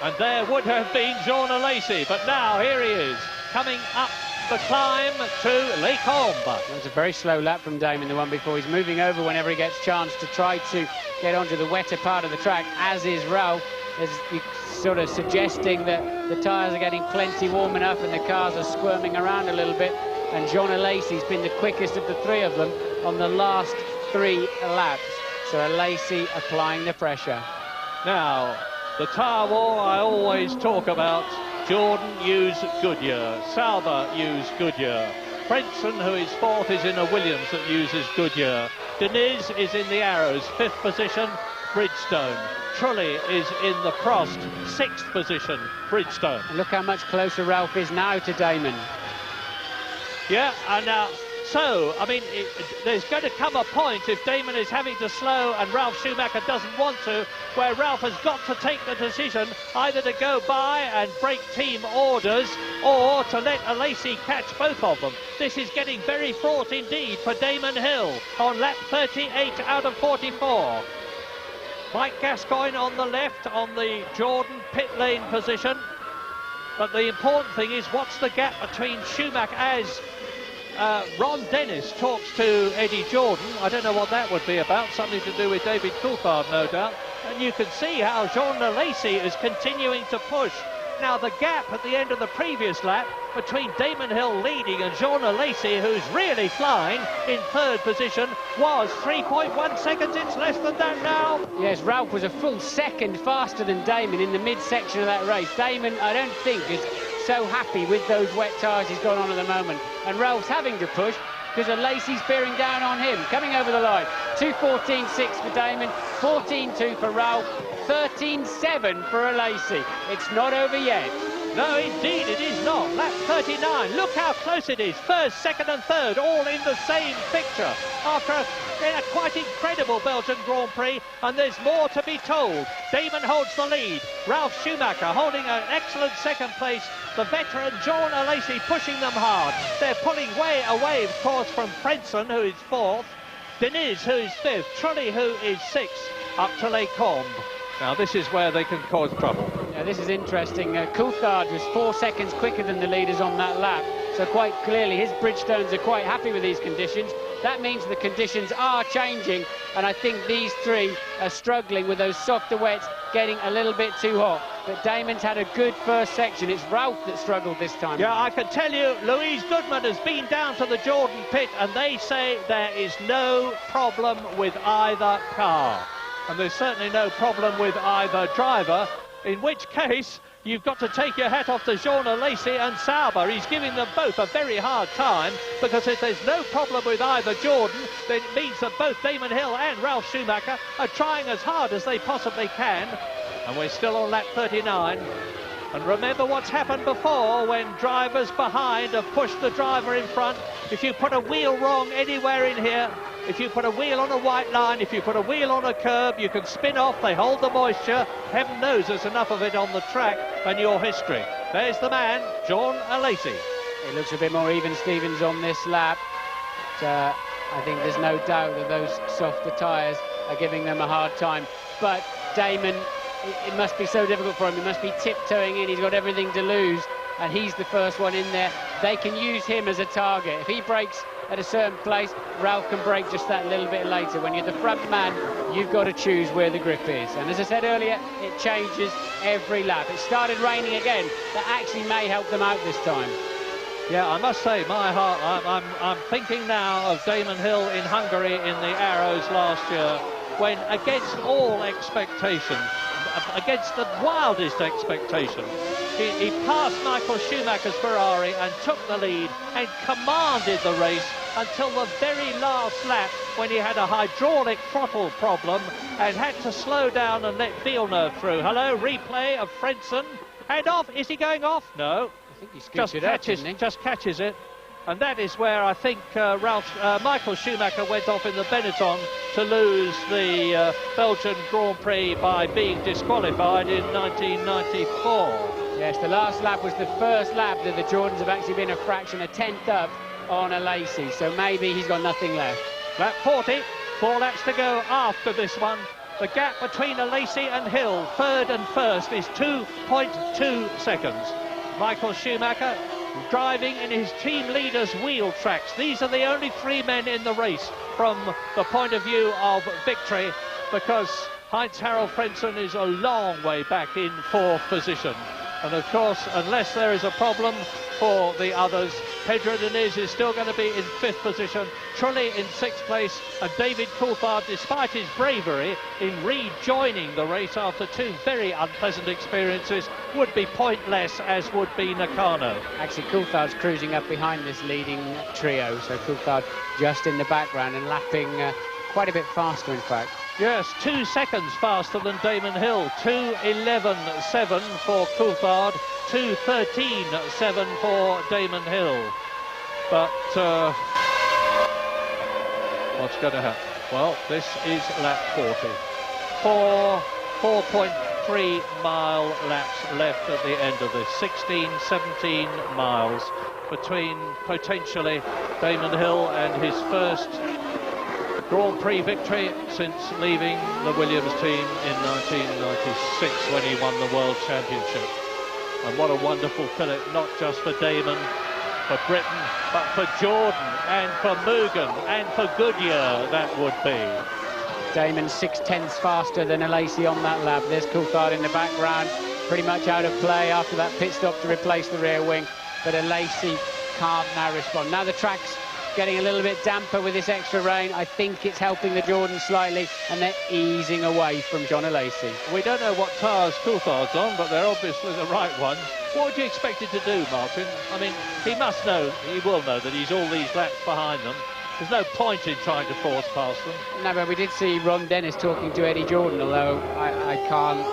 And there would have been Jean Alesi, but now here he is, coming up the climb to Les Combes. It was a very slow lap from Damon, the one before. He's moving over whenever he gets a chance to try to get onto the wetter part of the track, as is Ralph. Is sort of suggesting that the tyres are getting plenty warm enough and the cars are squirming around a little bit. And Jean Alesi's been the quickest of the 3 of them on the last 3 laps. So Alesi applying the pressure. Now, the tyre war I always talk about. Jordan used Goodyear, Sauber used Goodyear. Frentzen, who is 4th, is in a Williams that uses Goodyear. Deniz is in the Arrows, 5th position, Bridgestone. Trulli is in the Prost, 6th position, Bridgestone. Look how much closer Ralph is now to Damon. Yeah, and now, so, I mean, there's going to come a point if Damon is having to slow and Ralf Schumacher doesn't want to, where Ralph has got to take the decision either to go by and break team orders or to let Alesi catch both of them. This is getting very fraught indeed for Damon Hill on lap 38 out of 44. Mike Gascoigne on the left, on the Jordan pit lane position. But the important thing is, what's the gap between Schumacher as Ron Dennis talks to Eddie Jordan? I don't know what that would be about, something to do with David Coulthard, no doubt. And you can see how Jean Lacey is continuing to push. Now, the gap at the end of the previous lap between Damon Hill leading and Jean Lacey, who's really flying in third position, was 3.1 seconds. It's less than that now. Yes, Ralph was a full second faster than Damon in the midsection of that race. Damon, I don't think, is so happy with those wet tyres he's got on at the moment. And Ralph's having to push because of Lacey's bearing down on him. Coming over the line, 2:14.6 for Damon, 14.2 for Ralph, 13.7 for Lacey. It's not over yet. No, indeed, it is not. Lap 39. Look how close it is. First, second and third, all in the same picture. After a quite incredible Belgian Grand Prix, and there's more to be told. Damon holds the lead. Ralf Schumacher holding an excellent second place. The veteran Jean Lacey pushing them hard. They're pulling way away, of course, from Frentzen, who is fourth, Diniz, who is fifth, Trulli, who is sixth, up to Les Combes. Now, this is where they can cause trouble. Yeah, this is interesting. Coulthard was 4 seconds quicker than the leaders on that lap, so quite clearly his Bridgestones are quite happy with these conditions. That means the conditions are changing, and I think these three are struggling with those softer wets, getting a little bit too hot. But Damon's had a good first section. It's Ralph that struggled this time. Yeah, I can tell you, Louise Goodman has been down to the Jordan pit, and they say there is no problem with either car. And there's certainly no problem with either driver, in which case you've got to take your hat off to Jean Lacey and Sauber. He's giving them both a very hard time, because if there's no problem with either Jordan, then it means that both Damon Hill and Ralf Schumacher are trying as hard as they possibly can. And we're still on lap 39. And remember what's happened before when drivers behind have pushed the driver in front. If you put a wheel wrong anywhere in here, if you put a wheel on a white line, if you put a wheel on a curb, you can spin off, they hold the moisture. Heaven knows there's enough of it on the track and your history. There's the man, Jean Lacey. It looks a bit more even, Stevens, on this lap. But, I think there's no doubt that those softer tyres are giving them a hard time. But Damon, it must be so difficult for him. He must be tiptoeing in. He's got everything to lose, and he's the first one in there. They can use him as a target. If he breaks at a certain place, Ralph can break just that little bit later. When you're the front man, you've got to choose where the grip is. And as I said earlier, it changes every lap. It started raining again. That actually may help them out this time. Yeah, I must say, my heart, I'm thinking now of Damon Hill in Hungary in the Arrows last year, when against all expectations, against the wildest expectation, he passed Michael Schumacher's Ferrari and took the lead and commanded the race until the very last lap, when he had a hydraulic throttle problem and had to slow down and let Villeneuve through. Hello, replay of Frentzen. Hand off. Is he going off? No. I think he scoots it up, didn't he? Just catches it. And that is where I think Michael Schumacher went off in the Benetton to lose the Belgian Grand Prix by being disqualified in 1994. Yes, the last lap was the first lap that the Jordans have actually been a fraction, a tenth up on a Lacey, so maybe he's got nothing left. Lap 40, 4 laps to go after this one. The gap between a Lacey and Hill, third and first, is 2.2 seconds. Michael Schumacher driving in his team leader's wheel tracks. These are the only three men in the race from the point of view of victory, because Heinz-Harald Frentzen is a long way back in fourth position. And of course, unless there is a problem for the others, Pedro Diniz is still going to be in fifth position, Trulli in sixth place, and David Coulthard, despite his bravery in rejoining the race after two very unpleasant experiences, would be pointless, as would be Nakano. Actually, Coulthard's cruising up behind this leading trio, so Coulthard just in the background and lapping quite a bit faster, in fact. Yes, 2 seconds faster than Damon Hill. 2:11.7 for Coulthard, 2:13.7 for Damon Hill. But what's going to happen? Well, this is lap 40. 4.3 mile laps left at the end of this. 16, 17 miles between potentially Damon Hill and his first Grand Prix victory since leaving the Williams team in 1996 when he won the World Championship. And what a wonderful fillip, not just for Damon, for Britain, but for Jordan and for Mugen and for Goodyear that would be. Damon 6/10 faster than Alesi on that lap. There's Coulthard in the background, pretty much out of play after that pit stop to replace the rear wing. But Alesi can't now respond. Now the track's getting a little bit damper with this extra rain. I think it's helping the Jordans slightly, and they're easing away from John Alesi. We don't know what tyres Coulthard's on, but they're obviously the right ones. What would you expect him to do, Martin? I mean, he must know, he will know that he's all these laps behind them. There's no point in trying to force past them. No, but we did see Ron Dennis talking to Eddie Jordan, although I can't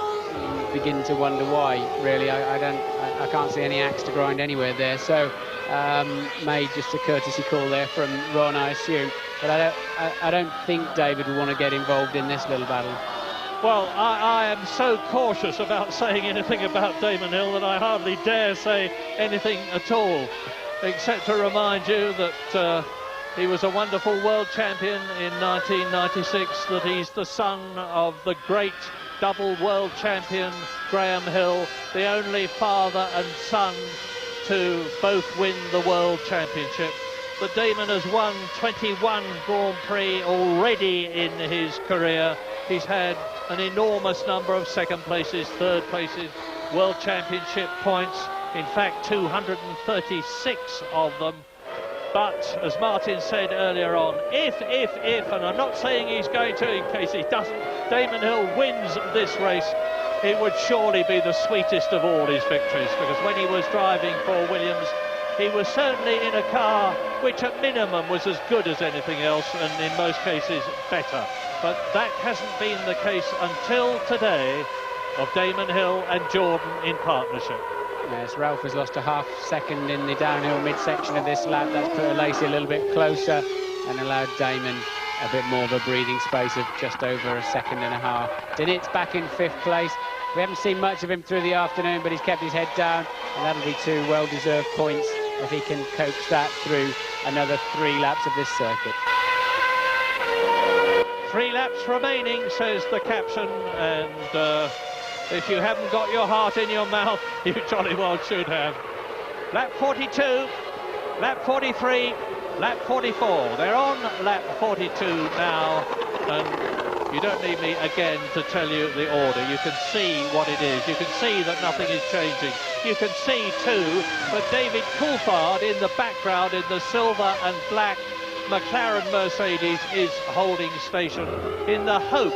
begin to wonder why, really. I can't see any axe to grind anywhere there. So made just a courtesy call there from Ron, I assume. But I don't think David will want to get involved in this little battle. Well, I am so cautious about saying anything about Damon Hill that I hardly dare say anything at all, except to remind you that he was a wonderful world champion in 1996, that he's the son of the great double world champion Graham Hill, the only father and son to both win the world championship. That Damon has won 21 Grand Prix already in his career. He's had an enormous number of second places, third places, world championship points, in fact 236 of them. But as Martin said earlier on, if, and I'm not saying he's going to in case he doesn't, Damon Hill wins this race, it would surely be the sweetest of all his victories, because when he was driving for Williams, he was certainly in a car which at minimum was as good as anything else, and in most cases better. But that hasn't been the case until today of Damon Hill and Jordan in partnership. Yes, Ralph has lost a half second in the downhill midsection of this lap. That's put Alesi a little bit closer and allowed Damon a bit more of a breathing space of just over a second and a half. Denit's back in 5th place. We haven't seen much of him through the afternoon, but he's kept his head down, and that'll be 2 well-deserved points if he can coax that through another 3 laps of this circuit. 3 laps remaining, says the caption, and if you haven't got your heart in your mouth, you jolly well should have. Lap 42, lap 43, lap 44. They're on lap 42 now, and you don't need me again to tell you the order. You can see what it is. You can see that nothing is changing. You can see, too, that David Coulthard in the background in the silver and black McLaren Mercedes is holding station in the hope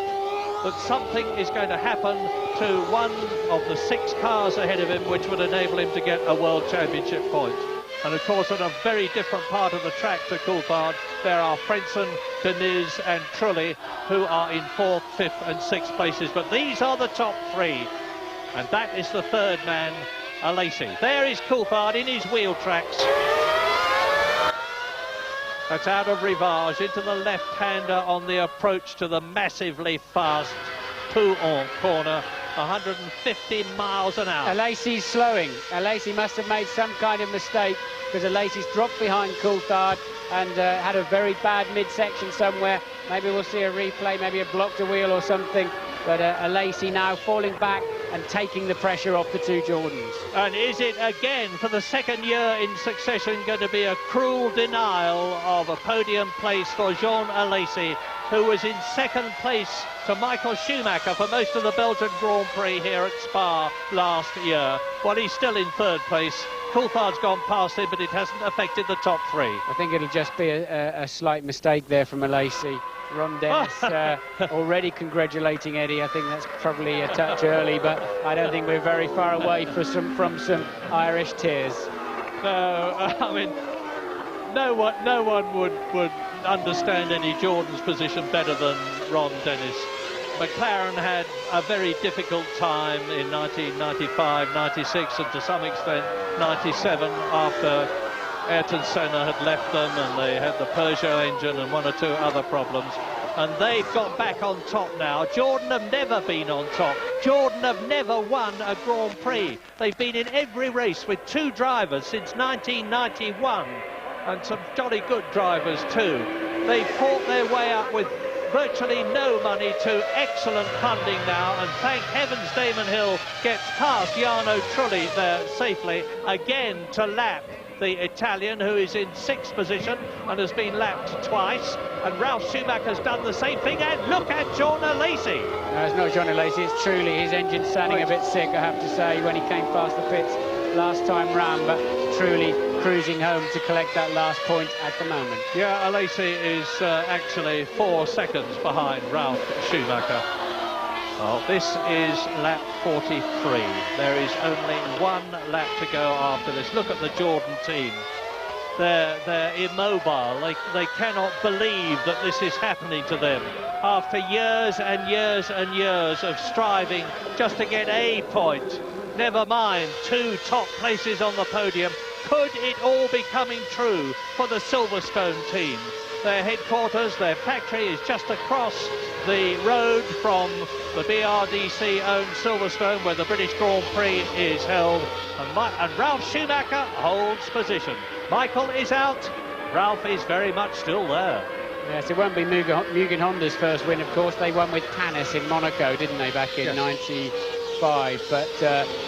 that something is going to happen to one of the 6 cars ahead of him, which would enable him to get a World Championship point. And of course, at a very different part of the track to Coulthard, there are Frentzen, Deniz and Trulli, who are in 4th, 5th and 6th places. But these are the top 3. And that is the 3rd man, Alesi. There is Coulthard in his wheel tracks. That's out of Rivage into the left-hander on the approach to the massively fast Pouhon corner, 150 miles an hour. Alesi's slowing. Alesi must have made some kind of mistake, because Alesi's dropped behind Coulthard and had a very bad midsection somewhere. Maybe we'll see a replay, maybe a blocked a wheel or something. But Alesi now falling back and taking the pressure off the 2 Jordans. And is it again, for the 2nd year in succession, going to be a cruel denial of a podium place for Jean Alesi, who was in 2nd place to Michael Schumacher for most of the Belgian Grand Prix here at Spa last year? Well, he's still in 3rd place. Coulthard's gone past him, but it hasn't affected the top 3. I think it'll just be a slight mistake there from Alesi. Ron Dennis already congratulating Eddie. I think that's probably a touch early, but I don't think we're very far away from some Irish tears. No, I mean, no one would understand Eddie Jordan's position better than Ron Dennis. McLaren had a very difficult time in 1995, 96, and to some extent 97, after Ayrton Senna had left them and they had the Peugeot engine and 1 or 2 other problems, and they've got back on top now. Jordan have never been on top. Jordan have never won a Grand Prix. They've been in every race with 2 drivers since 1991, and some jolly good drivers too. They fought their way up with virtually no money to excellent funding now, and thank heavens Damon Hill gets past Jarno Trulli there safely again to lap the Italian, who is in 6th position and has been lapped twice. And Ralf Schumacher's done the same thing, and look at John Lacey. No, it's not John Lacey, it's Trulli. His engine's sounding a bit sick, I have to say, when he came past the pits last time round, but Trulli cruising home to collect that last point at the moment. Yeah, Lacey is actually 4 seconds behind Ralf Schumacher. Well, this is lap 43. There is only 1 lap to go after this. Look at the Jordan team. They're immobile. They cannot believe that this is happening to them. After years and years and years of striving just to get a point, never mind 2 top places on the podium, could it all be coming true for the Silverstone team? Their headquarters, their factory is just across the road from the BRDC-owned Silverstone, where the British Grand Prix is held, and Ralf Schumacher holds position. Michael is out, Ralf is very much still there. Yes, it won't be Mugen Honda's first win, of course. They won with Panis in Monaco, didn't they, back in '95, but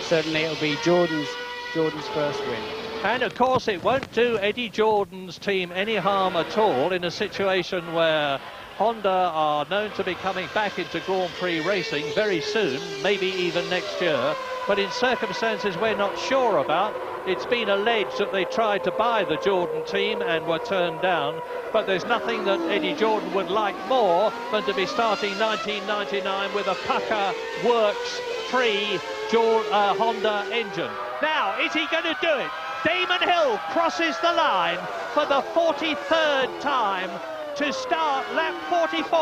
certainly it'll be Jordan's first win. And of course it won't do Eddie Jordan's team any harm at all in a situation where Honda are known to be coming back into Grand Prix racing very soon, maybe even next year, but in circumstances we're not sure about. It's been alleged that they tried to buy the Jordan team and were turned down, but there's nothing that Eddie Jordan would like more than to be starting 1999 with a Pucker Works Prix Honda engine. Now, is he going to do it? Damon Hill crosses the line for the 43rd time to start lap 44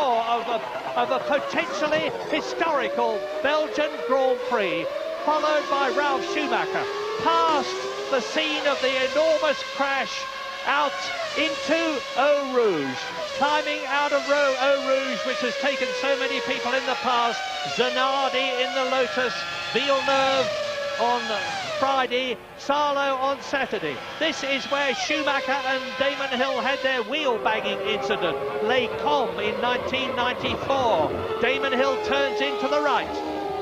of a potentially historical Belgian Grand Prix, followed by Ralf Schumacher, past the scene of the enormous crash out into Eau Rouge, climbing out of Eau Rouge, which has taken so many people in the past, Zanardi in the Lotus, Villeneuve on Friday, Salo on Saturday. This is where Schumacher and Damon Hill had their wheel bagging incident, Les Combes in 1994. Damon Hill turns into the right,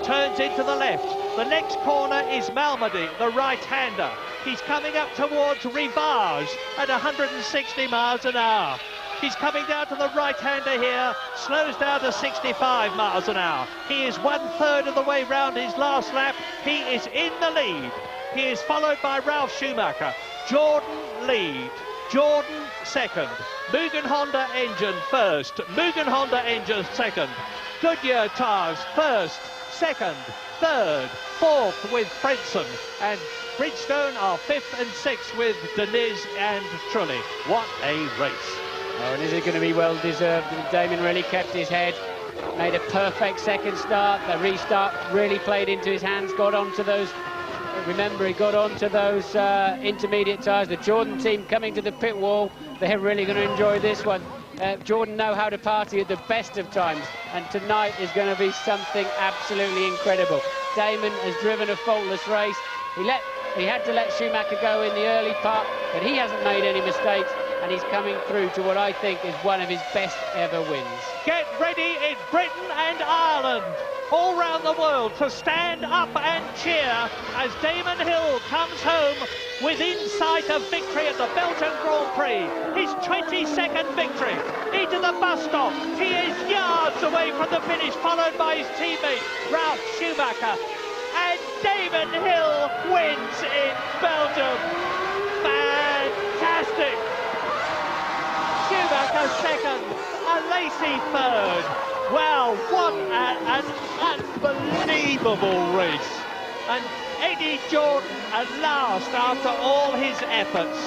turns into the left. The next corner is Malmedy, the right-hander. He's coming up towards Rivage at 160 miles an hour. He's coming down to the right-hander here, slows down to 65 miles an hour. He is 1/3 of the way round his last lap. He is in the lead. He is followed by Ralf Schumacher. Jordan lead. Jordan second. Mugen Honda engine first. Mugen Honda engine second. Goodyear tyres first, second, third, fourth with Frentzen. And Bridgestone are 5th and 6th with Deniz and Trulli. What a race. Oh, and is it going to be well-deserved? Damon really kept his head, made a perfect second start. The restart really played into his hands, got onto those, remember, he got onto those intermediate tyres. The Jordan team coming to the pit wall, they're really going to enjoy this one. Jordan know how to party at the best of times, and tonight is going to be something absolutely incredible. Damon has driven a faultless race. He had to let Schumacher go in the early part, but he hasn't made any mistakes, and he's coming through to what I think is one of his best ever wins. Get ready in Britain and Ireland, all around the world, to stand up and cheer as Damon Hill comes home within sight of victory at the Belgian Grand Prix. His 22nd victory into the bus stop. He is yards away from the finish, followed by his teammate Ralf Schumacher. And Damon Hill wins in Belgium. Fantastic! Schumacher second, Lacey third. Wow, what an unbelievable race. And Eddie Jordan at last, after all his efforts,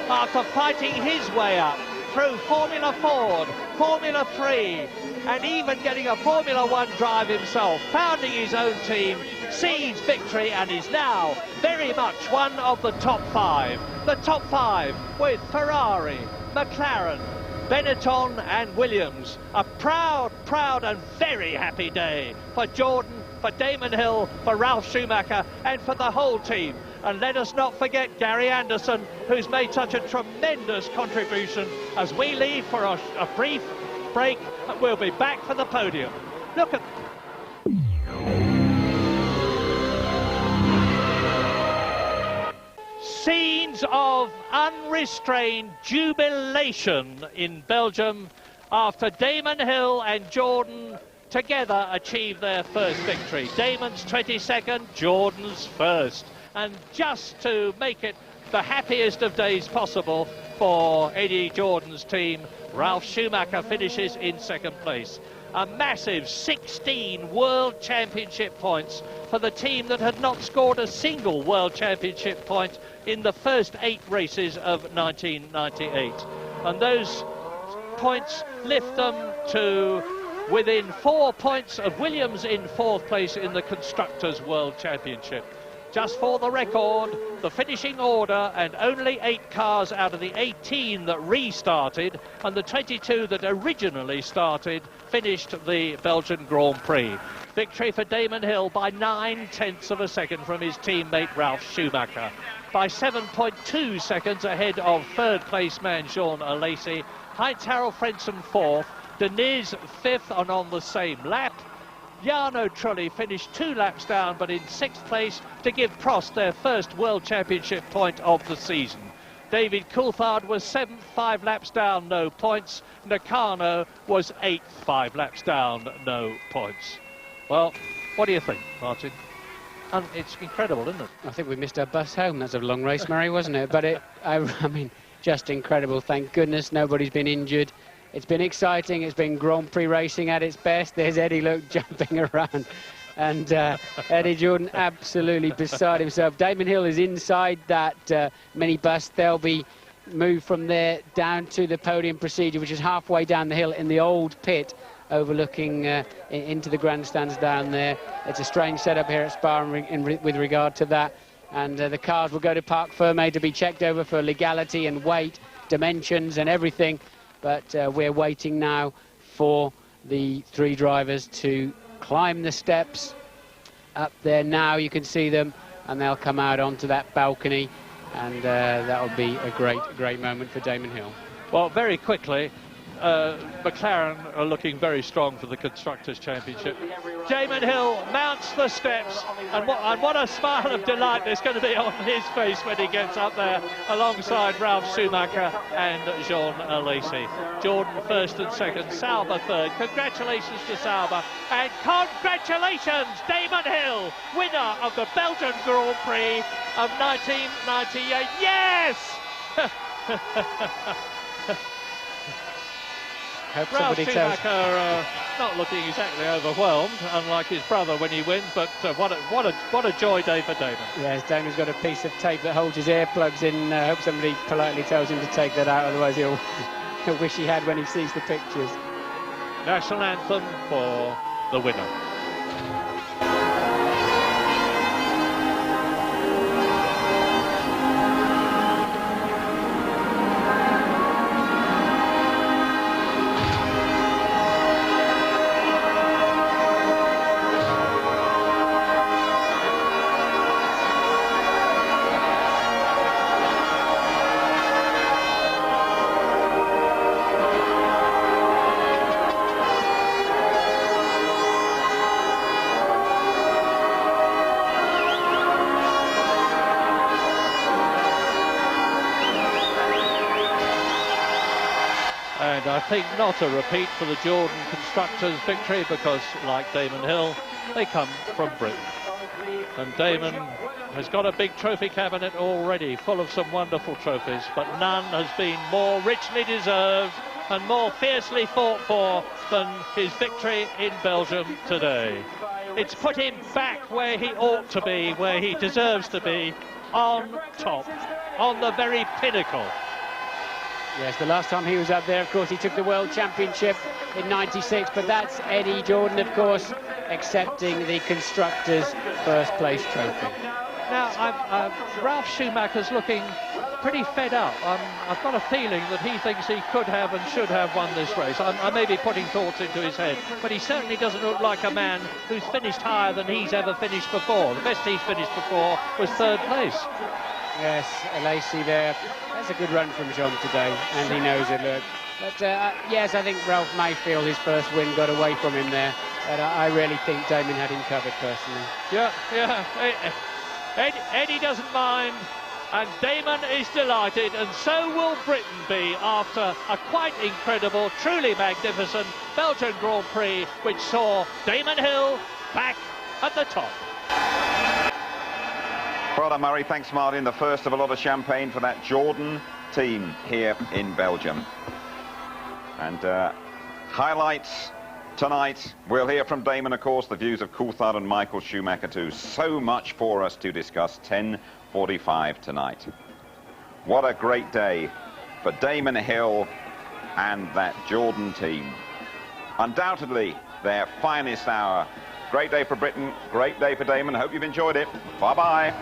after fighting his way up through Formula Ford, Formula 3, and even getting a Formula 1 drive himself, founding his own team, sees victory and is now very much one of the top 5. The top 5 with Ferrari, McLaren, Benetton and Williams. A proud and very happy day for Jordan for Damon Hill, for Ralf Schumacher, and for the whole team. And let us not forget Gary Anderson, who's made such a tremendous contribution. As we leave for a brief break, we'll be back for the podium. Look at... Scenes of unrestrained jubilation in Belgium after Damon Hill and Jordan together achieved their first victory. Damon's 22nd, Jordan's first. And just to make it the happiest of days possible for Eddie Jordan's team, Ralf Schumacher finishes in second place. A massive 16 World Championship points for the team that had not scored a single World Championship point in the first 8 races of 1998. And those points lift them to within 4 points of Williams in 4th place in the Constructors' World Championship. Just for the record, the finishing order, and only 8 cars out of the 18 that restarted and the 22 that originally started finished the Belgian Grand Prix. Victory for Damon Hill by 9/10 of a second from his teammate Ralf Schumacher. By 7.2 seconds ahead of 3rd place man Jean Alesi. Heinz-Harald Frentzen 4th, Deniz 5th and on the same lap. Jarno Trulli finished 2 laps down, but in 6th place to give Prost their first World Championship point of the season. David Coulthard was 7th, 5 laps down, no points. Nakano was 8th, 5 laps down, no points. Well, what do you think, Martin? And it's incredible, isn't it? I think we missed our bus home. That's a long race, Murray, wasn't it? But I mean, just incredible. Thank goodness nobody's been injured. It's been exciting. It's been Grand Prix racing at its best. There's Eddie, look, jumping around. And Eddie Jordan absolutely beside himself. Damon Hill is inside that minibus. They'll be moved from there down to the podium procedure, which is halfway down the hill in the old pit, overlooking into the grandstands down there. It's a strange setup here at Spa with regard to that. And the cars will go to Parc Fermé to be checked over for legality and weight, dimensions and everything. But we're waiting now for the 3 drivers to climb the steps up there. Now you can see them, and they'll come out onto that balcony, and that'll be a great moment for Damon Hill. Well, very quickly, McLaren are looking very strong for the Constructors' Championship. Damon Hill mounts the steps, and what a smile of delight there's going to be on his face when he gets up there alongside Ralf Schumacher and Jean Alesi. Jordan 1st and 2nd, Sauber 3rd. Congratulations to Sauber, and congratulations Damon Hill, winner of the Belgian Grand Prix of 1998. Yes! Ralf Schumacher not looking exactly overwhelmed, unlike his brother when he wins, but what a joy day for Damon. Yes, Damon's got a piece of tape that holds his earplugs in. I hope somebody politely tells him to take that out, otherwise he'll wish he had when he sees the pictures. National anthem for the winner. I think not a repeat for the Jordan Constructors victory, because like Damon Hill, they come from Britain. And Damon has got a big trophy cabinet already, full of some wonderful trophies, but none has been more richly deserved and more fiercely fought for than his victory in Belgium today. It's put him back where he ought to be, where he deserves to be, on top, on the very pinnacle. Yes, the last time he was up there, of course, he took the World Championship in '96, but that's Eddie Jordan, of course, accepting the Constructors' first place trophy. Now, Ralf Schumacher's looking pretty fed up. I've got a feeling that he thinks he could have and should have won this race. I may be putting thoughts into his head, but he certainly doesn't look like a man who's finished higher than he's ever finished before. The best he's finished before was 3rd place. Yes, Lacey there. That's a good run from Jean today, and he knows it, look. But yes, I think Ralph Mayfield, his first win, got away from him there. But I really think Damon had him covered, personally. Yeah. Eddie doesn't mind, and Damon is delighted, and so will Britain be after a quite incredible, truly magnificent Belgian Grand Prix, which saw Damon Hill back at the top. Well done, Murray. Thanks, Martin. The first of a lot of champagne for that Jordan team here in Belgium. And highlights tonight. We'll hear from Damon, of course, the views of Coulthard and Michael Schumacher too. So much for us to discuss. 10:45 tonight. What a great day for Damon Hill and that Jordan team. Undoubtedly their finest hour. Great day for Britain, great day for Damon. Hope you've enjoyed it. Bye-bye.